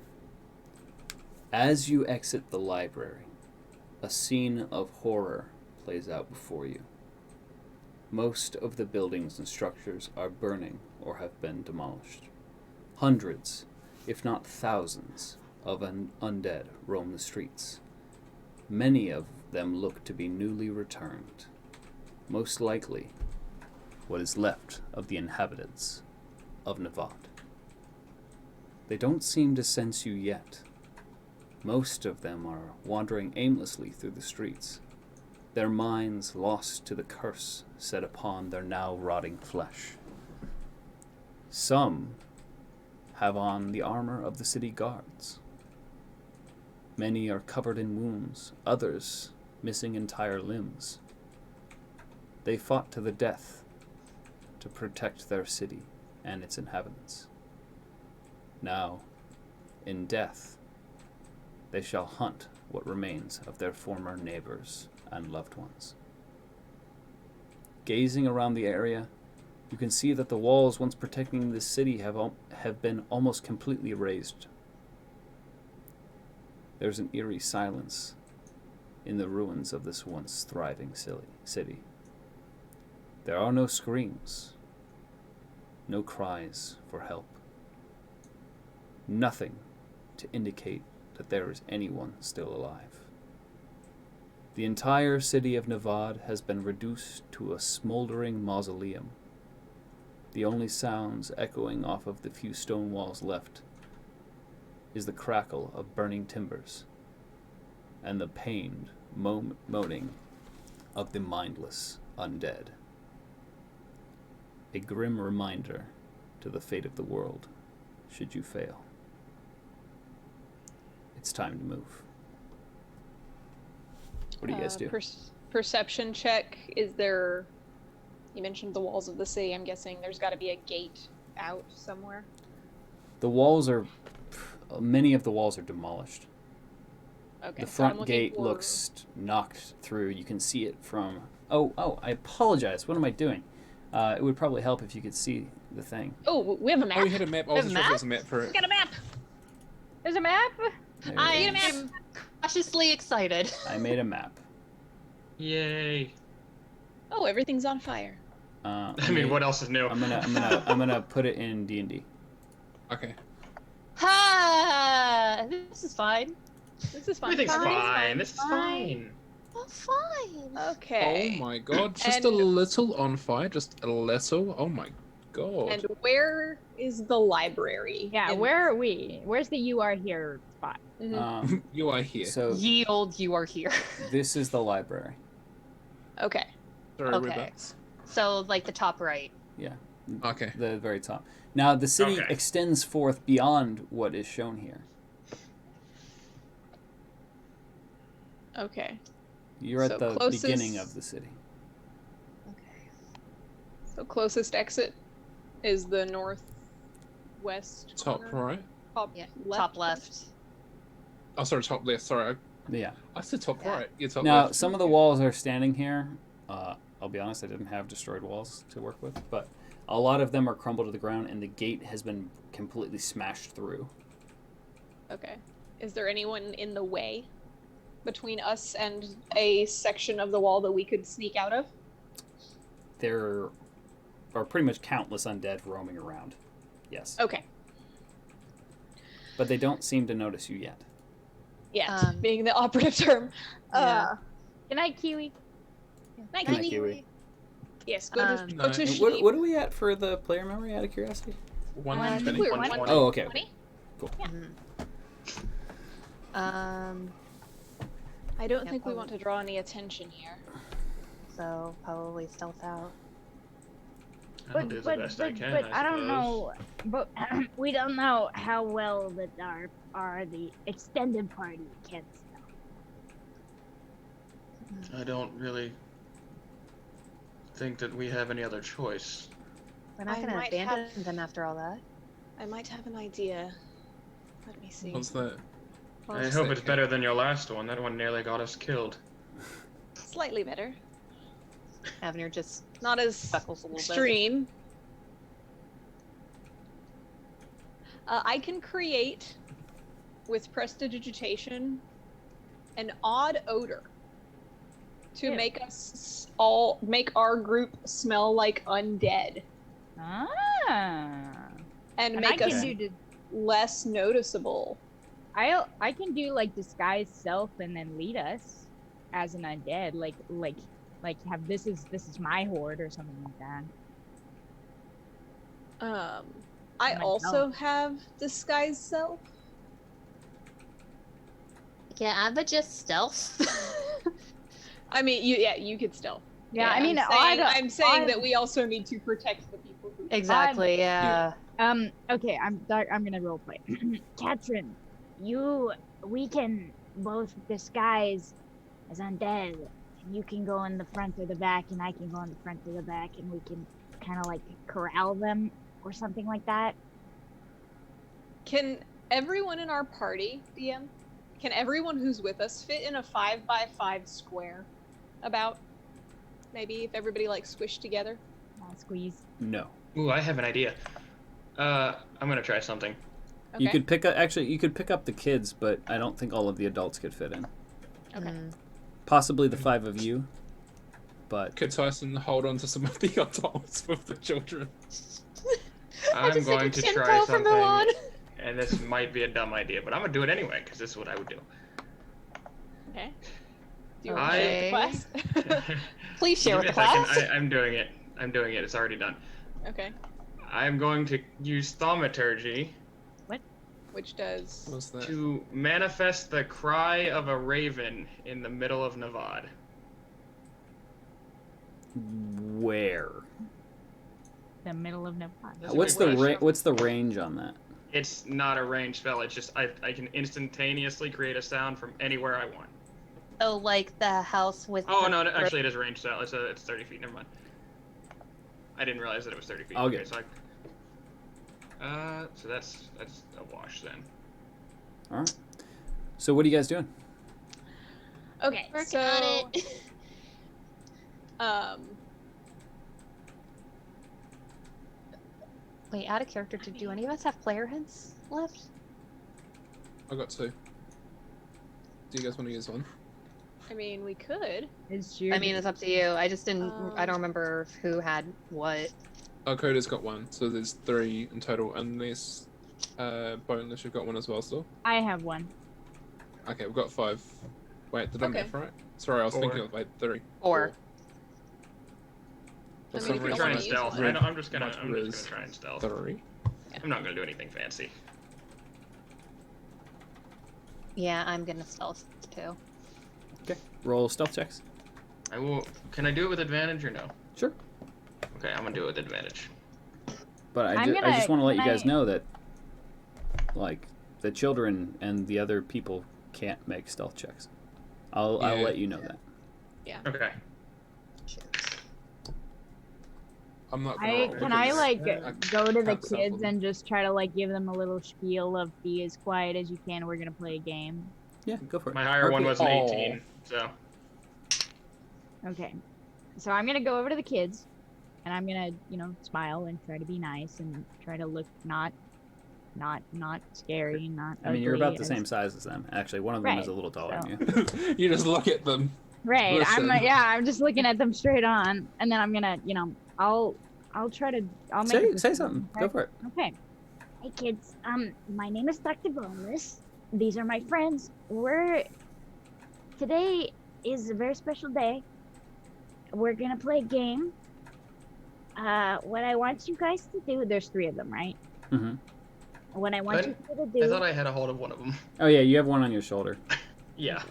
As you exit the library, a scene of horror plays out before you. Most of the buildings and structures are burning or have been demolished. Hundreds, if not thousands, of undead roam the streets. Many of them look to be newly returned. Most likely, what is left of the inhabitants of Nevvaad. They don't seem to sense you yet. Most of them are wandering aimlessly through the streets, their minds lost to the curse set upon their now rotting flesh. Some have on the armor of the city guards. Many are covered in wounds, others missing entire limbs. They fought to the death to protect their city and its inhabitants. Now, in death, they shall hunt what remains of their former neighbors and loved ones. Gazing around the area, you can see that the walls once protecting this city have been almost completely razed. There's an eerie silence in the ruins of this once thriving city. There are no screams, no cries for help. Nothing to indicate that there is anyone still alive. The entire city of Nevvaad has been reduced to a smoldering mausoleum. The only sounds echoing off of the few stone walls left is the crackle of burning timbers and the pained moaning of the mindless undead. A grim reminder to the fate of the world should you fail. It's time to move. What do you guys do? Perception check. Is there... You mentioned the walls of the city. I'm guessing there's got to be a gate out somewhere. The walls are... Many of the walls are demolished. Okay. The so I'm front looking gate for- looks knocked through. You can see it from... Oh, I apologize. What am I doing? It would probably help if you could see the thing. Oh, we have a map. Oh, we had a map. I wasn't sure if there was a map for We it. got a map. There's a map? There I it is. am cautiously excited. I made a map. Yay! Oh, everything's on fire. I mean, what else is new? I'm gonna put it in D&D. Okay. Ha! This is fine. This is fine. Everything's Fine. fine. This is fine. Oh, fine. Okay. Oh my god, just a And- little on fire, just a little. Oh my god. And where is the library? Yeah, in- where are we? Where's the you are here spot? Mhm. You are here. So Yield, you are here. this is the library. Okay. Sorry, Okay. whereabouts? So, like the top right. Yeah. Okay. The very top. Now the city Okay. extends forth beyond what is shown here. Okay. You're So at the closest- beginning of the city. Okay. So closest exit is the northwest. Top corner? right. Top Yeah. left. Top left. Oh, sorry, top left. Sorry, Yeah. I said top Yeah. right. Yeah, top Now left. some of the walls are standing here. I'll be honest, I didn't have destroyed walls to work with, but a lot of them are crumbled to the ground, and the gate has been completely smashed through. Okay. Is there anyone in the way between us and a section of the wall that we could sneak out of? There are pretty much countless undead roaming around. Yes. Okay. But they don't seem to notice you yet. Yeah, being the operative term. Yeah. Good night, Kiwi. Night, Good night, Kiwi. Kiwi. Yes, go to, Um, go to Night. sleep. What are we at for the player memory, out of curiosity? I 120. think we were 120. Oh, okay. 120? I don't Yeah, think we probably. want to draw any attention here. So probably stealth out. I'll do the best I can. I don't suppose. know. But we don't know how well that our the extended party can stealth. I don't really think that we have any other choice. We're not I gonna might abandon them after all that. I might have an idea. Let me see. What's that? I hope it's better than your last one. That one nearly got us killed. Slightly better. Avenir just Not as buckles a little bit. extreme. I can create, with prestidigitation, an odd odor to Ew. make us make our group smell like undead Ah. and And I make can us do less noticeable. I can do like disguise self and then lead us as an undead, like have this is my horde or something like that. I Myself. also have disguise self. Yeah, but just stealth. I mean, you could still. Yeah, I mean, I'm saying odd- that we also need to protect the people who. Exactly. Yeah. Okay, I'm gonna roleplay. Katrin, we can both disguise as undead. You can go in the front or the back, and I can go in the front or the back, and we can kind of like corral them or something like that. Can everyone in our party, DM, can everyone who's with us fit in a 5x5 square? About maybe if everybody like squished together. Squeeze. No. Ooh, I have an idea. I'm gonna try something. Okay. You could pick up the kids, but I don't think all of the adults could fit in. Okay. Possibly the 5 of you, but Could Tyson hold on to some of the adults with the children? I'm going to try Chinko from Mulan. something, and this might be a dumb idea, but I'm gonna do it anyway because this is what I would do. Okay. Do you want to share with the class? Please share Give with me the a second. class. I'm doing it. I'm doing it. It's already done. Okay. I'm going to use thaumaturgy Which does. What's that? to manifest the cry of a raven in the middle of Nevvaad. where? The middle of Nevvaad. What's the range on that? It's not a ranged spell. It's just I can instantaneously create a sound from anywhere I want. Oh, like the house with. Oh the no, actually it is a ranged spell. It's 30 feet. Never mind. I didn't realize that it was 30 feet. Okay. So so that's a wash then. All right. So what are you guys doing? Okay. Working so, on it. Wait, out of character. Do any of us have player heads left? I got 2. Do you guys want to use one? I mean, we could. It's true. I mean, it's up to you. I just didn't. I don't Um, remember who had what. Oh, Coda's got 1, so there's 3 in total, unless Boneless, you've got 1 as well still. I have one. Okay, we've got 5. Wait, did I Okay. math right? Sorry, I was Four. thinking of like 3. Or I'm I mean, some if you gonna don't try wanna and use stealth. one. I'm just gonna Riz. try and stealth. 3. I'm not gonna do anything fancy. yeah, I'm gonna stealth too. Okay. Roll stealth checks. I will. Can I do it with advantage or no? Sure. Okay, I'm gonna do it with advantage. But I I'm just want to let you gonna- guys know that, like, the children and the other people can't make stealth checks. I'll Yeah. let you know that. Okay. I'm not gonna roll. Can I because like I go to the can't stealth kids them. and just try to like give them a little spiel of be as quiet as you can. We're gonna play a game. Yeah, go for it. My higher one RP. was an Aw. 18, so Okay. So I'm gonna go over to the kids, and I'm gonna smile and try to be nice and try to look not scary, not. I mean, you're ugly about the as- same size as them. Actually, one of them is a Right, little taller so- than you. You just look at them. Right. Listen. I'm just looking at them straight on, and then I'm gonna I'll try to make it Say this- something. okay? Go for it. Okay. Hey kids, my name is Dr. Boneless. These are my friends. Today is a very special day. We're gonna play a game. What I want you guys to do, there's 3 of them, right? Mm-hmm. What I want But you to I do, thought I had a hold of one of them. Oh yeah, you have one on your shoulder. Yeah.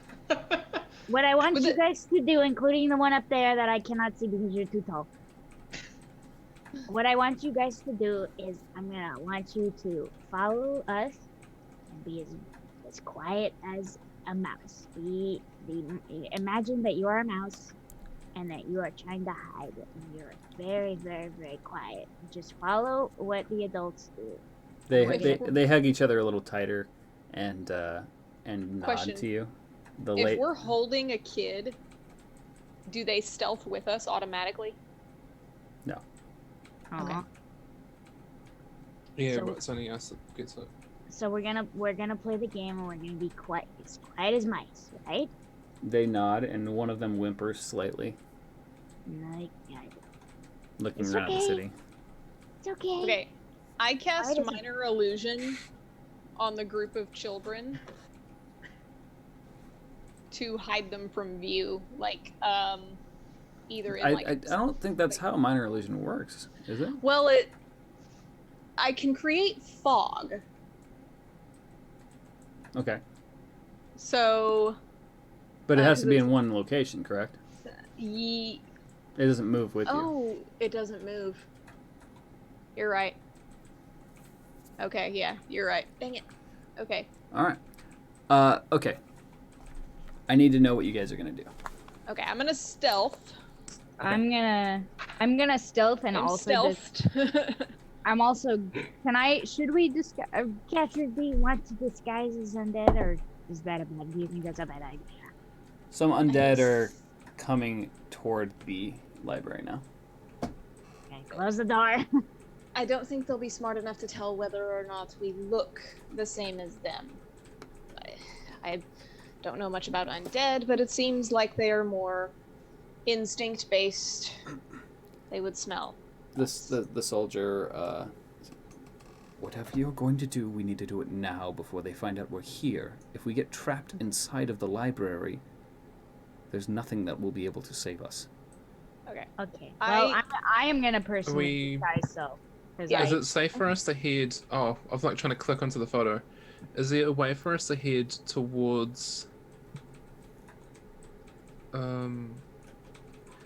what I want Was you it- guys to do, including the one up there that I cannot see because you're too tall. What I want you guys to do is I'm gonna want you to follow us and be as quiet as a mouse. Imagine that you are a mouse and that you are trying to hide and you're very, very, very quiet. Just follow what the adults do. They hug each other a little tighter, and nod Question. to you. The If late we're holding a kid, do they stealth with us automatically? Okay. Aw. Yeah, So- but it's only us that gets it. So we're gonna play the game and we're gonna be quiet as mice, right? they nod, and one of them whimpers slightly, Like, looking It's around at the okay. city. it's okay. Okay. I cast Why does it- minor illusion on the group of children to hide them from view, like either in like I don't think that's how minor illusion works, is it? well, I can create fog. Okay, So but it has Is to be it- in one location, correct? ye It doesn't move with you. Oh, it doesn't move. You're right. Okay, yeah, you're right. Dang it. Okay. All right. Okay. I need to know what you guys are gonna do. Okay, I'm gonna stealth. I'm gonna stealth and I'm also stealthed. I'm also. Should we disguise? Catcher, do you want to disguise as undead, or is that a bad? Do you think that's a bad idea? Some undead are coming toward the library now. Okay, close the door. I don't think they'll be smart enough to tell whether or not we look the same as them. I don't know much about undead, but it seems like they are more instinct-based. They would smell. The soldier. Whatever you're going to do, we need to do it now before they find out we're here. If we get trapped inside of the library, there's nothing that will be able to save us. Okay. Okay. Well, I- I am gonna personally We- disguise so. 'Cause Yeah. Is it safe for us to head? Oh, I was like trying to click onto the photo. Is there a way for us to head towards?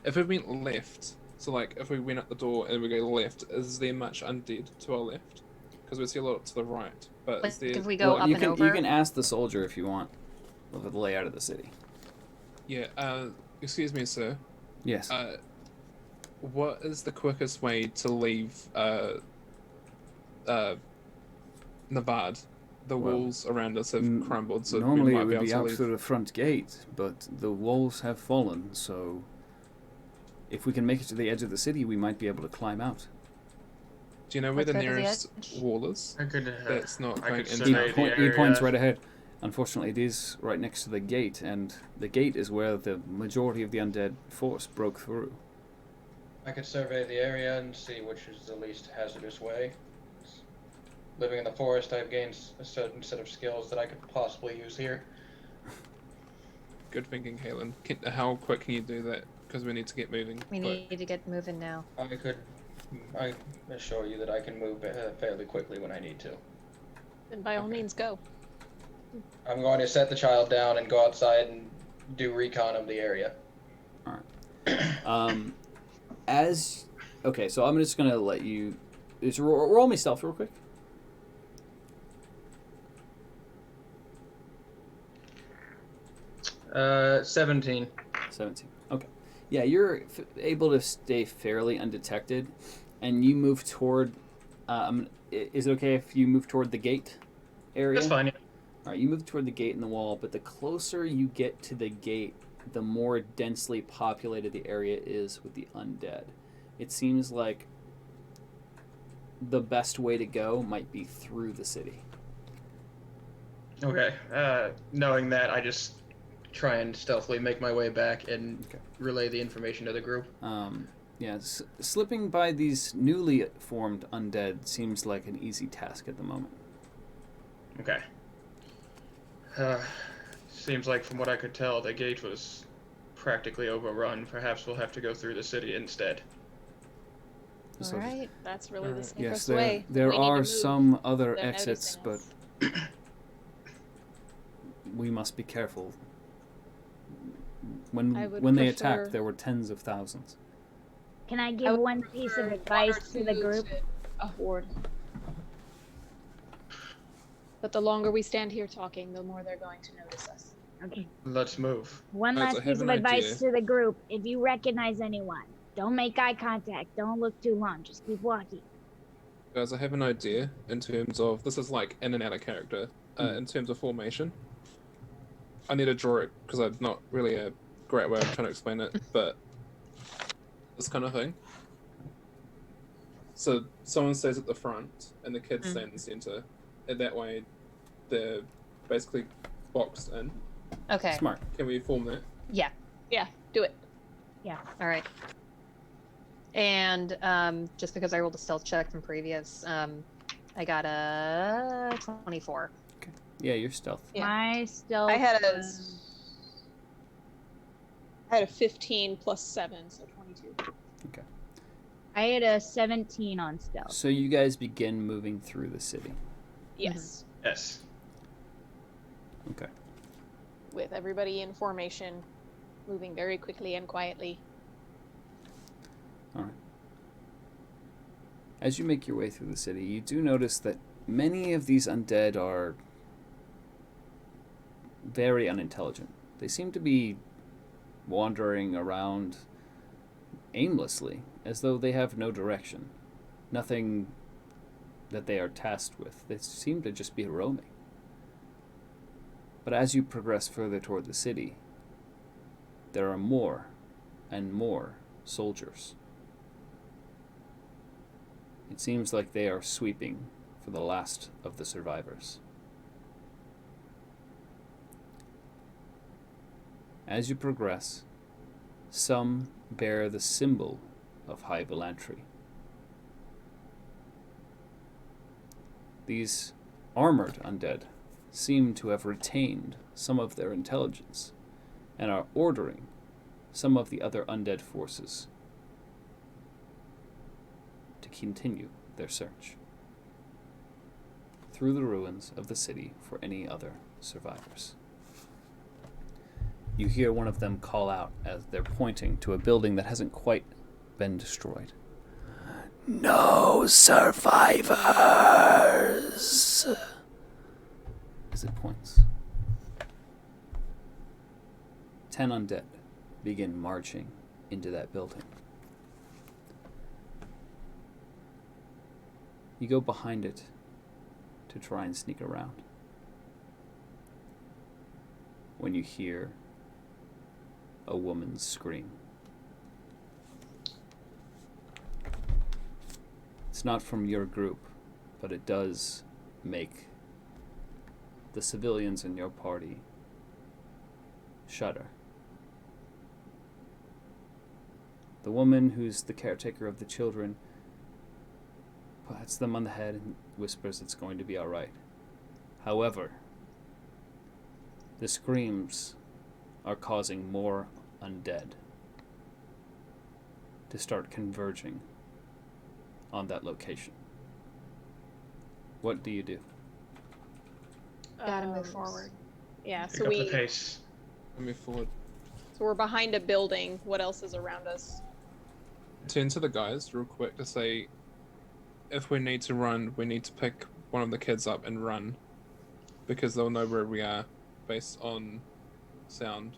If we went left, so like if we went up the door and we go left, is there much undead to our left? Because we see a lot to the right, but Like, is there? if we go up you and can over. you can ask the soldier if you want of the layout of the city. Yeah. Excuse me, sir. Yes. What is the quickest way to leave Nevvaad? The Well, walls around us have crumbled, so Normally we it might be would able be to out leave. through the front gate, but the walls have fallen, so if we can make it to the edge of the city, we might be able to climb out. Do you know where Let's the go to the nearest edge. wall is? I could. That's not I going could into. survey the He points area. right ahead. Unfortunately, it is right next to the gate, and the gate is where the majority of the undead force broke through. I could survey the area and see which is the least hazardous way. Living in the forest, I've gained a certain set of skills that I could possibly use here. Good thinking, Kaylin. How quick can you do that? Because we need to get moving. We quick. need to get moving now. I assure you that I can move fairly quickly when I need to. Then by all means, go. I'm going to set the child down and go outside and do recon of the area. All right. Okay, so I'm just gonna let you. Just roll me stealth real quick. Uh, 17. 17. Okay. Yeah, you're able to stay fairly undetected, and you move toward. Is it okay if you move toward the gate area? That's fine. Yeah. All right, you move toward the gate in the wall, but the closer you get to the gate, the more densely populated the area is with the undead. It seems like the best way to go might be through the city. Okay. Knowing that, I just try and stealthily make my way back and relay the information to the group. Yeah, slipping by these newly formed undead seems like an easy task at the moment. Okay. Seems like from what I could tell, the gate was practically overrun. Perhaps we'll have to go through the city instead. So, All right. That's really the safest yes, way. there We need to are move. some other They're exits, but noticing us. we must be careful. I would When they prefer- attacked, there were tens of thousands. Can I I give would one piece of prefer advice one or to the two group? to a horde. But the longer we stand here talking, the more they're going to notice us. Okay. Let's move. One Guys, I last have piece of an advice idea. to the group. If you recognize anyone, don't make eye contact. Don't look too long. Just keep walking. Guys, I have an idea in terms of this is like in and out of character. In terms of formation, I need to draw it because I'm not really a great way of trying to explain it, but this kind of thing. So someone stays at the front and the kids stay in the center, and that way they're basically boxed in. Okay. Smart. Can we form that? Yeah. Yeah, do it. All right. And just because I rolled a stealth check from previous, I got a 24. Yeah, you're stealth. Yeah. My stealth. I had was- a 15 plus 7, so 22. I had a 17 on stealth. So you guys begin moving through the city. Yes. Yes. Okay. With everybody in formation, moving very quickly and quietly. All right. As you make your way through the city, you do notice that many of these undead are very unintelligent. They seem to be wandering around aimlessly, as though they have no direction. Nothing that they are tasked with. They seem to just be roaming. But as you progress further toward the city, there are more and more soldiers. It seems like they are sweeping for the last of the survivors. As you progress, some bear the symbol of high Velantry. These armored undead seem to have retained some of their intelligence and are ordering some of the other undead forces to continue their search through the ruins of the city for any other survivors. You hear one of them call out as they're pointing to a building that hasn't quite been destroyed. No survivors! As it points. 10 undead begin marching into that building. You go behind it to try and sneak around. When you hear a woman's scream. It's not from your group, but it does make the civilians in your party shudder. The woman who's the caretaker of the children pats them on the head and whispers it's going to be all right. However, the screams are causing more undead to start converging on that location. What do you do? Gotta move forward. Yeah, Pick so up the we pace. Move forward. so we're behind a building. What else is around us? Turn to the guys real quick to say, if we need to run, we need to pick one of the kids up and run, because they'll know where we are based on sound.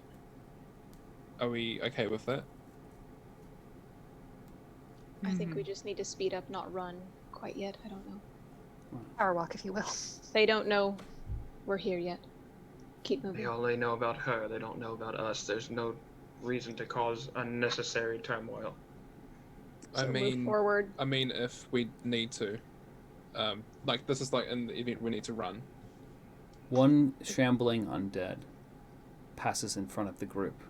Are we okay with that? I think we just need to speed up, not run quite yet. I don't know. Power walk, if you will. They don't know we're here yet. Keep moving. They only know about her. They don't know about us. There's no reason to cause unnecessary turmoil. So move forward. I mean, if we need to, like this is like in the event we need to run. One shambling undead passes in front of the group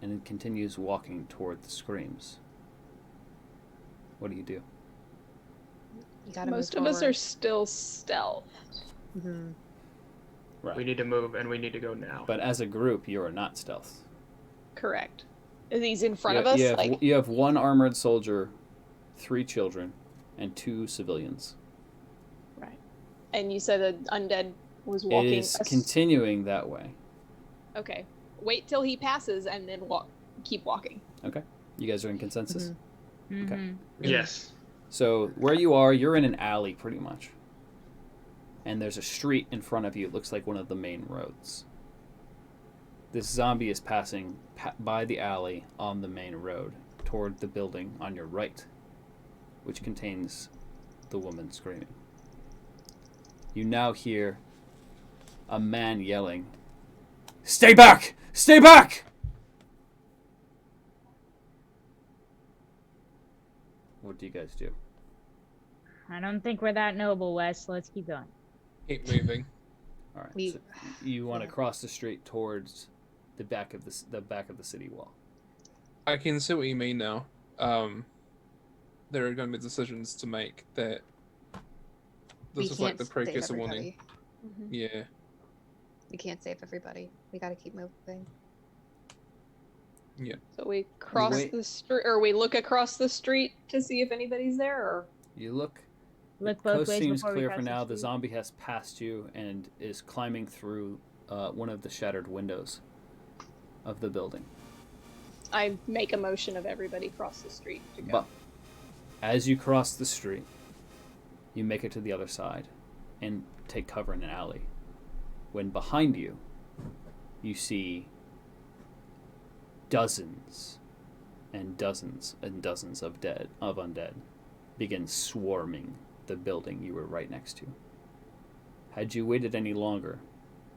and it continues walking toward the screams. What do you do? You gotta Most move of us forward. are still stealth. Mm-hmm. Right. We need to move, and we need to go now. But as a group, you are not stealth. Correct. Are these in front of us? You have one armored soldier, 3 children, and 2 civilians. Right. And you said the undead was It walking. is continuing that way. Okay. Wait till he passes and then walk. Keep walking. Okay. You guys are in consensus? Mm-hmm. Okay. Yes. So where you are, you're in an alley pretty much. And there's a street in front of you. It looks like one of the main roads. This zombie is passing by the alley on the main road toward the building on your right, which contains the woman screaming. You now hear a man yelling, "Stay back! Stay back!" What do you guys do? I don't think we're that noble, Wes. Let's keep going. Keep moving. All right. We- So you want to yeah. cross the street towards the back of the city wall. I can see what you mean now. There are going to be decisions to make that. This is like the save precursor warning. everybody. Mm-hmm. Yeah. We can't save everybody. We gotta keep moving. So we cross Wait. the street, or we look across the street to see if anybody's there, or You look. Look The both coast ways seems before we clear cross for the now. The street. zombie has passed you and is climbing through one of the shattered windows of the building. I make a motion of everybody cross the street to go. But as you cross the street, you make it to the other side and take cover in an alley. When behind you, you see dozens and dozens and dozens of undead begin swarming the building you were right next to. Had you waited any longer,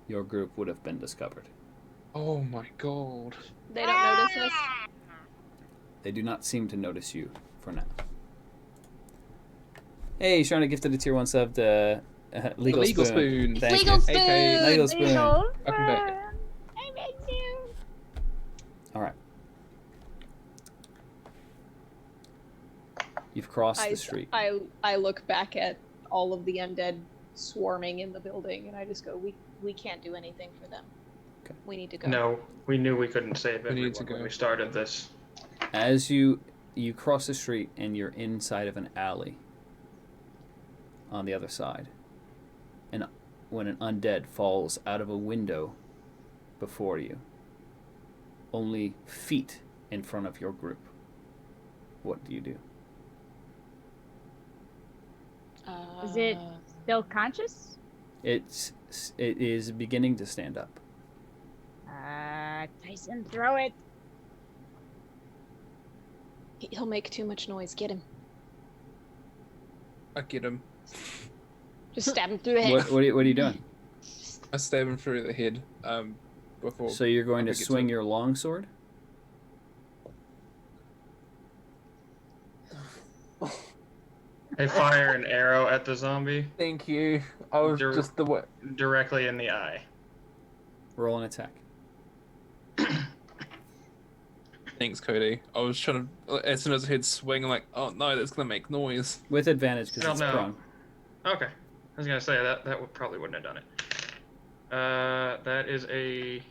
your group would have been discovered. Oh my god. They don't notice us. They do not seem to notice you for now. Hey, Sharna gifted a tier 1 sub to Legal Spoon. Thank Legal you. Spoon! AKA Legal Spoon. Legal Welcome back. Spoon. I miss you. All right. You've crossed I, the street. I look back at all of the undead swarming in the building, and I just go, we can't do anything for them. Okay. We need to go. No, we knew we couldn't save We need everyone to when go. we started this. As you cross the street and you're inside of an alley on the other side, and when an undead falls out of a window before you, only feet in front of your group, what do you do? Is it still conscious? It is beginning to stand up. Tyson, throw it. He'll make too much noise. Get him. I get him. Just stab him through the head. What are you doing? I stab him through the head. Before. So you're going to I get swing to- your longsword? I fire an arrow at the zombie Thank you. I was Dir- just the way. directly in the eye. Roll an attack. Thanks, Cody. I was trying to. As soon as I heard swing, I'm like, oh no, that's gonna make noise. With advantage because Hell it's no. prone. Okay. I was gonna say that probably wouldn't have done it. That is a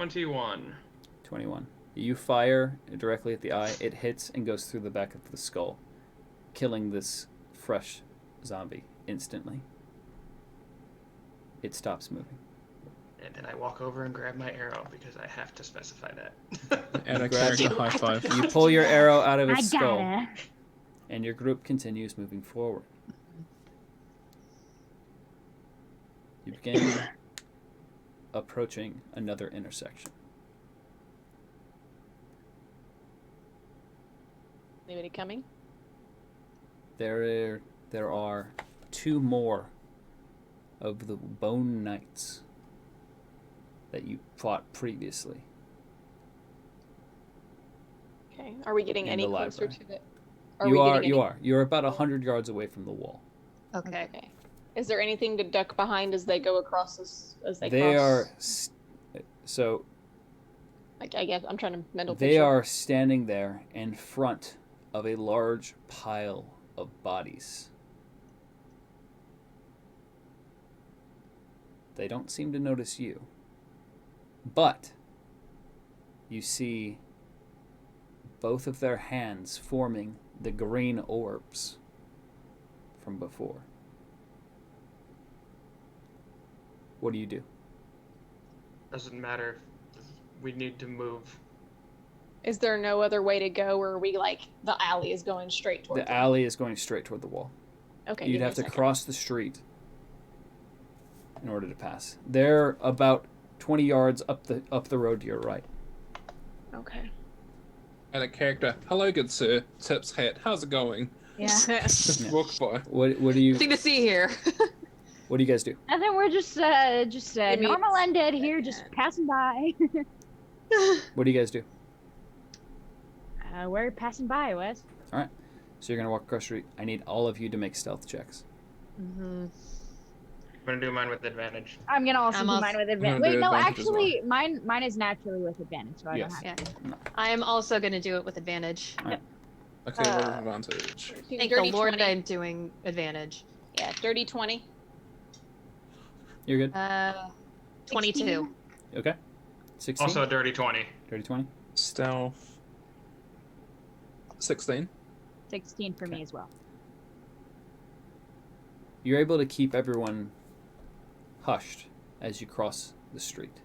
21. 21. You fire directly at the eye. It hits and goes through the back of the skull, killing this fresh zombie instantly. It stops moving. And then I walk over and grab my arrow because I have to specify that. And a Grab character it. high five. You pull your arrow out of I its skull, gotta. and your group continues moving forward. You begin approaching another intersection. Anybody coming? There are 2 more of the Bone Knights that you fought previously. Okay. Are we getting In any the closer library. to it? You are. You're about 100 yards away from the wall. Okay. Okay. Is there anything to duck behind as they go across as they They cross? are so I guess I'm trying to mental they picture. are standing there in front of a large pile of bodies. They don't seem to notice you. But you see both of their hands forming the green orbs from before. What do you do? Doesn't matter. We need to move. Is there no other way to go, or are we like the alley is going straight towards The alley is going straight toward the wall. Okay. You'd give me have a to second. cross the street in order to pass. They're about 20 yards up the road to your right. Okay. And a character, hello good sir, tips hat, how's it going? Yeah. Just Yeah. walk by. What do you Nothing to see here. What do you guys do? And then we're just Give me- normal undead here, just passing by. What do you guys do? We're passing by, Wes. So you're gonna walk across the street. I need all of you to make stealth checks. Mm-hmm. I'm gonna do mine with advantage. I'm gonna also I'm do also- mine with I'm advantage. gonna Wait, do no, advantage as well. actually, mine is naturally with advantage, so I Yes. don't have Yeah. to. I am also going to do it with advantage. Okay, roll with advantage. Thank dirty the Lord 20. I'm doing advantage. Yeah, dirty 20. You're good. 22. Okay. 16. Also a dirty 20. Dirty 20. Stealth. 16. 16 for me as well. You're able to keep everyone hushed as you cross the street.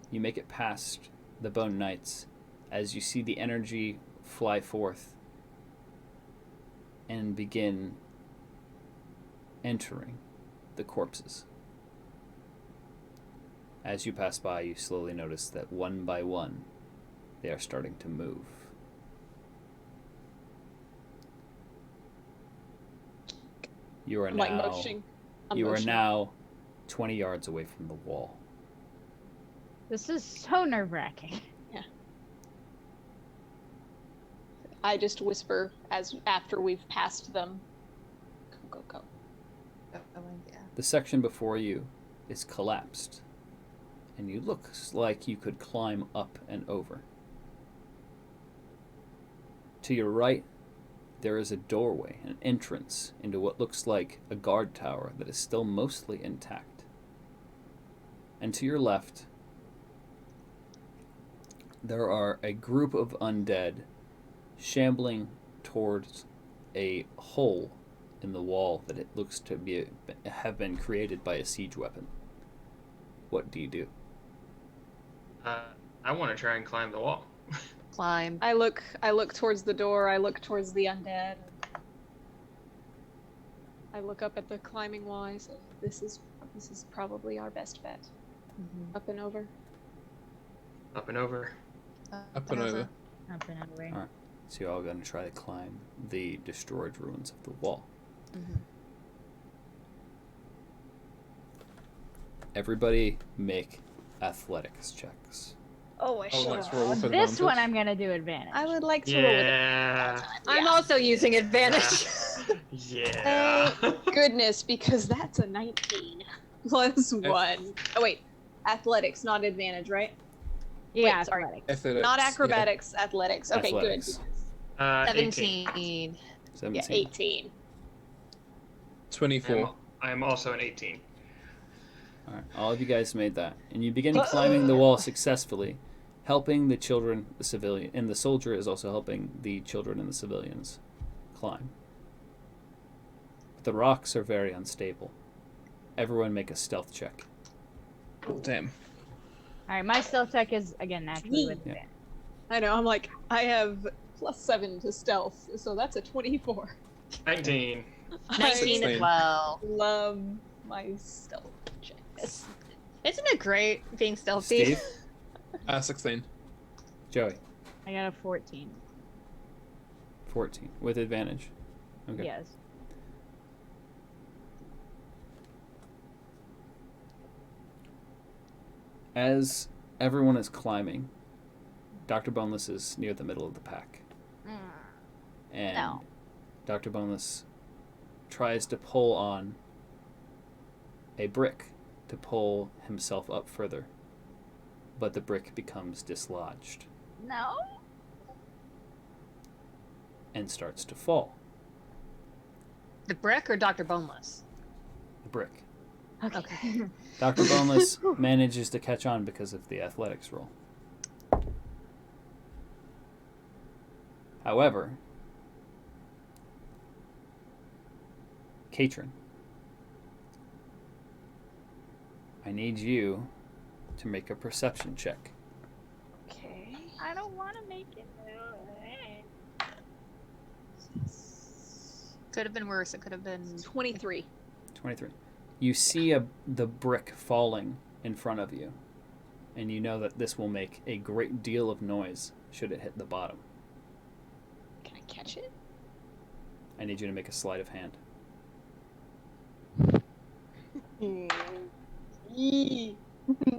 You make it past the Bone Knights as you see the energy fly forth and begin entering the corpses. As you pass by, you slowly notice that one by one, they are starting to move. You are I'm like now motioning. I'm you are motioning. now 20 yards away from the wall. This is so nerve-wracking. I just whisper after we've passed them. Go, go, go. Yeah. The section before you is collapsed, and you look like you could climb up and over. To your right, there is a doorway, an entrance into what looks like a guard tower that is still mostly intact. And to your left, there are a group of undead shambling towards a hole in the wall that it looks to have been created by a siege weapon. What do you do? I want to try and climb the wall. Climb. I look towards the door. I look towards the undead. I look up at the climbing wall. I say, this is probably our best bet. Mhm. Up and over. Up and over. Up and over. Up and over. Alright. So you're all going to try to climb the destroyed ruins of the wall. Mhm. Everybody make athletics checks. Oh, I Oh, should. let's roll with This one advantage. I'm gonna do advantage. I would like to roll with it. Yeah. I'm also using advantage. Yeah. Goodness, because that's a 19 plus 1. Oh wait, athletics, not advantage, right? Yeah, Wait, sorry. athletics. Athletics, Not yeah. acrobatics, athletics. Okay, Athletics. good. 18. 17. 17. Yeah, 18. 24. I am also an 18. All right, all of you guys made that, and you begin climbing the wall successfully, helping the children, the civilian, and the soldier is also helping the children and the civilians climb. But the rocks are very unstable. Everyone make a stealth check. Damn. All right, my stealth check is again naturally with Yeah. advantage. I know. I'm like, I have +7 to stealth, so that's a 24. 19. 19 as 16. well. Love my stealth checks. Isn't it great being stealthy? Steve, 16. Joey, I got a 14. 14 with advantage. Okay. Yes. As everyone is climbing, Dr. Boneless is near the middle of the pack. And No. Dr. Boneless tries to pull on a brick to pull himself up further, but the brick becomes dislodged No. and starts to fall. The brick or Dr. Boneless? The brick. Okay. Dr. Boneless manages to catch on because of the athletics roll. However, Katrin, I need you to make a perception check. Okay. I don't want to make it. Could have been worse. It could have been 23. 23. You see the brick falling in front of you, and you know that this will make a great deal of noise should it hit the bottom. Can I catch it? I need you to make a sleight of hand.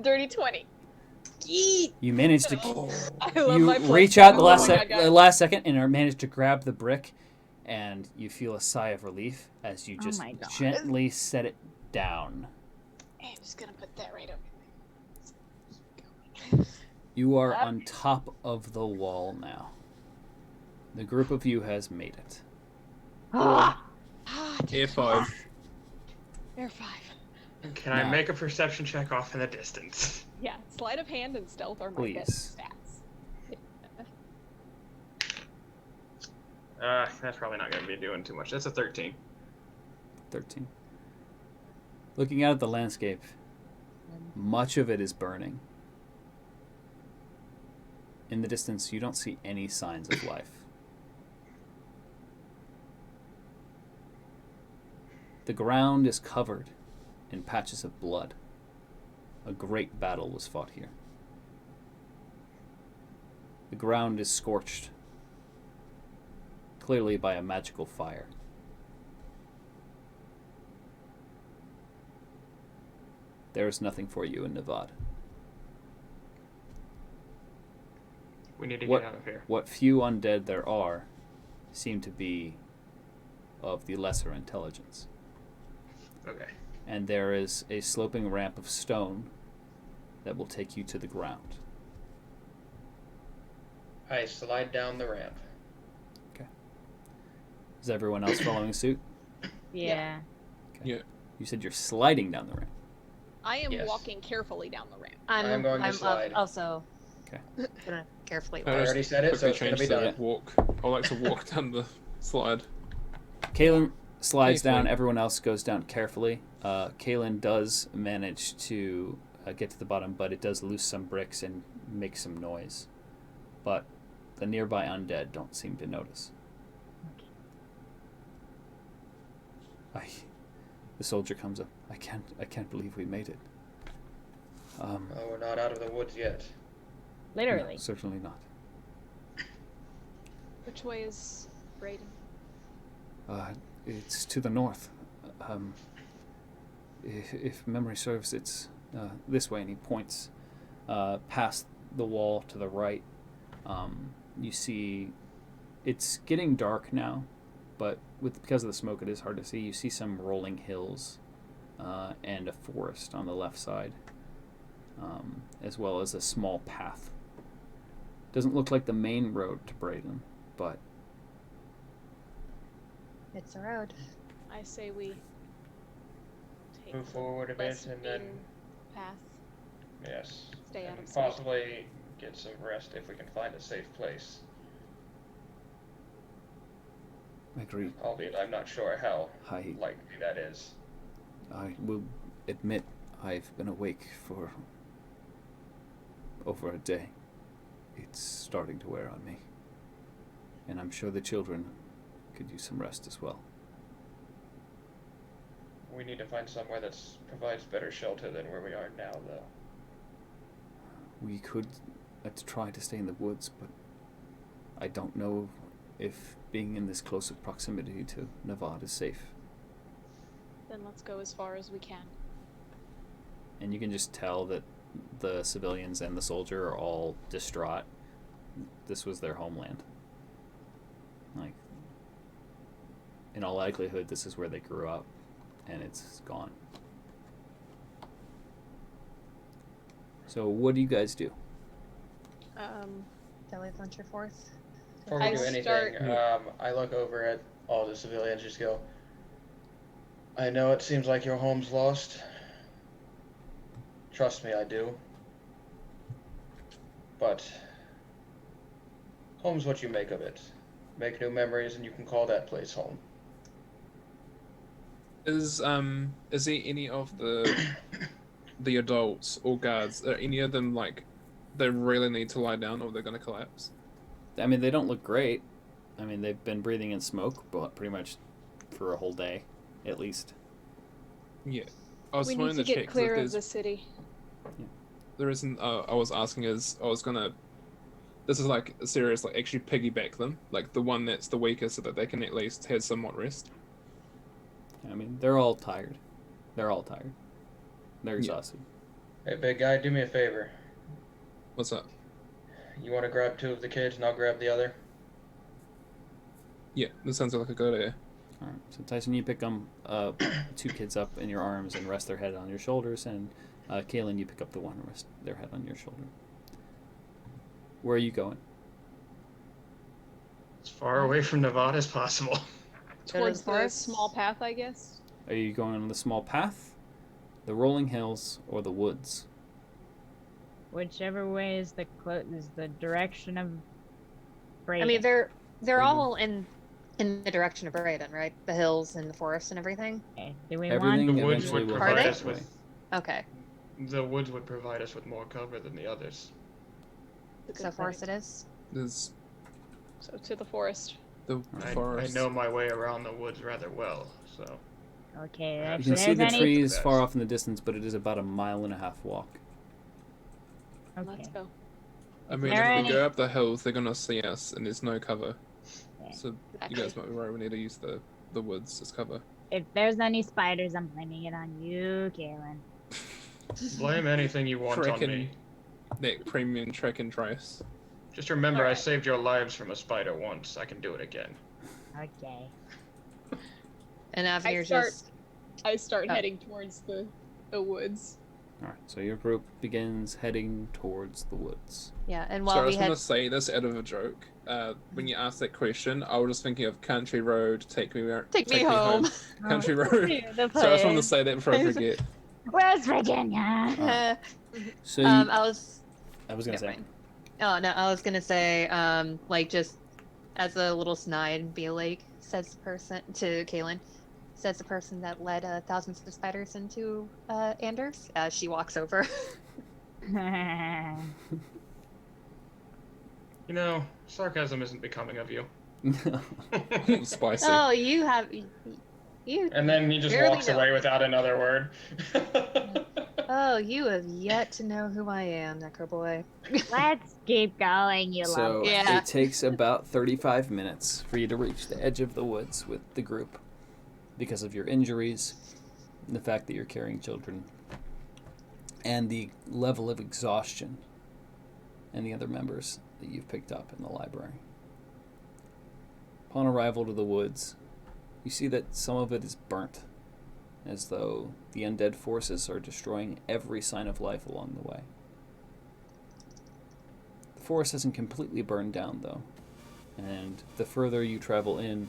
Dirty 20. Yeet. You manage to I love you my plus reach out the seven. last, Oh my God, guys. last second and manage to grab the brick, and you feel a sigh of relief as you Oh just my God. gently set it down. I'm just gonna put that right over. You are on top of the wall now. The group of you has made it. Air 5. Air 5. Can I No. make a perception check off in the distance? Yeah, sleight of hand and stealth are my Please. best stats. That's probably not going to be doing too much. That's a 13. 13. Looking out at the landscape, much of it is burning. In the distance, you don't see any signs of life. The ground is covered in patches of blood. A great battle was fought here. The ground is scorched, clearly by a magical fire. There is nothing for you in Nevvaad. We need to What- get out of here. What few undead there are seem to be of the lesser intelligence. Okay. And there is a sloping ramp of stone that will take you to the ground. I slide down the ramp. Is everyone else following suit? Yeah. You said you're sliding down the ramp. I am Yes. walking carefully down the ramp. I'm going to slide. Also Okay. gonna carefully I walk. already said it, so Quickly it's gonna change be to done. walk. I like to walk down the slide. Kaylin slides Carefully. down. Everyone else goes down carefully. Kaylin does manage to get to the bottom, but it does loose some bricks and make some noise. But the nearby undead don't seem to notice. The soldier comes up. I can't believe we made it. Oh, we're not out of the woods yet. Literally. No, certainly not. Which way is Brayden? It's to the north. If memory serves, it's this way, and he points past the wall to the right. You see, it's getting dark now, but because of the smoke, it is hard to see. You see some rolling hills and a forest on the left side, as well as a small path. Doesn't look like the main road to Brayden, but It's the road. I say we take Move forward a bit less and then path. Yes. Stay out And of sight. possibly get some rest if we can find a safe place. Agreed. Albeit I'm not sure how I likely that is. will admit I've been awake for over a day. It's starting to wear on me. And I'm sure the children could use some rest as well. We need to find somewhere that provides better shelter than where we are now, though. We could try to stay in the woods, but I don't know if being in this close of proximity to Nevvaad is safe. Then let's go as far as we can. And you can just tell that the civilians and the soldier are all distraught. This was their homeland. Like, in all likelihood, this is where they grew up, and it's gone. So what do you guys do? Shall we venture forth? Before we I do anything, start- I look over at all the civilians, just go, I know it seems like your home's lost. Trust me, I do. But home's what you make of it. Make new memories and you can call that place home. Is there any of the adults or guards, are any of them like they really need to lie down or they're gonna collapse? I mean, they don't look great. I mean, they've been breathing in smoke pretty much for a whole day, at least. Yeah. I was We wanting need to to check get 'cause clear of there's- the city. The reason I was asking is I was gonna. This is like serious, like actually piggyback them, like the one that's the weakest, so that they can at least have somewhat rest. I mean, they're all tired. They're exhausted. Hey, big guy, do me a favor. What's up? You want to grab two of the kids and I'll grab the other? Yeah, this sounds like a good idea. All right. So Tyson, you pick them, two kids up in your arms and rest their head on your shoulders, and Kaylin, you pick up the one and rest their head on your shoulder. Where are you going? As far away from Nevada as possible. Towards the the forest? small path, I guess. Are you going on the small path, the rolling hills, or the woods? Whichever way is is the direction of Brayden. I mean, they're Brayden. all in the direction of Brayden, right? The hills and the forest and everything. Okay, do we Everything want? The woods eventually would will provide head us that way. with Okay, the woods would provide us with more cover than the others. The so good forest thing. it is. There's So to the forest. the I forest. know my way around the woods rather well, so Okay, You if You can see there's the any. trees Best. far off in the distance, but it is about a 1.5 mile walk. Okay. Let's go. I mean, There if any- we go up the hills, they're gonna see us, and there's no cover. Okay. So you Exactly. guys might be right. We need to use the woods as cover. If there's any spiders, I'm blaming it on you, Kaylin. blame anything you want on Tracking me. that premium track and trace. Just remember, I Alright. saved your lives from a spider once. I can do it again. Okay. And Avenir start- just I start Oh. heading towards the woods. All right, so your group begins heading towards the woods. yeah. And So while I we was gonna head, say this out of a joke. When you asked that question, I was just thinking of Country Road, Take Me Home. Country Road. The So I just wanted to place. say that before I forget. West Virginia. Alright. So you, I was. I was gonna Never say, mind. Oh no, I was gonna say, like just as a little snide, be like, says the person to Kaylin, says the person that led thousands of spiders into Anders. As she walks over. You know, sarcasm isn't becoming of you. Spicy. Oh, you have you. And then he just Barely walks know. away without another word. Oh, you have yet to know who I am, Necro Boy. Let's keep going, you so love. Yeah. it takes about 35 minutes for you to reach the edge of the woods with the group because of your injuries, the fact that you're carrying children, and the level of exhaustion and the other members that you've picked up in the library. Upon arrival to the woods, you see that some of it is burnt, as though the undead forces are destroying every sign of life along the way. The forest isn't completely burned down, though, and the further you travel in,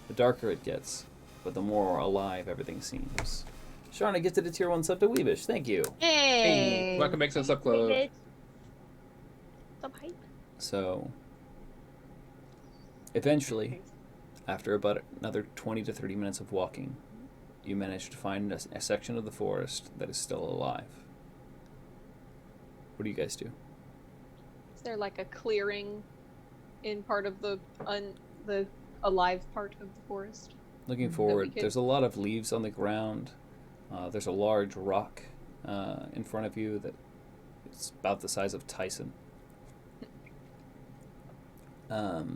the darker it gets, but the more alive everything seems. Sharna gifted a tier 1 sub to Weebish. Thank you. Hey. Welcome back to the sub club. Some hype. So, eventually, after about another 20 to 30 minutes of walking, you manage to find a section of the forest that is still alive. What do you guys do? Is there like a clearing in part of the alive part of the forest? Looking forward, there's a lot of leaves on the ground. There's a large rock in front of you that it's about the size of Tyson.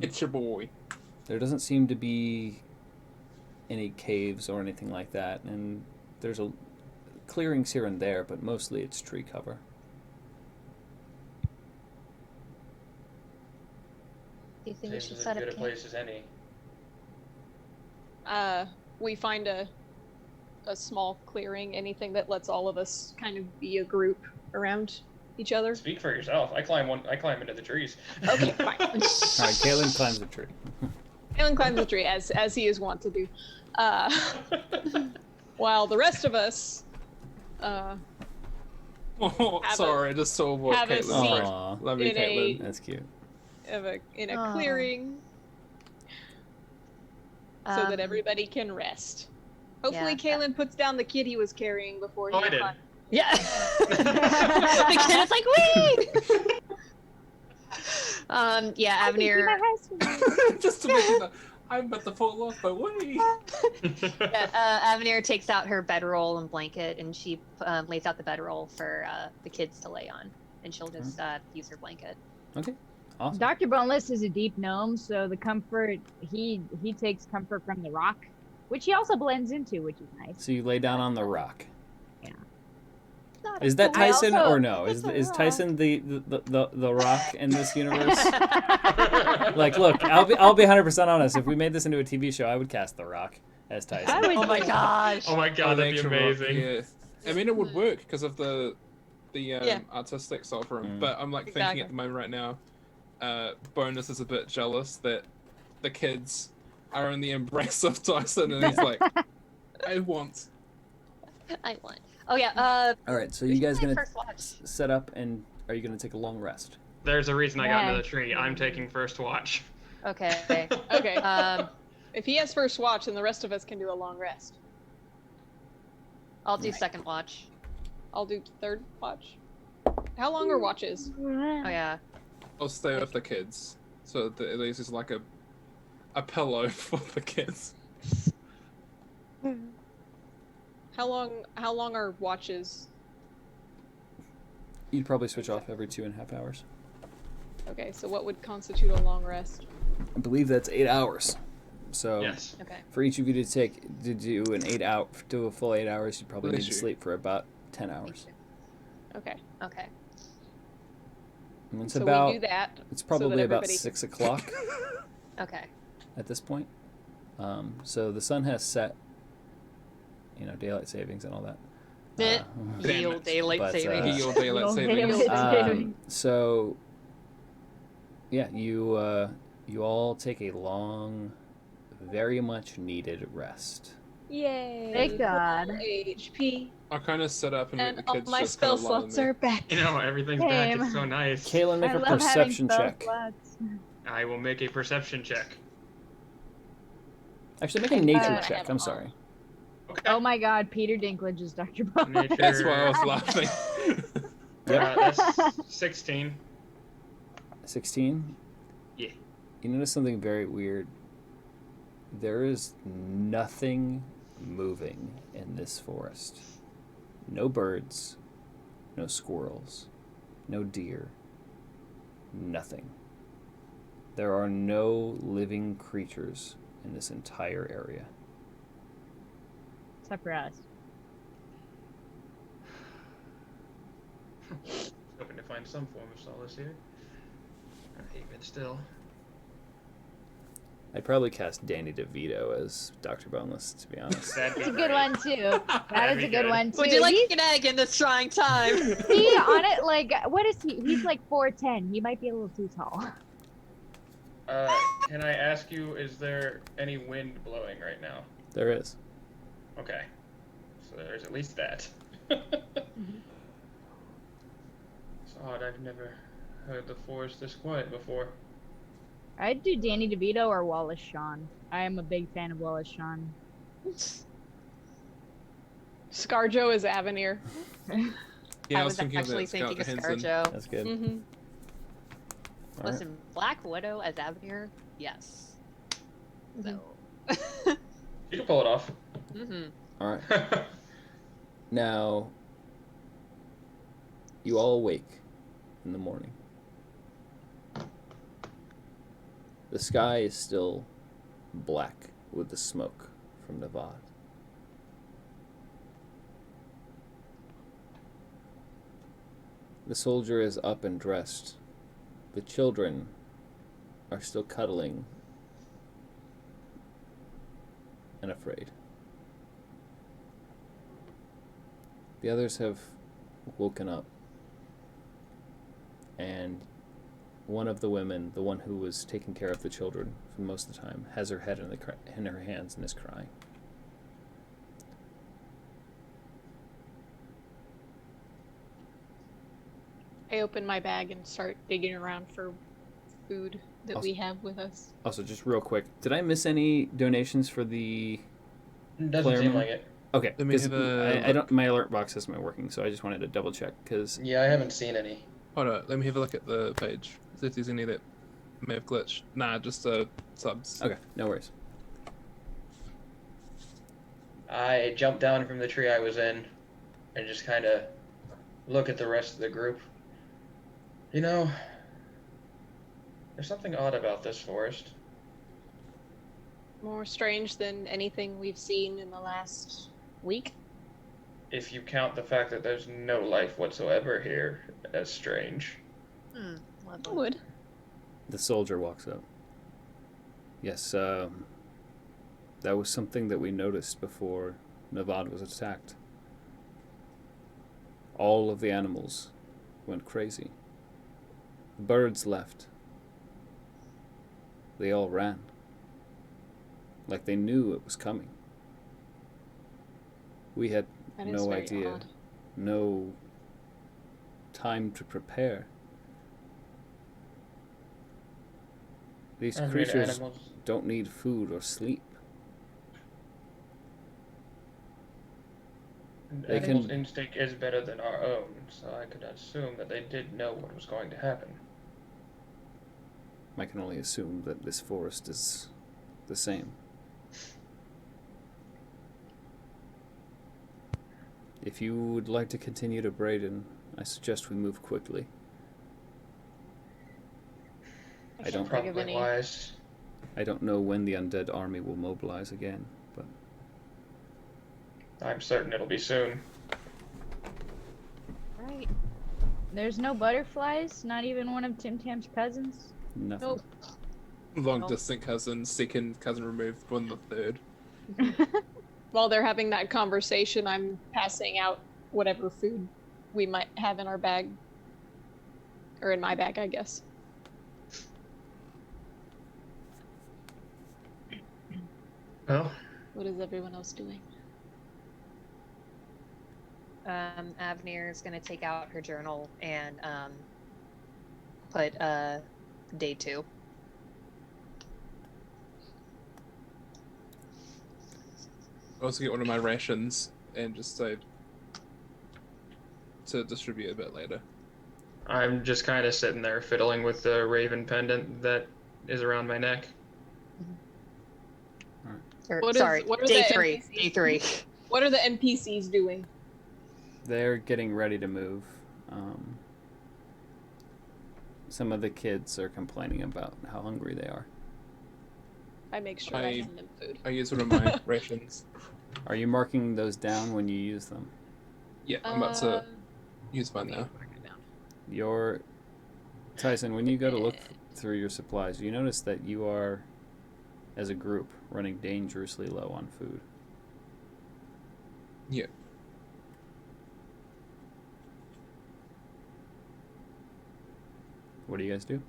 It's your boy. There doesn't seem to be any caves or anything like that, and there's a clearings here and there, but mostly it's tree cover. Do you think we Seems should as set good up a camp? place as any. We find a small clearing, anything that lets all of us kind of be a group around each other. Speak for yourself. I climb into the trees. Okay, fine. All right, Kaylin climbs the tree. Alan climbs the tree as he is wont to do, while the rest of us Oh, sorry, I just saw what have a Caitlin seat. Aw, Love you, in Caitlin. that's cute. in a Aw. clearing so that everybody can rest. Hopefully, yeah. Kaylin puts down the kid he was carrying before he. Oh, I did. climbed. Yeah. The kid is like, wait. Yeah, Avenir. Just to mention that I'm about to fall off, but wait. Yeah, Avenir takes out her bedroll and blanket, and she lays out the bedroll for the kids to lay on, and she'll just use her blanket. Okay, awesome. Dr. Boneless is a deep gnome, so the comfort he takes comfort from the rock, which he also blends into, which is nice. So you lay down on the rock. Yeah. Is that I Tyson also- or no? Is Tyson the rock in this universe? Like, look, I'll be 100% honest. If we made this into a TV show, I would cast the Rock as I Tyson. would Oh my gosh. Oh my god, that'd be Electro rock, amazing. Yeah. I mean, it would work because of the Yeah. artistic side for him. Mm. But I'm like Exactly. thinking at the moment right now, Bonus is a bit jealous that the kids are in the embrace of Tyson, and he's like, I want. I want. Oh yeah. All right, so we you should guys play gonna first watch. set up, and are you gonna take a long rest? There's a reason I got into Yeah. the tree. I'm taking first watch. Okay. Okay. Um, If he has first watch, then the rest of us can do a long rest. I'll do second watch. I'll do third watch. How long are watches? Oh yeah. I'll stay with the kids, so that at least it's like a pillow for the kids. How long are watches? You'd probably switch off every 2.5 hours. Okay, so what would constitute a long rest? I believe that's 8 hours. So Yes. Okay. for each of you to do a full 8 hours, you probably Bless need to you. sleep for about 10 hours. Okay. Okay. And it's So about we do that. it's so probably that about everybody- 6 o'clock Okay. at this point. So the sun has set. You know, daylight savings and all that. Meh. Damn Yield it. daylight But, savings. Heal daylight Heal savings. daylight savings. So yeah, you all take a long, very much needed rest. Yay! Thank God. Full HP I kind of sit up and let and the all kids my just spell kind of lie on slots me. are back. You know, everything's back. Same. It's so nice. Kaylin, make I a love perception having check. spell slots. I will make a perception check. Actually, make a nature I check. have I'm all. sorry. Okay. Oh my God, Peter Dinklage is Dr. Boneless. Nature. That's why I was laughing. That's 16. 16. Yeah. You notice something very weird. There is nothing moving in this forest. No birds, no squirrels, no deer, nothing. There are no living creatures in this entire area. Except for us. Hoping to find some form of solace here. But still. I'd probably cast Danny DeVito as Dr. Boneless, to be honest. That'd be It's a great. good one too. That That'd is be a good good. one too. Would you like He's- an egg in this trying time? he on it like what is he? He's like 4'10". He might be a little too tall. Can I ask you, is there any wind blowing right now? There is. Okay. So there's at least that. It's odd, I've never heard the forest this quiet before. I'd do Danny DeVito or Wallace Shawn. I am a big fan of Wallace Shawn. Scarjo is Avenir. Yeah, I was thinking actually of that, Scarlett thinking of Johansson. ScarJo. That's good. Mm-hmm. All right. Listen, Black Widow as Avenir, yes. So. You can pull it off. All right. Now, you all awake in the morning. The sky is still black with the smoke from Nevvaad. The soldier is up and dressed. The children are still cuddling and afraid. The others have woken up, and one of the women, the one who was taking care of the children for most of the time, has her head in her hands and is crying. I open my bag and start digging around for food that we have with us. Also, just real quick, did I miss any donations for the Doesn't player seem member? like it. Okay, Let me 'cause have a I don't. My alert box isn't working, so I just wanted to double check because Yeah, I haven't seen any. Hold on, let me have a look at the page. See if there's any that may have glitched. Nah, just subs. okay, no worries. I jumped down from the tree I was in and just kind of look at the rest of the group. You know, there's something odd about this forest. More strange than anything we've seen in the last week. If you count the fact that there's no life whatsoever here as strange. I Lovely. would. The soldier walks up. Yes, that was something that we noticed before Nevvaad was attacked. All of the animals went crazy. The birds left. They all ran. Like they knew it was coming. We had That is no very idea, odd. no time to prepare. These I mean, creatures animals. don't need food or sleep. They Animals' can- instinct is better than our own, so I could assume that they did know what was going to happen. I can only assume that this forest is the same. If you would like to continue to Braden, I suggest we move quickly. I don't think of Probably any. wise. I don't know when the undead army will mobilize again, but I'm certain it'll be soon. Right. There's no butterflies, not even one of Tim Tam's cousins. nothing. Nope. Long Oh. distant cousin, second cousin removed, one the third. While they're having that conversation, I'm passing out whatever food we might have in our bag. Or in my bag, I guess. Well, What is everyone else doing? Avenir is gonna take out her journal and put day 2. I also get one of my rations and just save to distribute a bit later. I'm just kind of sitting there fiddling with the raven pendant that is around my neck. Or, What is- sorry, what are day the 3. NPCs? Day 3. What are the NPCs doing? They're getting ready to move. Some of the kids are complaining about how hungry they are. I make sure I I- hand them food. I use one of my rations. Are you marking those down when you use them? Yeah, I'm about to use mine let me now. mark it down. Your Tyson, when you go to look through your supplies, you notice that you are, as a group, running dangerously low on food. Yeah. What do you guys do?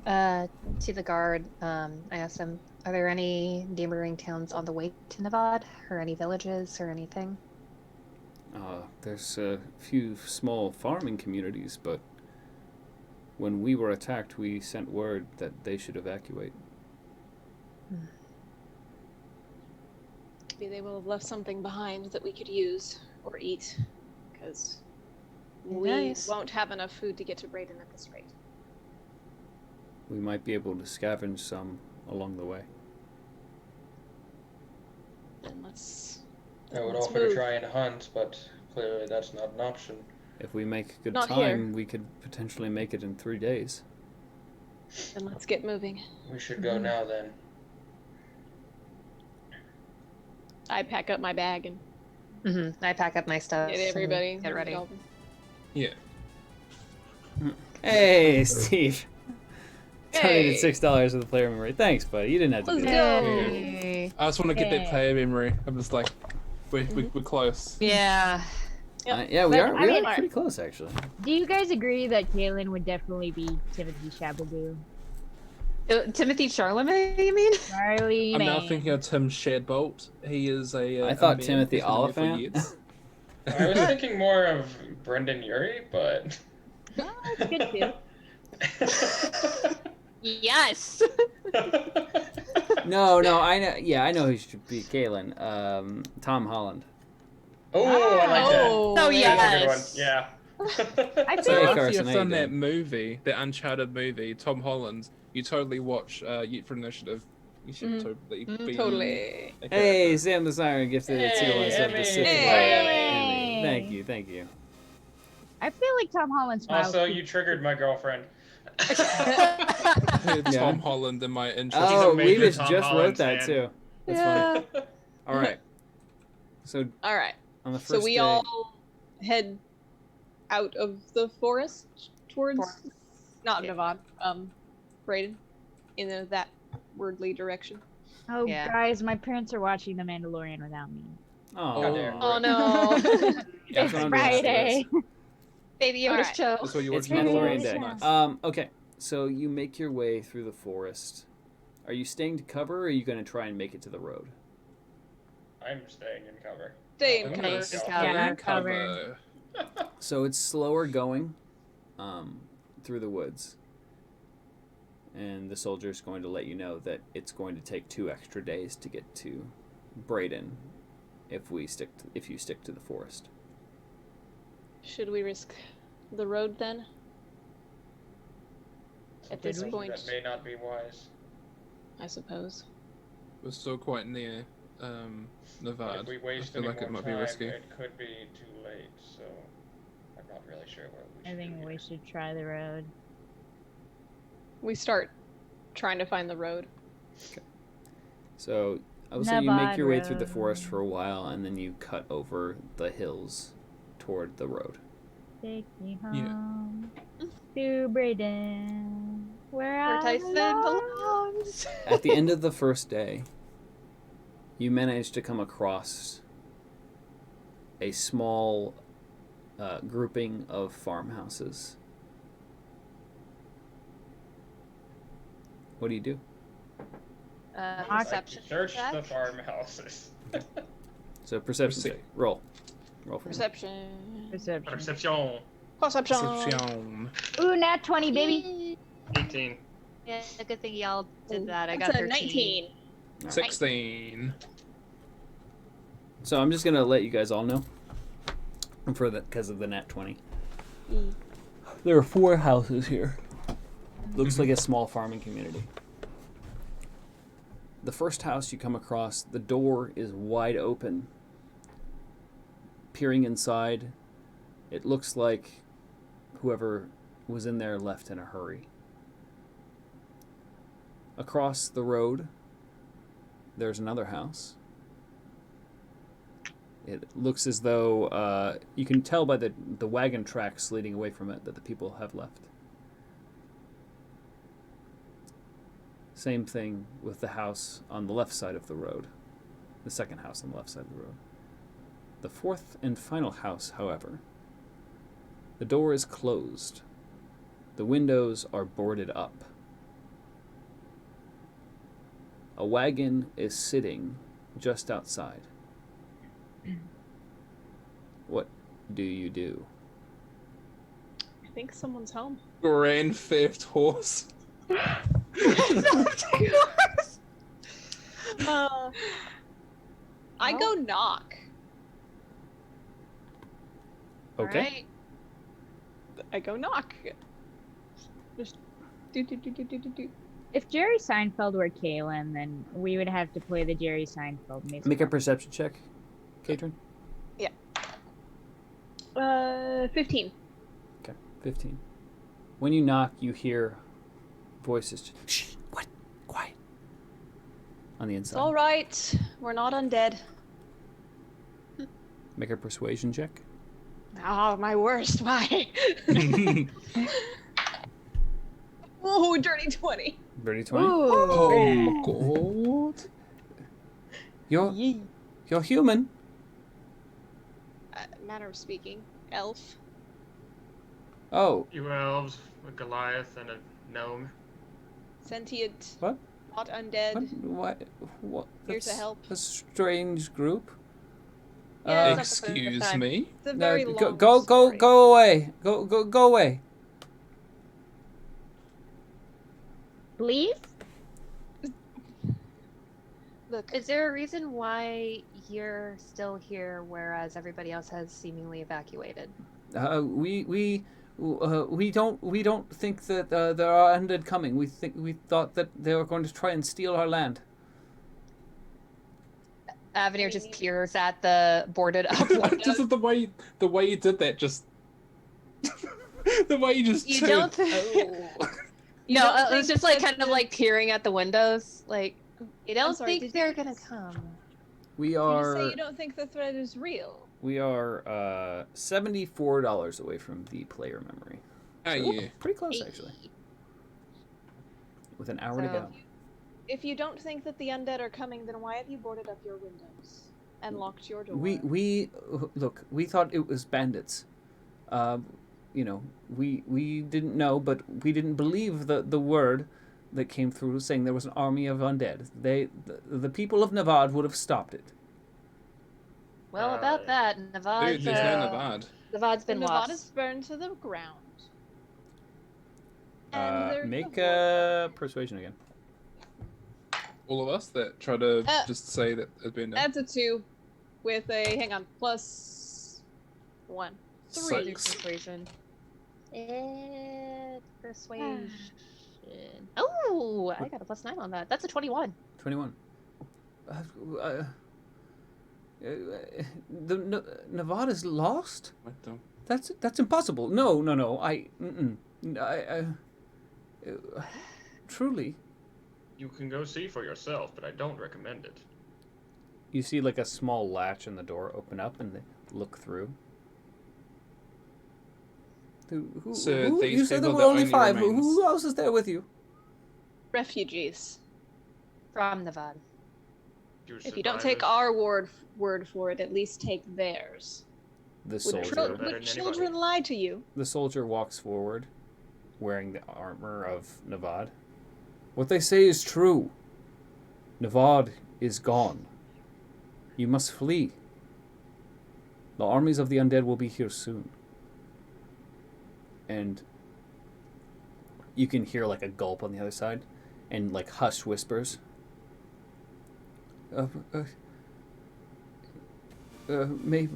To the guard, I asked him, Are there any neighboring towns on the way to Nevvaad, or any villages or anything? There's a few small farming communities, but when we were attacked, we sent word that they should evacuate. Maybe they will have left something behind that we could use or eat, because we Nice. won't have enough food to get to Brayden at this rate. We might be able to scavenge some along the way. Then let's. I would let's offer move. to try and hunt, but clearly that's not an option. If we make good Not time, here. we could potentially make it in 3 days. Then let's get moving. We should go now then. I pack up my bag and I pack up my stuff. get and everybody Get ready. golden. Yeah. Hey, Steve. Hey. Donated $6 of the player memory. Thanks, buddy. You didn't have to Let's do go. that. Hey. I just want to get that Yeah. player memory. I'm just like, we're close. Yeah. Yep. Yeah, we But, are. I We mean- are pretty close, actually. Do you guys agree that Kaylin would definitely be Timothy Shabagoo? Timothy Charlemagne, you mean? Charlie I'm now May. thinking of Tim Shadbolt. He is a. I a thought man Timothy who's been there for Oliphant. years. I was thinking more of Brendan Urie, but. Oh, that's good too. Yes. No, I know. Yeah, I know who should be Kalen. Tom Holland. Oh, I like that. Oh, Oh, there yeah. you go. That's a good one. Yeah. I Hey, feel like After Carson, you've how you done that doing? movie, the Uncharted movie, Tom Holland, you totally watch Yeet for Initiative. You should Mhm. totally be Totally. a Hey, character. Sam the Siren gifted a tier 1 Hey, sub to Emmy. Sith Hey. Emmy. Thank you. I feel like Tom Holland smiles. Also, you triggered my girlfriend. I heard Yeah. Tom Holland in my intro. He's a Oh, major Weavis Tom just Holland wrote that fan. too. That's Yeah. funny. All right. So All right. on the first So we day, all head out of the forest towards Forest. not Yeah. Nevvaad, Brayden, in that wordly direction. Oh, Yeah. guys, my parents are watching The Mandalorian without me. oh, How dare. Oh no. That's It's what I'm doing. Friday. Baby Yoda's Alright. show. That's what you It's watch. Mandalorian Day. Day. Nice. Okay, so you make your way through the forest. Are you staying to cover, or are you going to try and make it to the road? I'm staying in cover. Stay in I'm cover. gonna Stay stay in in cover. cover. So it's slower going through the woods. And the soldier's going to let you know that it's going to take 2 extra days to get to Brayden if you stick to the forest. Should we risk the road then? At this we? point, That may not be wise. I suppose. We're still quite near Nevvaad. If we I waste feel any like it more might be time, risky. it could be too late. So I'm not really sure what we should I think do we here. should try the road. We start trying to find the road. So I would say you make your way Nevvaad through the forest Road. for a while, and then you cut over the hills toward the road. Take me Yeah. home to Brayden, where Where I Tyson belong. belongs. At the end of the first day, you manage to come across a small grouping of farmhouses. What do you do? I'd like to Perception search check. the farmhouses. So perception Perce- check. Roll for me. Perception. Perception. Perception. Perception. Perception. Ooh, nat 20, baby. 18. Yeah, good thing y'all did that. I That's got a 13. 19. 16. So I'm just gonna let you guys all know, for the because of the nat 20. Mm. There are 4 houses here. Looks like a small farming community. The first house you come across, the door is wide open. Peering inside, it looks like whoever was in there left in a hurry. Across the road, there's another house. It looks as though you can tell by the wagon tracks leading away from it that the people have left. Same thing with the house on the left side of the road. The second house on the left side of the road. The fourth and final house, however, the door is closed. The windows are boarded up. A wagon is sitting just outside. What do you do? I think someone's home. Grand Theft Horse. I go knock. Okay. Alright. I go knock. Just do. If Jerry Seinfeld were Kaylin, then we would have to play the Jerry Seinfeld music. Make a perception check, Katrin. 15. Okay, 15. When you knock, you hear voices. Shh! What? Quiet. On the It's inside. all right. We're not undead. Make a persuasion check. Oh, my worst. Why? Oh, dirty 20. Dirty 20. Oh, God. You're human. Manner of speaking. Elf. Oh, You elves, a Goliath, and a gnome. Sentient. What? Not undead. what? Here to That's help. a strange group. Yeah, it's not the first Excuse time. me? It's a very No, long go story. away. Go away. Please? Look, Is there a reason why you're still here, whereas everybody else has seemingly evacuated? We don't think that there are undead coming. We thought that they were going to try and steal our land. Avenir just peers at the boarded up windows. Just the way you did that, just the way you just. You turned- don't think- Oh. You No, don't it was think just like that kind of the- like peering at the windows. Like, you don't sorry, think did they're you- gonna come. We You say are you don't think the threat is real. $74 away from the player memory. Oh So, yeah. pretty close actually. With an hour to So- go. If you don't think that the undead are coming, then why have you boarded up your windows and locked your door? We look. We thought it was bandits. We didn't know, but we didn't believe the word that came through saying there was an army of undead. The people of Nevvaad would have stopped it. Well, about that, Dude, Nevvaad's, there's no Nevvaad. Nevvaad's been Nevvaad is lost. burned to the ground. And there's Make a a persuasion again. All of us that try to Uh, just say that it'd been done. That's a 2 with a +1. 3. Six. Persuasion. Persuasion. Oh, I got a +9 on that. That's a 21. 21. Nevvaad is lost? What the- That's impossible. No. Truly. You can go see for yourself, but I don't recommend it. You see like a small latch in the door open up and they look through. So these you said there people were are the only only 5. remains. Who else is there with you? Refugees. From Nevvaad. If you don't take our word for it, at least take theirs. The Would, soldier. better than would children anybody. lie to you? The soldier walks forward, wearing the armor of Nevvaad. What they say is true. Nevvaad is gone. You must flee. The armies of the undead will be here soon. And you can hear like a gulp on the other side, and like hushed whispers. May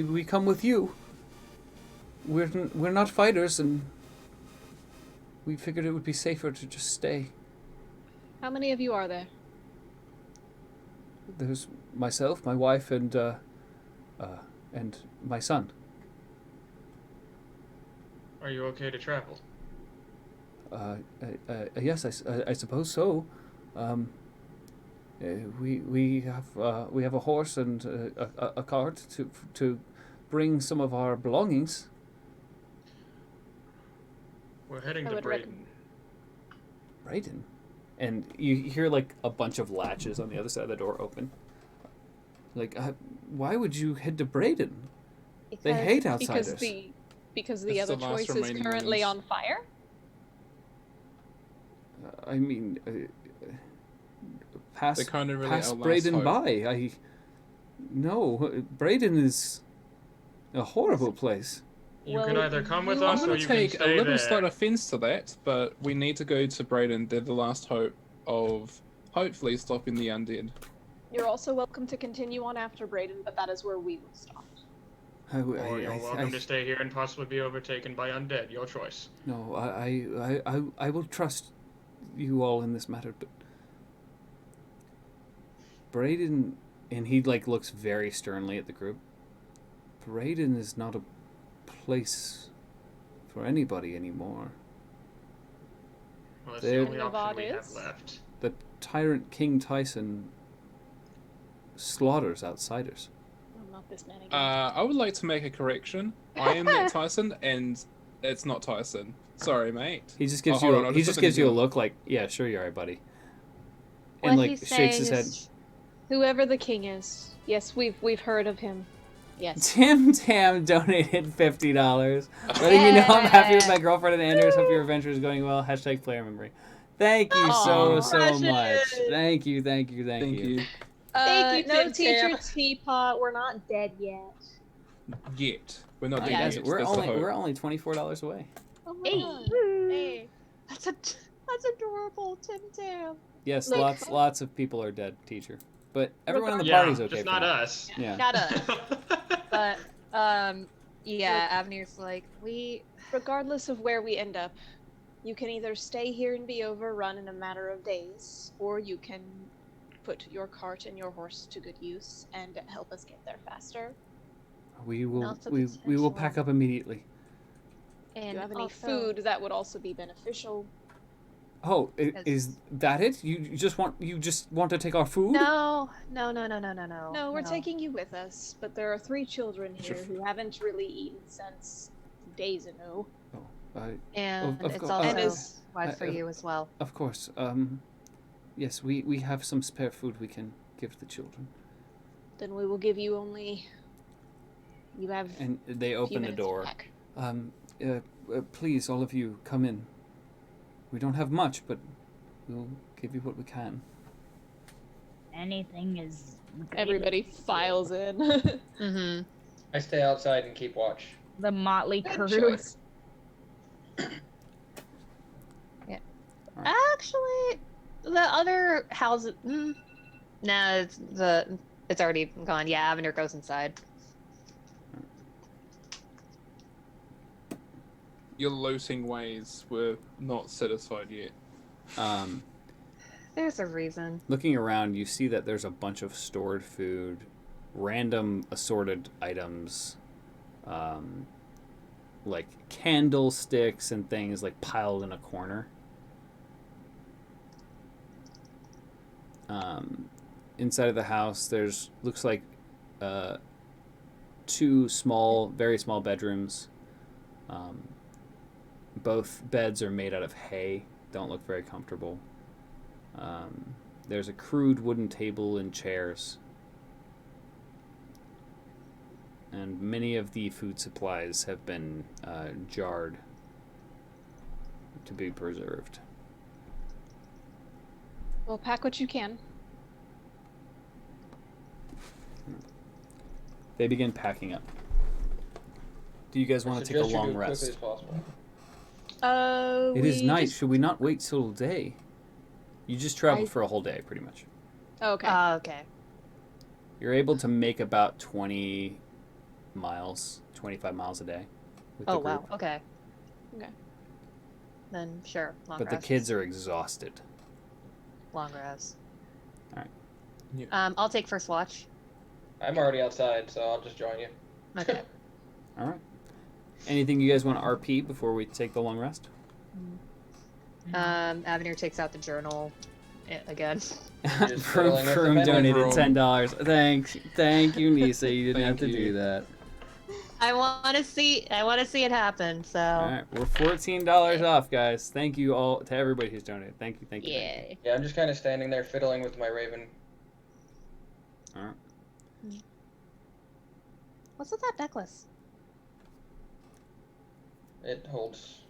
we come with you? We're not fighters, and we figured it would be safer to just stay. How many of you are there? There's myself, my wife, and my son. Are you okay to travel? Yes, I suppose so. We have a horse and a cart to bring some of our belongings. We're heading I to would Brayden. Brayden, and you hear like a bunch of latches on the other side of the door open. Like, why would you head to Brayden? They hate outsiders. Because the It's other the last choice is remaining currently ones. on fire? I mean, pass, They're kind of really pass our last Braden hope. by. No, Braden is a horrible place. You Well, can either come with you us I'm or going you to can take a stay little there. slight offense to that, but we need to go to Brayden. They're the last hope of hopefully stopping the undead. You're also welcome to continue on after Braden, but that is where we will stop. Or you're welcome to stay here and possibly be overtaken by undead. Your choice. No, I will trust you all in this matter, but Braden, and he like looks very sternly at the group. Braden is not a place for anybody anymore. Well, that's There- the only option Nevvaad we have is? left. The tyrant King Tyson slaughters outsiders. Oh, not this man again. I would like to make a correction. I am Matt Tyson, and it's not Tyson. Sorry, mate. He just gives hold you on, I'll he just just put the gives you a name. look like, yeah, sure you are, buddy. What And like he's shakes his saying head. is Whoever the king is. Yes, we've heard of him. Yes. Tim Tam donated $50. Letting me know I'm happy with my Yeah. girlfriend and Anders. Hope your adventure is going well. Hashtag player memory. Thank you so Aw, much. precious. Thank you. Thank you. Thank you, No Tim teacher Tam. teapot. We're not dead yet. Yet. We're not Alright, dead guys, yet. we're That's the only hope. we're only $24 away. Oh my Hey. god. Hey, that's adorable, Tim Tam. Yes, Look. lots of people are dead, teacher. But everyone in the Yeah, party's okay. just for not now. us. Yeah. Not us, but yeah, Avenir's like we. Regardless of where we end up, you can either stay here and be overrun in a matter of days, or you can put your cart and your horse to good use and help us get there faster. We will Also we will potential. pack up immediately. If And you have any also- food, that would also be beneficial. Oh, Yes. is that it? You just want to take our food? No. No, we're taking you with us, but there are 3 children Sure. here who haven't really eaten since days ago. And Of it's course. also And is- wise for you as well. Of course. Yes, we have some spare food we can give to the children. Then we will give you only. You have And they a few open the minutes to door. pack. Please, all of you, come in. We don't have much, but we'll give you what we can. Anything is good. Everybody files in. Mm-hmm. I stay outside and keep watch. The motley Good crew. choice. Actually, the other houses. No, it's already gone. Yeah, Avenir goes inside. Your looting ways were not satisfied yet. There's a reason. Looking around, you see that there's a bunch of stored food, random assorted items, like candlesticks and things like piled in a corner. Inside of the house, there's looks like 2 small, very small bedrooms. Both beds are made out of hay. Don't look very comfortable. There's a crude wooden table and chairs. And many of the food supplies have been jarred to be preserved. Well, pack what you can. They begin packing up. Do you guys want to take a Suggest you do long it quickly rest? as possible. It is we night. just- Should we not wait till day? You just traveled I- for a whole day, pretty much. Okay. Okay. You're able to make about 20 miles, 25 miles a day. With Oh the wow. group. Okay. Okay. Then sure. Long But the rest. kids are exhausted. Long rest. Alright. Yeah. I'll take first watch. I'm already outside, so I'll just join you. Okay. All right. Anything you guys want to RP before we take the long rest? Avenir takes out the journal again. Just From fiddling with the pen. donated Room. $10. Thank you, Nisa. You didn't have Thank to you. do that. I want to see it happen. So. All right, we're $14 off, guys. Thank you all to everybody who's donated. Thank you. Thank you. Yay. Yeah, I'm just kind of standing there fiddling with my raven. All right. What's with that necklace? It holds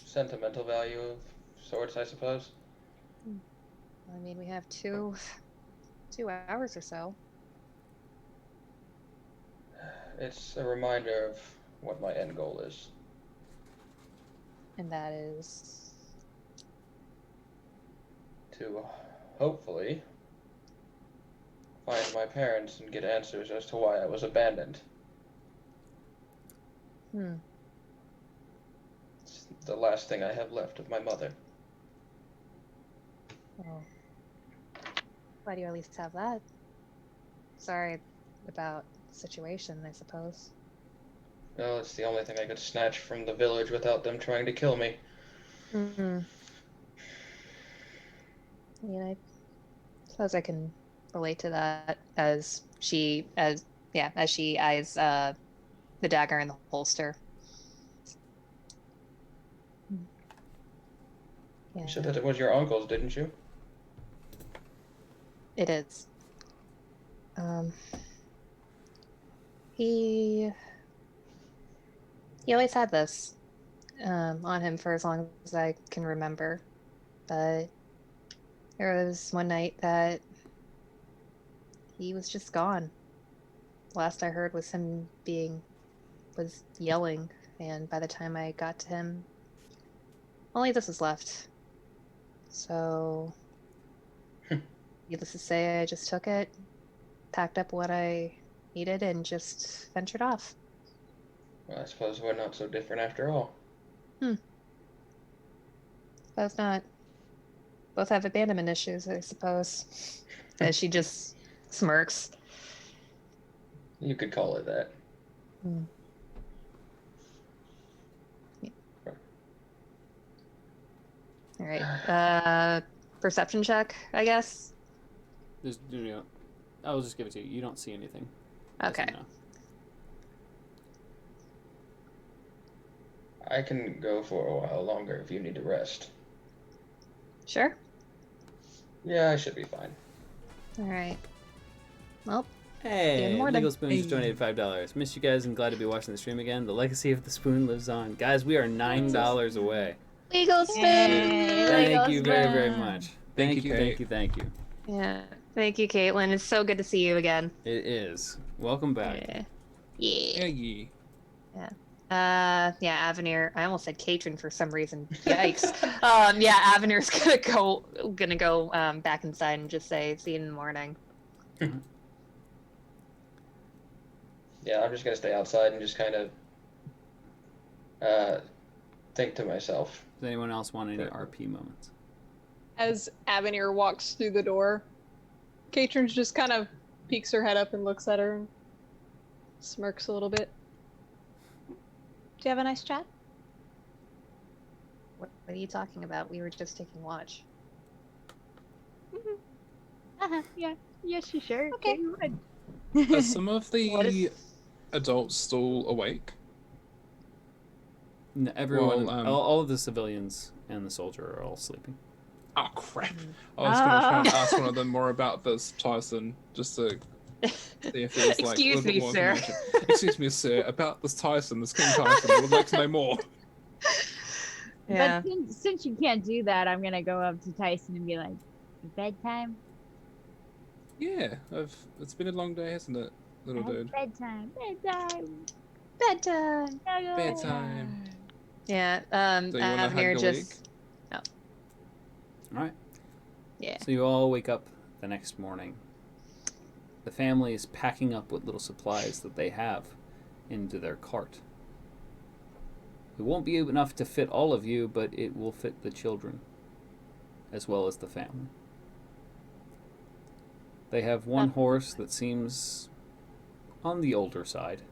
sentimental value of sorts, I suppose. I mean, we have 2 hours or so. It's a reminder of what my end goal is. And that is... To hopefully find my parents and get answers as to why I was abandoned. It's the last thing I have left of my mother. Well, glad you at least have that. Sorry about the situation, I suppose. Well, it's the only thing I could snatch from the village without them trying to kill me. I mean, I suppose I can relate to that as she eyes the dagger in the holster. Yeah, You said that it was your uncle's, didn't you? it is. He always had this on him for as long as I can remember, but there was one night that he was just gone. Last I heard was him was yelling, and by the time I got to him, only this was left. So, needless to say, I just took it, packed up what I needed, and just ventured off. Well, I suppose we're not so different after all. Both not. Both have abandonment issues, I suppose. As she just smirks. You could call it that. All right. Perception check, I guess. Just, I'll just give it to you. You don't see anything. Okay. Just, I can go for a while longer if you need to rest. Sure. Yeah, I should be fine. All right. Well, Hey, morning. Legal Spoon just donated $5. Missed you guys and glad to be watching the stream again. The legacy of the spoon lives on. Guys, we are $9 away. legal spoon. Thank you very, very Spoon. much. Thank you, Kate. Thank you. Yeah. Thank you, Caitlin. It's so good to see you again. It is. Welcome back. Yeah. Yeah. Yeah, Avenir. I almost said Katrin for some reason. Yikes. Yeah, Avenir's gonna go back inside and just say, see you in the morning. Yeah, I'm just gonna stay outside and just kind of think to myself. Does anyone else want any RP moments? As Avenir walks through the door, Katrin just kind of peeks her head up and looks at her and smirks a little bit. Do you have a nice chat? What are you talking about? We were just taking watch. Yeah. Yes, you sure. Okay. You would. Are some of What the is- adults still awake? No, everyone, Well, all of the civilians and the soldier are all sleeping. Oh crap! I was gonna try and ask one of them more about this Tyson, just to see if there's like a Excuse little bit me, more sir. information. Excuse me, sir, about this Tyson, this King Tyson. I would like to know more. Yeah. But since you can't do that, I'm gonna go up to Tyson and be like, bedtime? Yeah, it's been a long day, hasn't it, little dude? Bedtime. Bedtime. Bedtime. Bedtime. Yeah. So you wanna Avenir hug the just. All right. Yeah. So you all wake up the next morning. The family is packing up what little supplies that they have into their cart. It won't be enough to fit all of you, but it will fit the children as well as the family. They have one horse that seems on the older side.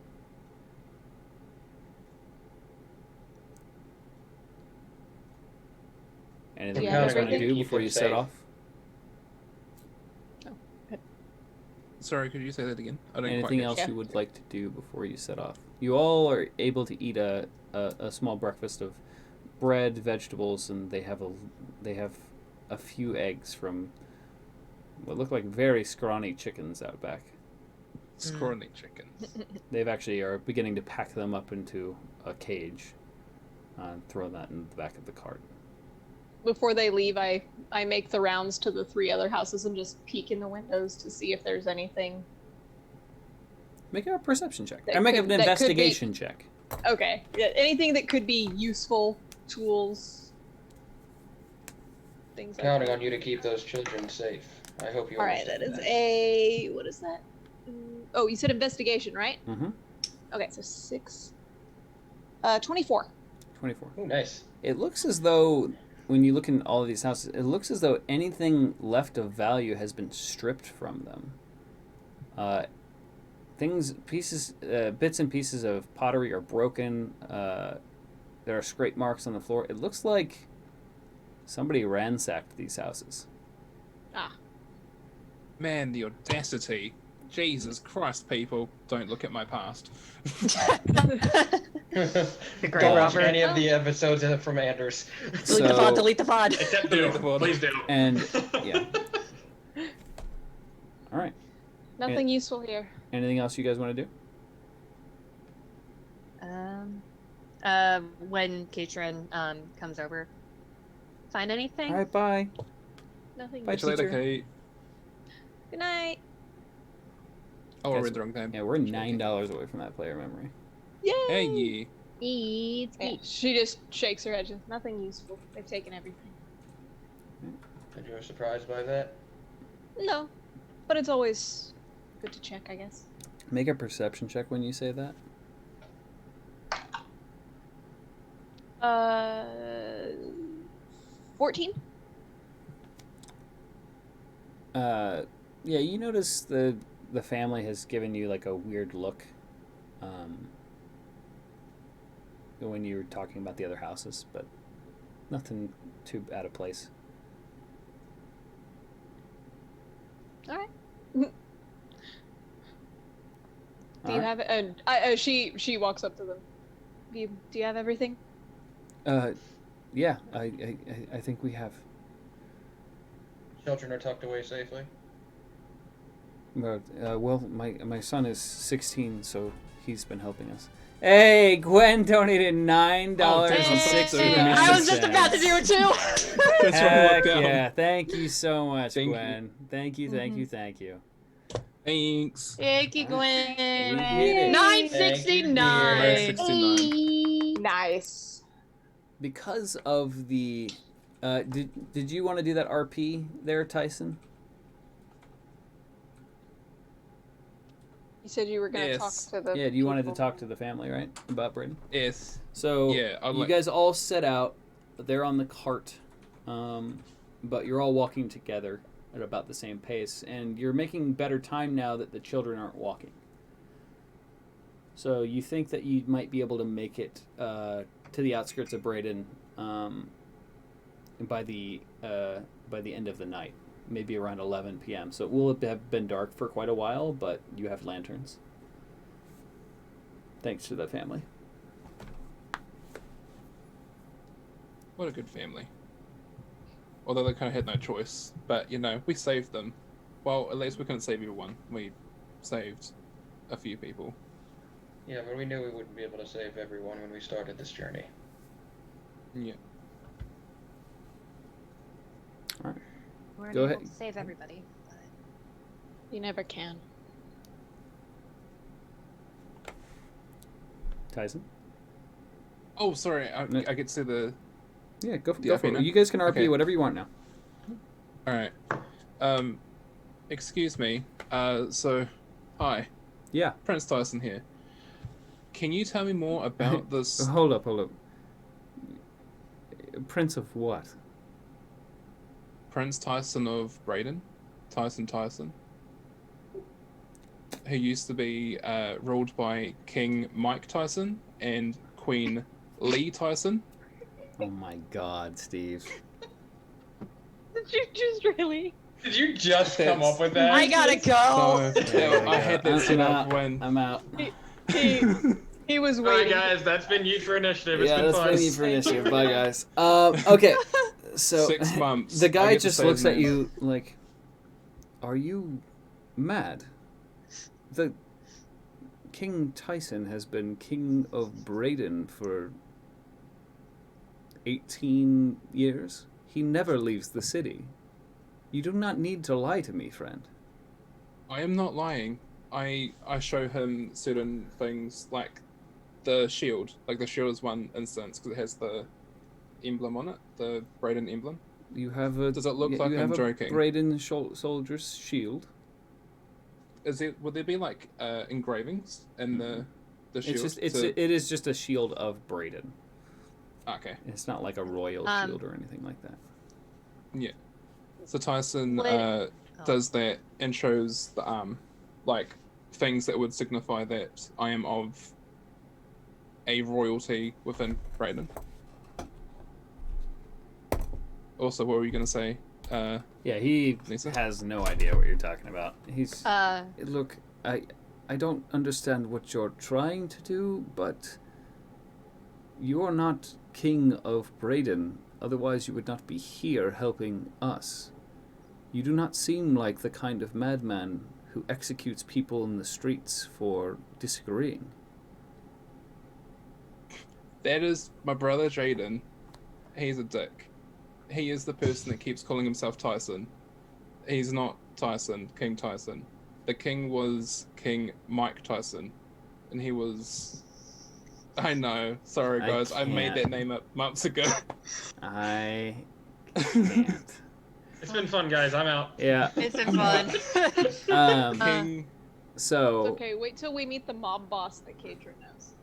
Anything Yeah, you guys that's want to right. do Keep before them you set safe. off? Sorry, could you say that again? I don't Anything quite else catch you would like to do before you set off? You all are able to eat a small breakfast of bread, vegetables, and they have a few eggs from what look like very scrawny chickens out back. Scrawny chicken. They've actually are beginning to pack them up into a cage and throw that in the back of the cart. before they leave, I make the rounds to the 3 other houses and just peek in the windows to see if there's anything. Make a perception check. That Or make could- an that could be- investigation check. Okay, yeah, anything that could be useful, tools, things like Counting that. on you to keep those children safe. I hope you All right, that understand is what is that? Oh, you said investigation, right? Mm-hmm. Okay, so 6. 24. 24. Ooh, nice. It looks as though, when you look in all of these houses, it looks as though anything left of value has been stripped from them. Bits and pieces of pottery are broken. There are scrape marks on the floor. It looks like somebody ransacked these houses. Man, the audacity. Jesus Christ, people. Don't look at my past. The great Don't watch Robert. any of the episodes from Anders. Delete the pod, delete the pod. Except do. Please do. And, yeah. All right. Nothing useful here. Anything else you guys want to do? When Katrin comes over, find anything? All right, bye. Nothing Bye, Catch you later, teacher. Kate. Good night. Oh, I Guys, read the wrong time. Yeah, we're $9 away from that player memory. Yay! Hey, yeah. Eat, Yeah, eat. she just shakes her head. Just, nothing useful. They've taken everything. And you were surprised by that? No, but it's always good to check, I guess. Make a perception check when you say that. 14. Yeah, you notice the family has given you like a weird look when you were talking about the other houses, but nothing too out of place. All right. Do you have it? She walks up to them. Do you have everything? Yeah, I think we have. Children are tucked away safely. But, well, my son is 16, so he's been helping us. Hey, Gwen donated $9.69. I was just about to do it too. That's Heck what yeah! Thank you so much, Thank you. Gwen. Thank you. Mm-hmm. Thanks. Thank you, Gwen. We did it. $9.69. $9.69. Nice. Because of the, did you want to do that RP there, Tyson? You said you were gonna Yes. talk to the. Yeah, you wanted to people. talk to the family, right, about Braden? Yes. So Yeah, I'd you like- guys all set out. They're on the cart, but you're all walking together at about the same pace, and you're making better time now that the children aren't walking. So you think that you might be able to make it to the outskirts of Braden by the end of the night, maybe around 11 p.m. So it will have been dark for quite a while, but you have lanterns. Thanks to the family. What a good family. Although they kind of had no choice. But, you know, we saved them. Well, at least we couldn't save everyone. We saved a few people. Yeah, but we knew we wouldn't be able to save everyone when we started this journey. Yeah. We're Go unable ahead. to save everybody. But... You never can. Tyson? Oh, sorry. I No. get to see the... Yeah, go Yeah, for it. Fina. You guys can RP Okay. whatever you want now. Alright. Excuse me. So, hi. Yeah. Prince Tyson here. Can you tell me more about this... Hold up. Prince of what? Prince Tyson of Braden? Tyson. Who used to be ruled by King Mike Tyson and Queen Lee Tyson. Oh my God, Steve. Did you just really? Did you just come That's- up with that? I gotta go. So, I had that set up when... I'm out. He was All right, waiting. guys, that's been Yeet for Initiative. It's Yeah, been that's fun. been you for initiative. Bye, guys. Okay, so 6 months. the I guy get to just say looks his at name. you like, "Are you mad? The King Tyson has been king of Braden for 18 years. He never leaves the city. You do not need to lie to me, friend. I am not lying. I show him certain things like the shield. Like the shield is one instance because it has the emblem on it, the Brayden emblem. You have a. Does it look like you I'm have joking? a Brayden soldier's shield. Would there be like engravings in the shield? It is just a shield of Brayden. Okay. It's not like a royal shield or anything like that. Yeah. So Tyson What- does that and shows the like things that would signify that I am of a royalty within Brayden. Also, what were you gonna say? Yeah, he Lisa? has no idea what you're talking about. He's Uh, look, I don't understand what you're trying to do, but you're not king of Brayden. Otherwise, you would not be here helping us. You do not seem like the kind of madman who executes people in the streets for disagreeing. That is my brother Jaden. He's a dick. He is the person that keeps calling himself Tyson. He's not Tyson, King Tyson. The king was King Mike Tyson. And he was... I know. Sorry, guys. I made that name up months ago. I can't. It's been fun, guys. I'm out. Yeah. it's been fun. King... So It's okay, wait till we meet the mob boss that Kadra knows.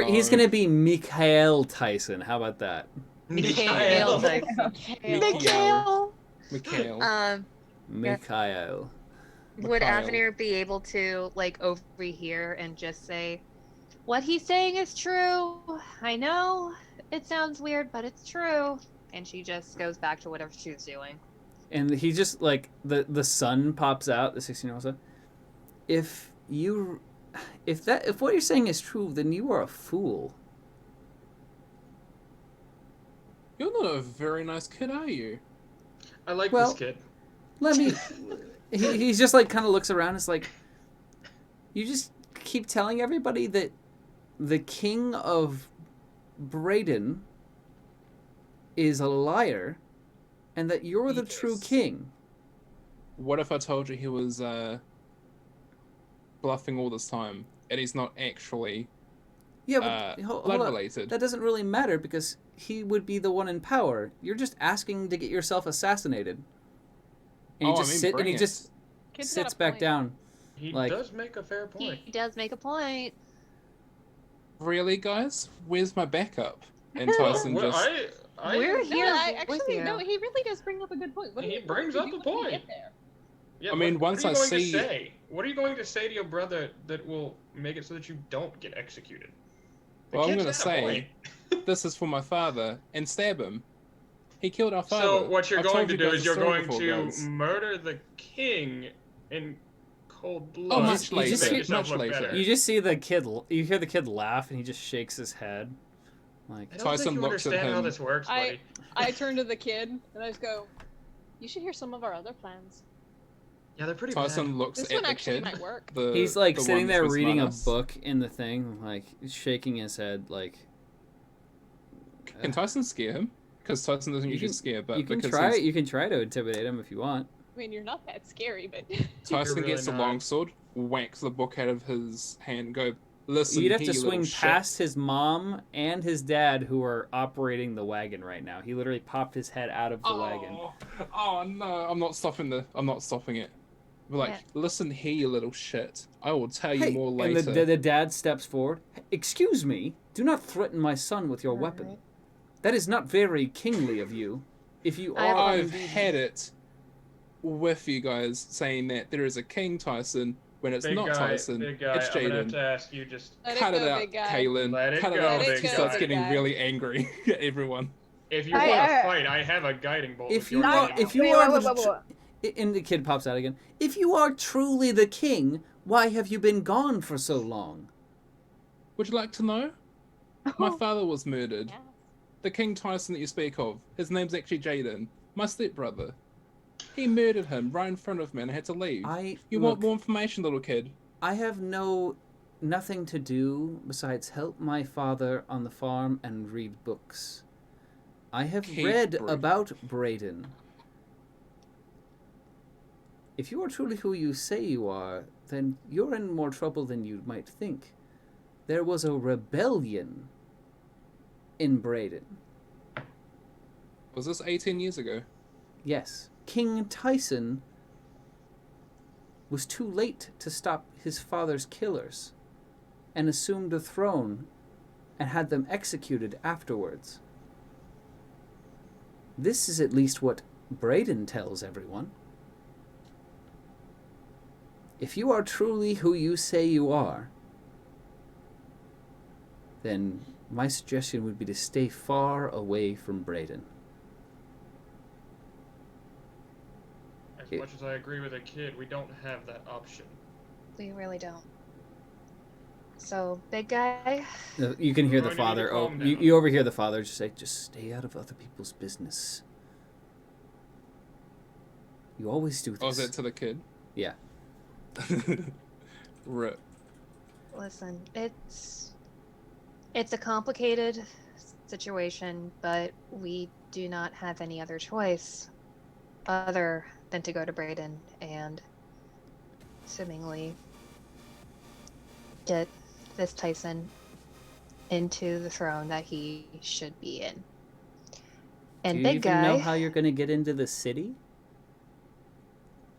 he's gonna be Mikhail Tyson. How about that? Mikhail. Mikhail. Mikhail. Would Mikhail. Avenir be able to, like, overhear and just say, what he's saying is true. I know it sounds weird, but it's true. And she just goes back to whatever she was doing. And he just like the sun pops out, the 16-year-old son. If what you're saying is true, then you are a fool. You're not a very nice kid, are you? I like Well- this kid. Let me. He's just like kind of looks around. It's like you just keep telling everybody that the king of Brayden is a liar, and that you're the true Yes. king. What if I told you he was bluffing all this time, and he's not actually Yeah, but hold blood up. related? That doesn't really matter because he would be the one in power. You're just asking to get yourself assassinated. And Oh, I mean, and bring he it. just Kid's got sits a back point. down. He Like- does make a fair point. He does make a point. Really, guys? Where's my backup? And Tyson Well, just... We're No, here with actually, you. no, he really does bring up a good point. What He do you- brings what up do you a do when we point. get there? Yeah, I mean, what once are you I going to see- say? What are you going to say to your brother that will make it so that you don't get executed? The Well, I'm kid's gonna got a say, point. this is for my father, and stab him. He killed our father. So what you're I've going told to you do guys is the you're story going before, to guys. murder the king in cold blood. Oh, You much just- you later. just Make hear- yourself much look later. better. You just see the kid. You hear the kid laugh, and he just shakes his head, like. I don't Tyson think you looks at understand how him. this works, buddy. I turn to the kid and I just go, "You should hear some of our other plans. Yeah, they're pretty Tyson bad. looks This at one the actually kid. might work." He's like the sitting one there that's reading a smartest. book in the thing, like shaking his head, like. Can Tyson scare him? Because Tyson doesn't You usually can- scare, but you can because try. he's- You can try to intimidate him if you want. I mean, you're not that scary, but Tyson really gets the not. longsword, whacks the book out of his hand, go, listen, You'd have here, to you swing little shit." past his mom and his dad, who are operating the wagon right now. He literally popped his head out of the wagon. Oh no, I'm not stopping it. We're like, Yeah. listen here, you little shit. I will tell you Hey, more and later. the dad steps forward. Excuse me. Do not threaten my son with your weapon. That is not very kingly of you. If you are I've indeed- had it with you guys saying that there is a King Tyson when it's Big not guy, Tyson. big guy. It's I'm gonna have Jaden. to ask you just. let Cut it it go, out, big guy. Kaylin. Let it Cut it go, out. big She guy. starts Big getting guy. really angry at everyone. If you Hey, want to hey, fight, I have a guiding bolt. If you you're are, not- if you Wait, are, wait, the wait, wait, and the kid pops out again. If you are truly the king, why have you been gone for so long? Would you like to know? My father was murdered. Yeah. The King Tyson that you speak of, his name's actually Jaden, my stepbrother. He murdered him right in front of me and I had to leave. You want more information, little kid? I have nothing to do besides help my father on the farm and read books. I have Cage read brew. about Brayden. If you are truly who you say you are, then you're in more trouble than you might think. There was a rebellion in Brayden. Was this 18 years ago? Yes, King Tyson was too late to stop his father's killers and assumed the throne and had them executed afterwards. This is at least what Brayden tells everyone. If you are truly who you say you are, then my suggestion would be to stay far away from Brayden. As much as I agree with a kid, we don't have that option. We really don't. So, big guy. You can hear the Going to need to father. Oh, calm you down. overhear the father just say, "Just stay out of other people's business. You always do this." Oh, is that to the kid? Yeah. Rip. Listen, it's a complicated situation, but we do not have any other choice other than to go to Brayden and seemingly get this Tyson into the throne that he should be in. And Do you big even know guy, how you're going to get into the city?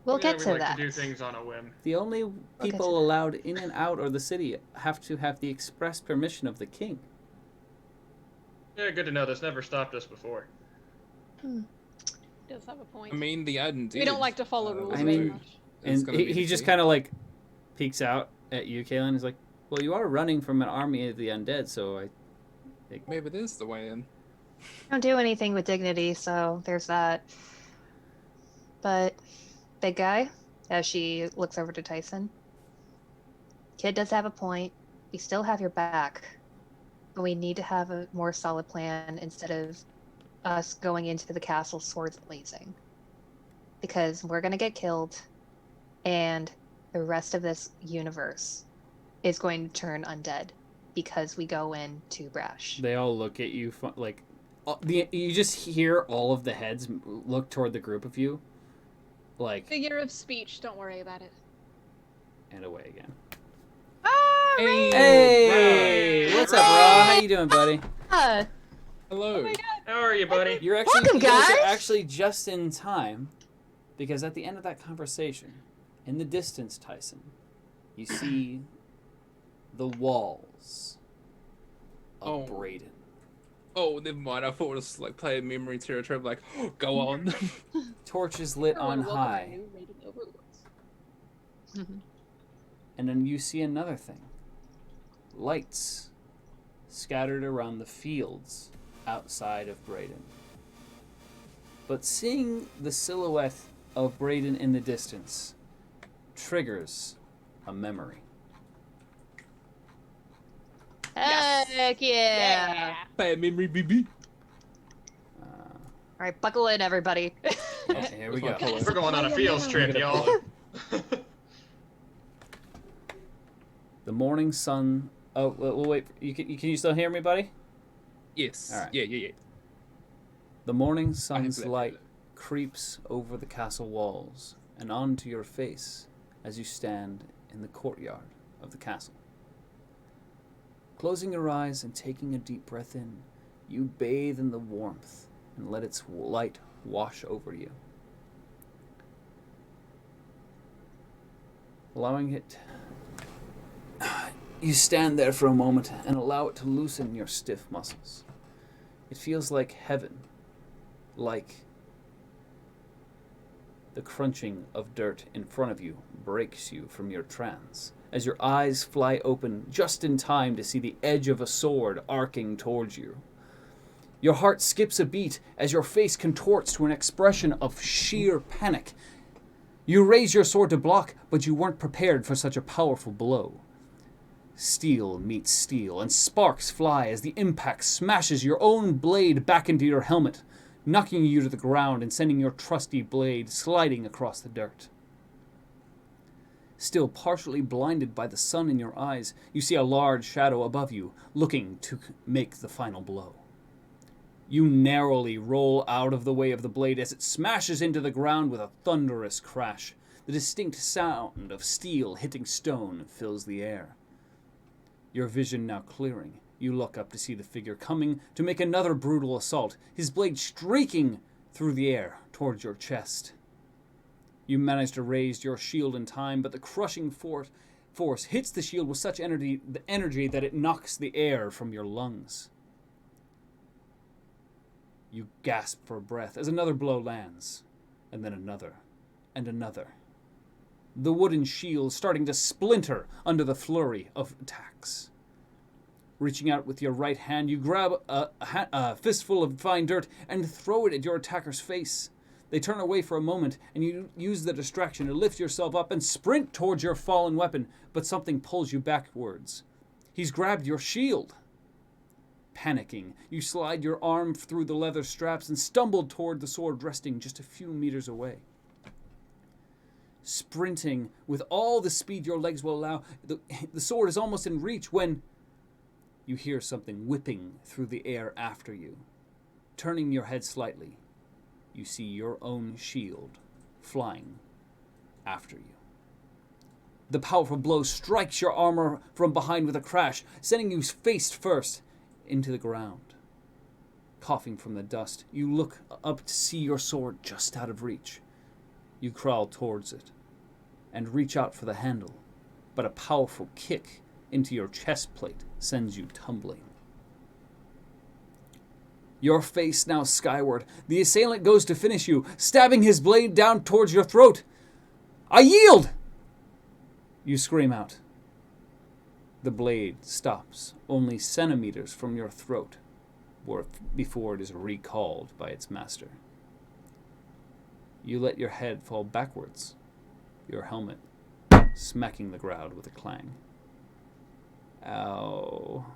we'll Yeah, get we to like that. to do things on a whim. The only get to people that. allowed in and out of the city have to have the express permission of the king. Yeah, good to know. This never stopped us before. He does have a point. I mean, the Aden we don't like to follow rules I very mean- much. And he just kind of like peeks out at you, Kaylin. He's like, "Well, you are running from an army of the undead, so I." Maybe this is the way in. Don't do anything with dignity, so there's that. But big guy, as she looks over to Tyson, kid does have a point. We still have your back, but we need to have a more solid plan instead of us going into the castle swords blazing, because we're gonna get killed, and the rest of this universe is going to turn undead because we go in too brash. They all look at you like, you just hear all of the heads look toward the group of you, like, Figure of speech. Don't worry about it. and away again. Hey! Hey, what's up, Ra? How you doing, buddy? Hello. How are you, buddy? You're actually Welcome, you guys are guys. actually just in time, because at the end of that conversation, in the distance, Tyson, you see the walls of Oh. Brayden. Oh, never mind. I thought it was like playing memory territory. Like, go on. Torches lit Everyone on welcome our high, new raiding overlords. and then you see another thing: lights scattered around the fields outside of Brayden. But seeing the silhouette of Brayden in the distance triggers a memory. Heck yeah! Bad memory, BB. Uh, All right, buckle in, everybody. yeah, here we go. That's my color. We're going on a field trip, Get a y'all. color. The morning sun. Oh, we'll wait. Can you still hear me, buddy? Yes. All right. Yeah. The morning I sun's have that. light creeps over the castle walls and onto your face as you stand in the courtyard of the castle. Closing your eyes and taking a deep breath in, you bathe in the warmth and let its light wash over you. Allowing it... You stand there for a moment and allow it to loosen your stiff muscles. It feels like heaven, like the crunching of dirt in front of you breaks you from your trance, as your eyes fly open just in time to see the edge of a sword arcing towards you. Your heart skips a beat as your face contorts to an expression of sheer panic. You raise your sword to block, but you weren't prepared for such a powerful blow. Steel meets steel, and sparks fly as the impact smashes your own blade back into your helmet, knocking you to the ground and sending your trusty blade sliding across the dirt. Still partially blinded by the sun in your eyes, you see a large shadow above you, looking to make the final blow. You narrowly roll out of the way of the blade as it smashes into the ground with a thunderous crash. The distinct sound of steel hitting stone fills the air. Your vision now clearing, you look up to see the figure coming to make another brutal assault, his blade streaking through the air towards your chest. You manage to raise your shield in time, but the crushing force hits the shield with such energy that it knocks the air from your lungs. You gasp for breath as another blow lands, and then another, and another. The wooden shield starting to splinter under the flurry of attacks. Reaching out with your right hand, you grab a fistful of fine dirt and throw it at your attacker's face. They turn away for a moment, and you use the distraction to lift yourself up and sprint towards your fallen weapon, but something pulls you backwards. He's grabbed your shield. Panicking, you slide your arm through the leather straps and stumble toward the sword resting just a few meters away. Sprinting with all the speed your legs will allow, the sword is almost in reach when you hear something whipping through the air after you. Turning your head slightly, you see your own shield flying after you. The powerful blow strikes your armor from behind with a crash, sending you face first into the ground. Coughing from the dust, you look up to see your sword just out of reach. You crawl towards it and reach out for the handle, but a powerful kick into your chest plate sends you tumbling. Your face now skyward, the assailant goes to finish you, stabbing his blade down towards your throat. I yield! You scream out. The blade stops only centimeters from your throat before it is recalled by its master. You let your head fall backwards, your helmet smacking the ground with a clang. Ow.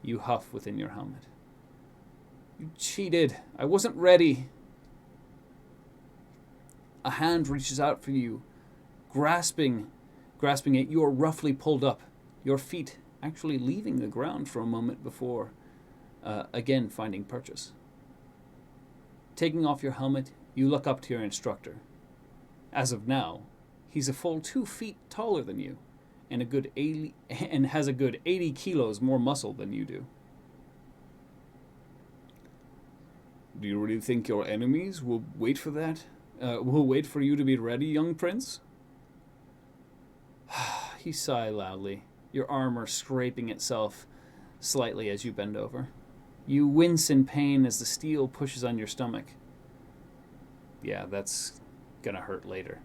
You huff within your helmet. You cheated. I wasn't ready. A hand reaches out for you, grasping it. You are roughly pulled up, your feet actually leaving the ground for a moment before again finding purchase. Taking off your helmet, you look up to your instructor. As of now, he's a full 2 feet taller than you, and has a good 80 kilos more muscle than you do. Do you really think your enemies will wait for that? Will wait for you to be ready, young prince? You sigh loudly, your armor scraping itself slightly as you bend over. You wince in pain as the steel pushes on your stomach. Yeah, that's gonna hurt later.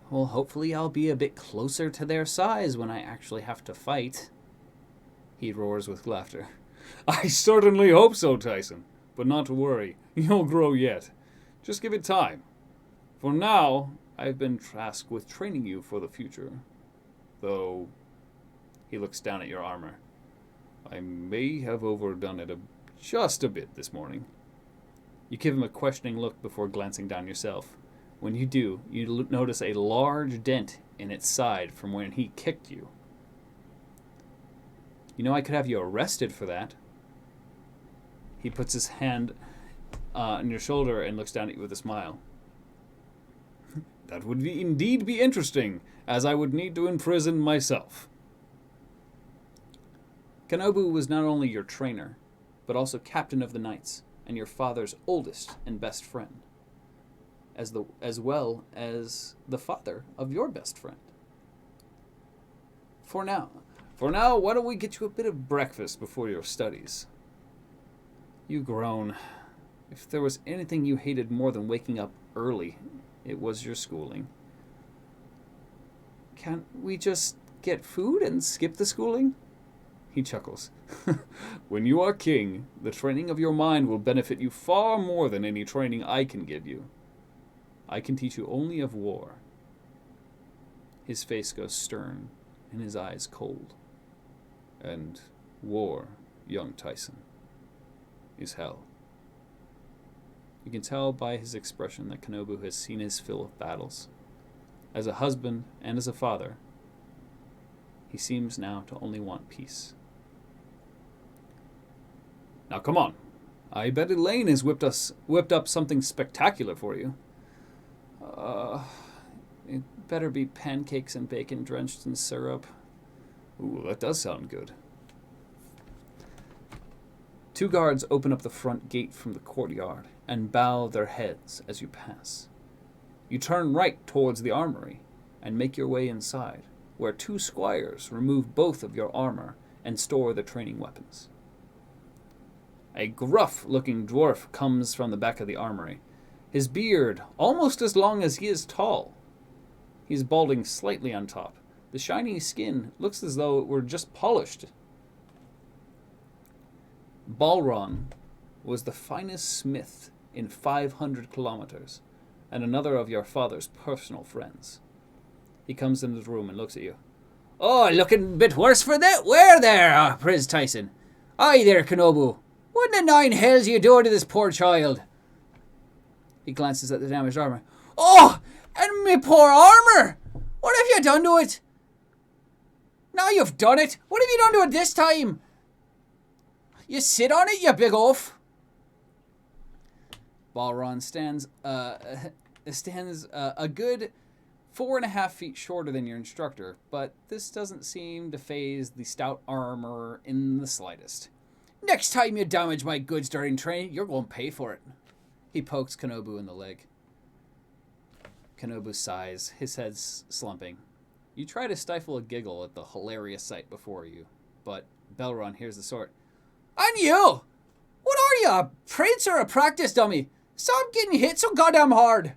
Well, hopefully I'll be a bit closer to their size when I actually have to fight. He roars with laughter. I certainly hope so, Tyson. But not to worry, you'll grow yet. Just give it time. For now, I've been tasked with training you for the future. Though, he looks down at your armor. I may have overdone it just a bit this morning. You give him a questioning look before glancing down yourself. When you do, you notice a large dent in its side from when he kicked you. You know I could have you arrested for that. He puts his hand on your shoulder and looks down at you with a smile. That would indeed be interesting, as I would need to imprison myself. Kenobu was not only your trainer, but also captain of the knights, and your father's oldest and best friend, as well as the father of your best friend. For now, why don't we get you a bit of breakfast before your studies? You groan. If there was anything you hated more than waking up early, it was your schooling. Can't we just get food and skip the schooling? He chuckles. When you are king, the training of your mind will benefit you far more than any training I can give you. I can teach you only of war. His face goes stern and his eyes cold. And war, young Tyson, is hell. You can tell by his expression that Kenobu has seen his fill of battles. As a husband and as a father, he seems now to only want peace. Now come on. I bet Elaine has whipped up something spectacular for you. It better be pancakes and bacon drenched in syrup. Ooh, that does sound good. 2 guards open up the front gate from the courtyard and bow their heads as you pass. You turn right towards the armory and make your way inside, where 2 squires remove both of your armor and store the training weapons. A gruff-looking dwarf comes from the back of the armory, his beard almost as long as he is tall. He's balding slightly on top. The shiny skin looks as though it were just polished. Balron was the finest smith in 500 kilometers, and another of your father's personal friends. He comes into the room and looks at you. Oh, looking a bit worse for that wear there, Prince Tyson. Aye there, Kenobu. What in the 9 hells are you doing to this poor child? He glances at the damaged armor. Oh, and me poor armor! What have you done to it? Now you've done it. What have you done to it this time? You sit on it, you big oaf. Balron stands a good 4.5 feet shorter than your instructor, but this doesn't seem to faze the stout armor in the slightest. Next time you damage my goods during training, you're going to pay for it. He pokes Kenobu in the leg. Kenobu sighs, his head's slumping. You try to stifle a giggle at the hilarious sight before you, but Belron hears the sort. And you! What are you, a prince or a practice dummy? Stop getting hit so goddamn hard!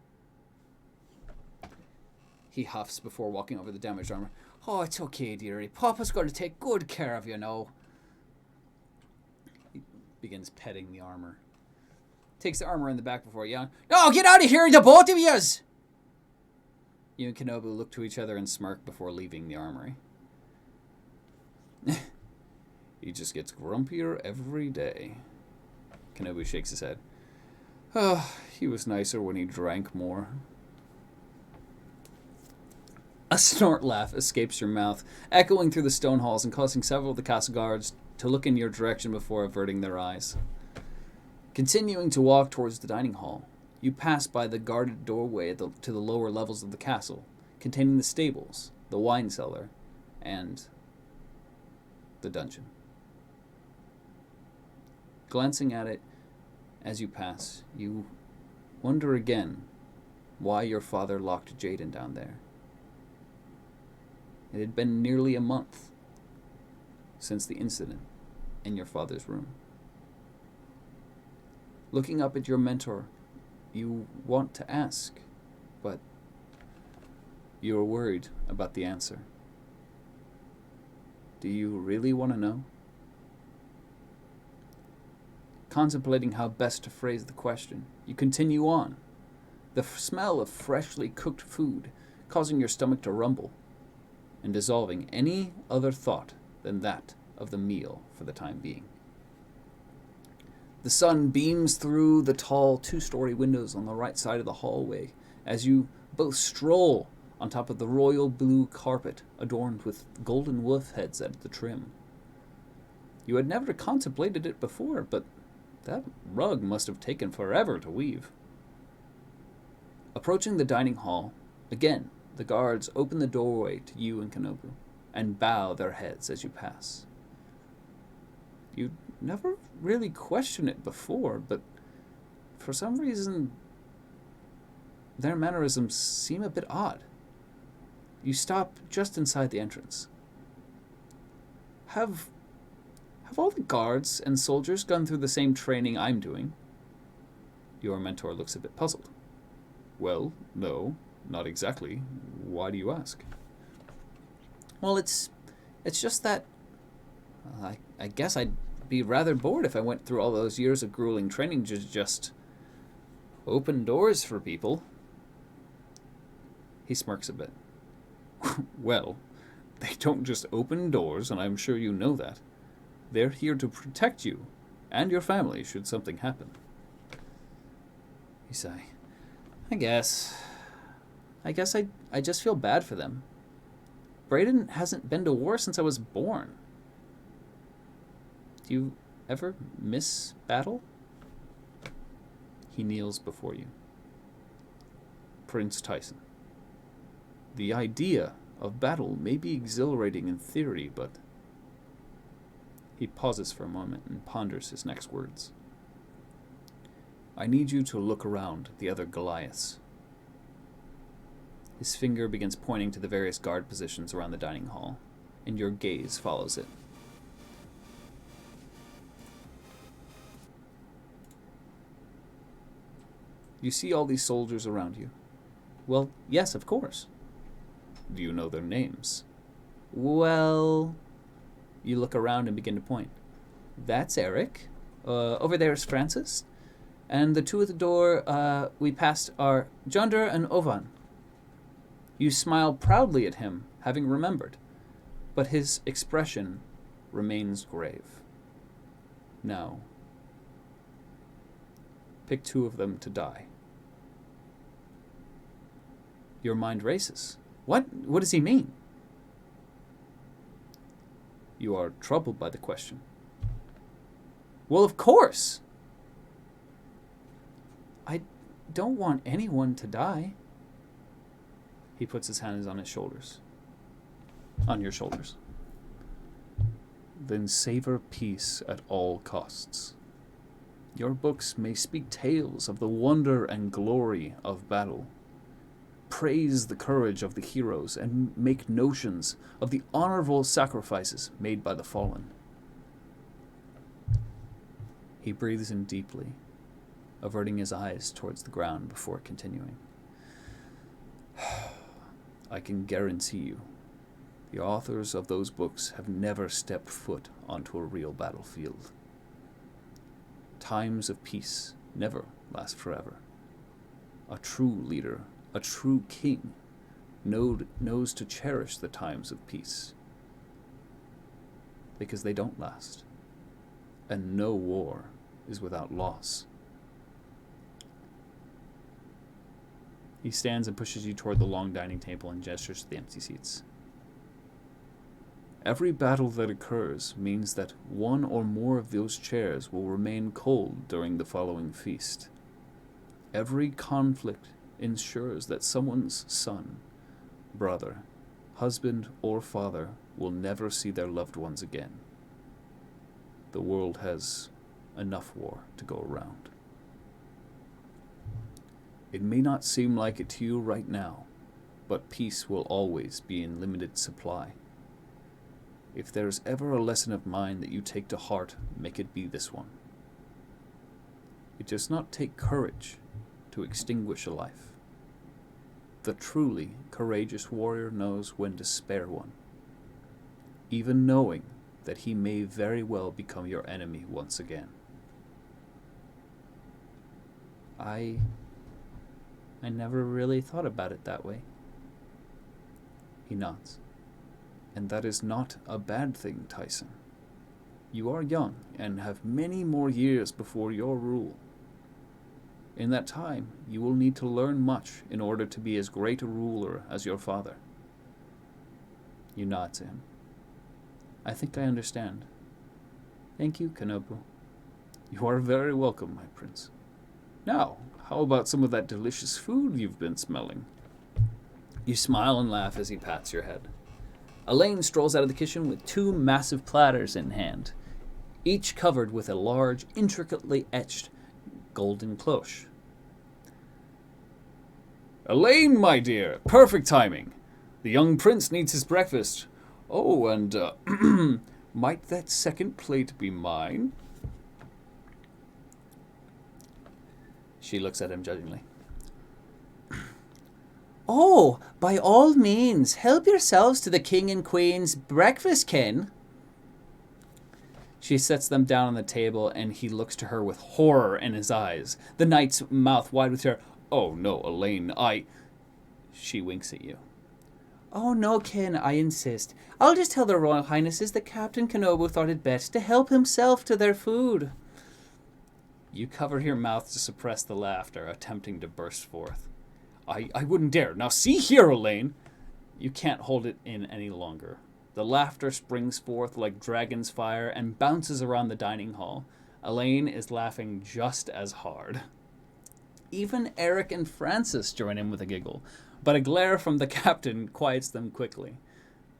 He huffs before walking over the damaged armor. Oh, it's okay, dearie. Papa's going to take good care of you now. He begins petting the armor. Takes the armor in the back before yelling, No, get out of here, the both of yous! You and Kenobu look to each other and smirk before leaving the armory. He just gets grumpier every day. Kenobu shakes his head. Oh, he was nicer when he drank more. A snort laugh escapes your mouth, echoing through the stone halls and causing several of the castle guards to look in your direction before averting their eyes. Continuing to walk towards the dining hall, you pass by the guarded doorway to the lower levels of the castle, containing the stables, the wine cellar, and the dungeon. Glancing at it as you pass, you wonder again why your father locked Jaden down there. It had been nearly a month since the incident in your father's room. Looking up at your mentor, you want to ask, but you are worried about the answer. Do you really want to know? Contemplating how best to phrase the question, you continue on, the smell of freshly cooked food causing your stomach to rumble and dissolving any other thought than that of the meal for the time being. The sun beams through the tall 2-story windows on the right side of the hallway as you both stroll on top of the royal blue carpet adorned with golden wolf heads at the trim. You had never contemplated it before, but that rug must have taken forever to weave. Approaching the dining hall, again, the guards open the doorway to you and Kenobu and bow their heads as you pass. You never really questioned it before, but for some reason, their mannerisms seem a bit odd. You stop just inside the entrance. Have all the guards and soldiers gone through the same training I'm doing? Your mentor looks a bit puzzled. Well, no, not exactly. Why do you ask? Well, it's just that I guess I'd be rather bored if I went through all those years of grueling training to just open doors for people. He smirks a bit. Well, they don't just open doors, and I'm sure you know that. They're here to protect you and your family should something happen. You sigh. I guess I just feel bad for them. Brayden hasn't been to war since I was born. Do ever miss battle? He kneels before you. Prince Tyson. The idea of battle may be exhilarating in theory, but... He pauses for a moment and ponders his next words. I need you to look around the other Goliaths. His finger begins pointing to the various guard positions around the dining hall, and your gaze follows it. You see all these soldiers around you? Well, yes, of course. Do you know their names? Well... You look around and begin to point. That's Eric. Over there is Francis. And the two at the door we passed are Jonder and Ovan. You smile proudly at him, having remembered, but his expression remains grave. Now, pick two of them to die. Your mind races. What? What does he mean? You are troubled by the question. Well, of course! I don't want anyone to die. He puts his hands on his shoulders. On your shoulders. Then savor peace at all costs. Your books may speak tales of the wonder and glory of battle. Praise the courage of the heroes and make notions of the honorable sacrifices made by the fallen. He breathes in deeply, averting his eyes towards the ground before continuing. I can guarantee you, the authors of those books have never stepped foot onto a real battlefield. Times of peace never last forever. A true leader, a true king, knows to cherish the times of peace. Because they don't last. And no war is without loss. He stands and pushes you toward the long dining table and gestures to the empty seats. Every battle that occurs means that one or more of those chairs will remain cold during the following feast. Every conflict ensures that someone's son, brother, husband, or father will never see their loved ones again. The world has enough war to go around. It may not seem like it to you right now, but peace will always be in limited supply. If there's ever a lesson of mine that you take to heart, make it be this one. It does not take courage to extinguish a life. The truly courageous warrior knows when to spare one, even knowing that he may very well become your enemy once again. I never really thought about it that way. He nods. And that is not a bad thing, Tyson. You are young and have many more years before your rule. In that time, you will need to learn much in order to be as great a ruler as your father. You nod to him. I think I understand. Thank you, Kanobu. You are very welcome, my prince. Now, how about some of that delicious food you've been smelling? You smile and laugh as he pats your head. Elaine strolls out of the kitchen with two massive platters in hand, each covered with a large, intricately etched golden cloche. Elaine, my dear, perfect timing. The young prince needs his breakfast. Oh, and might that second plate be mine? She looks at him judgingly. Oh, by all means, help yourselves to the king and queen's breakfast, Ken. She sets them down on the table, and he looks to her with horror in his eyes, the knight's mouth wide with terror. Oh, no, Elaine, She winks at you. Oh, no, Ken, I insist. I'll just tell their royal highnesses that Captain Kanobu thought it best to help himself to their food. You cover your mouth to suppress the laughter, attempting to burst forth. I wouldn't dare. Now see here, Elaine. You can't hold it in any longer. The laughter springs forth like dragon's fire and bounces around the dining hall. Elaine is laughing just as hard. Even Eric and Francis join in with a giggle, but a glare from the captain quiets them quickly.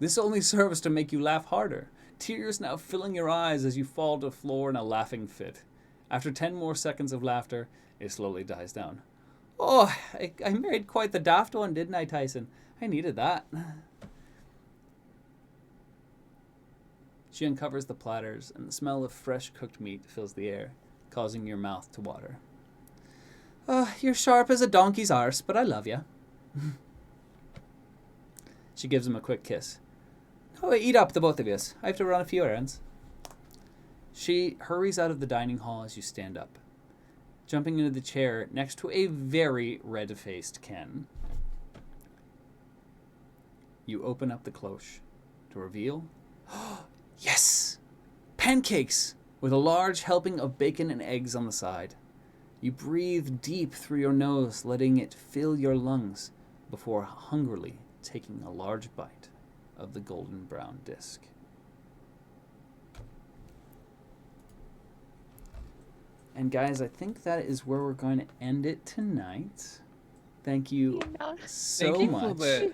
This only serves to make you laugh harder, tears now filling your eyes as you fall to the floor in a laughing fit. After 10 more seconds of laughter, it slowly dies down. Oh, I married quite the daft one, didn't I, Tyson? I needed that. She uncovers the platters, and the smell of fresh cooked meat fills the air, causing your mouth to water. Oh, you're sharp as a donkey's arse, but I love you. She gives him a quick kiss. Oh, eat up, the both of yous. I have to run a few errands. She hurries out of the dining hall as you stand up, jumping into the chair next to a very red-faced Ken. You open up the cloche to reveal... Yes! Pancakes! With a large helping of bacon and eggs on the side. You breathe deep through your nose, letting it fill your lungs, before hungrily taking a large bite of the golden brown disc. And guys, I think that is where we're going to end it tonight. Thank you so Thank you much. for that.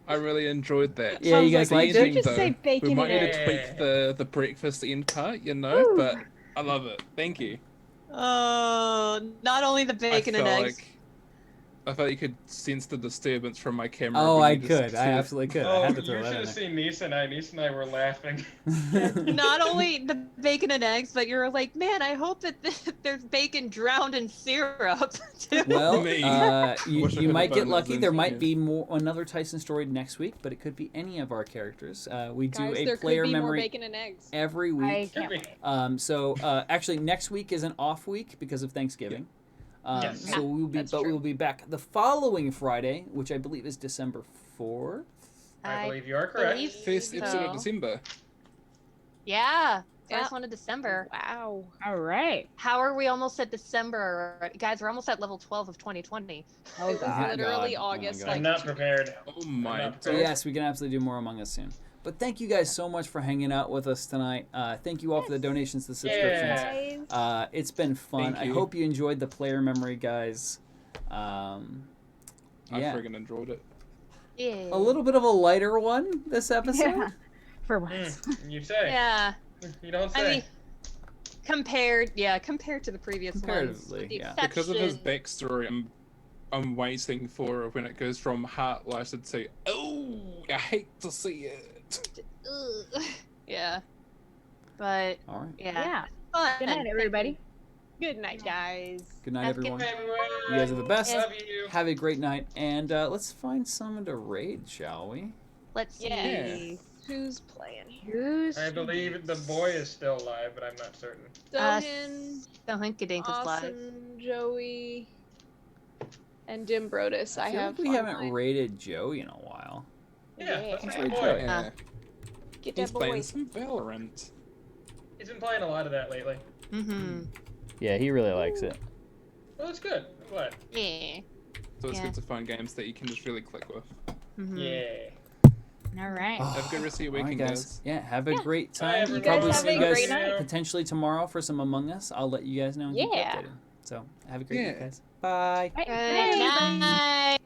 I really enjoyed that. Yeah, you guys liked it? Did you just say bacon We might and need to tweak the breakfast end part, you know, Ooh. but I love it. Thank you. Oh, not only the bacon and eggs. I thought you could sense the disturbance from my camera. Oh, when I you just could. I said- absolutely could. I Oh, had you to throw should that have in there. seen Nisa and I. Nisa and I were laughing. Not only the bacon and eggs, but you're like, man, I hope that there's bacon drowned in syrup. too." Well, Me. you, Wish I you could might have get done lucky. that There then, might yeah. be another Tyson story next week, but it could be any of our characters. We Guys, do there a player could be more memory bacon and eggs. every I week. can't wait. So actually, next week is an off week because of Thanksgiving. Yes. So we will be back the following Friday, which I believe is December 4th. I believe you are correct. believe First episode of so. December. Yeah, first Yeah. one of December. Wow. All right. How are we almost at December? Guys, we're almost at level 12 of 2020. Oh It was god. literally God. Oh my August. God. I'm Like, not prepared. Oh my not So god. yes, we can absolutely do more Among Us soon. But thank you guys so much for hanging out with us tonight. Thank you all for the donations, the subscriptions. Yeah. It's been fun. Thank I you. hope you enjoyed the player memory, guys. I Yeah, friggin' enjoyed it. Yeah. a little bit of a lighter one this episode. Yeah. For once. You say. Yeah. You don't say. I mean, compared to the previous ones. Comparatively, with the yeah. Because of his exception- backstory, I'm waiting for when it goes from heart lighted to oh, I hate to see it. Ugh. Yeah. But All right. yeah. Yeah. Fun. Good night, everybody. good night, guys. Good night, Have a good everyone. Hey, everyone. You guys are the best. Love you. Have a great night, and let's find someone to raid, shall we? Let's see. Yeah. Who's playing here? Who's I believe the boy is still alive, but I'm not certain. Stohin, The Hunkadink is live. Awesome, Joey, and Dim Brodus. I feel have. like we on haven't mine. raided Joey in a while. Yeah, let's Let's make raid a boy. Joey. Yeah. Get He's that playing boy. some Valorant. He's been playing a lot of that lately. Mm-hmm. Yeah, he really likes it. Well, that's good. I'm glad. Yeah. So it's Yeah. good to find games that you can just really click with. Mm-hmm. Yeah. All right. Have a good rest of your All right, weekend, guys. Yeah, have a great Bye, time. everyone. Probably guys see have you a guys great night. potentially tomorrow for some Among Us. I'll let you guys know and keep you Yeah. updated. So have a great Yeah. week, guys. Bye. Bye. Good night.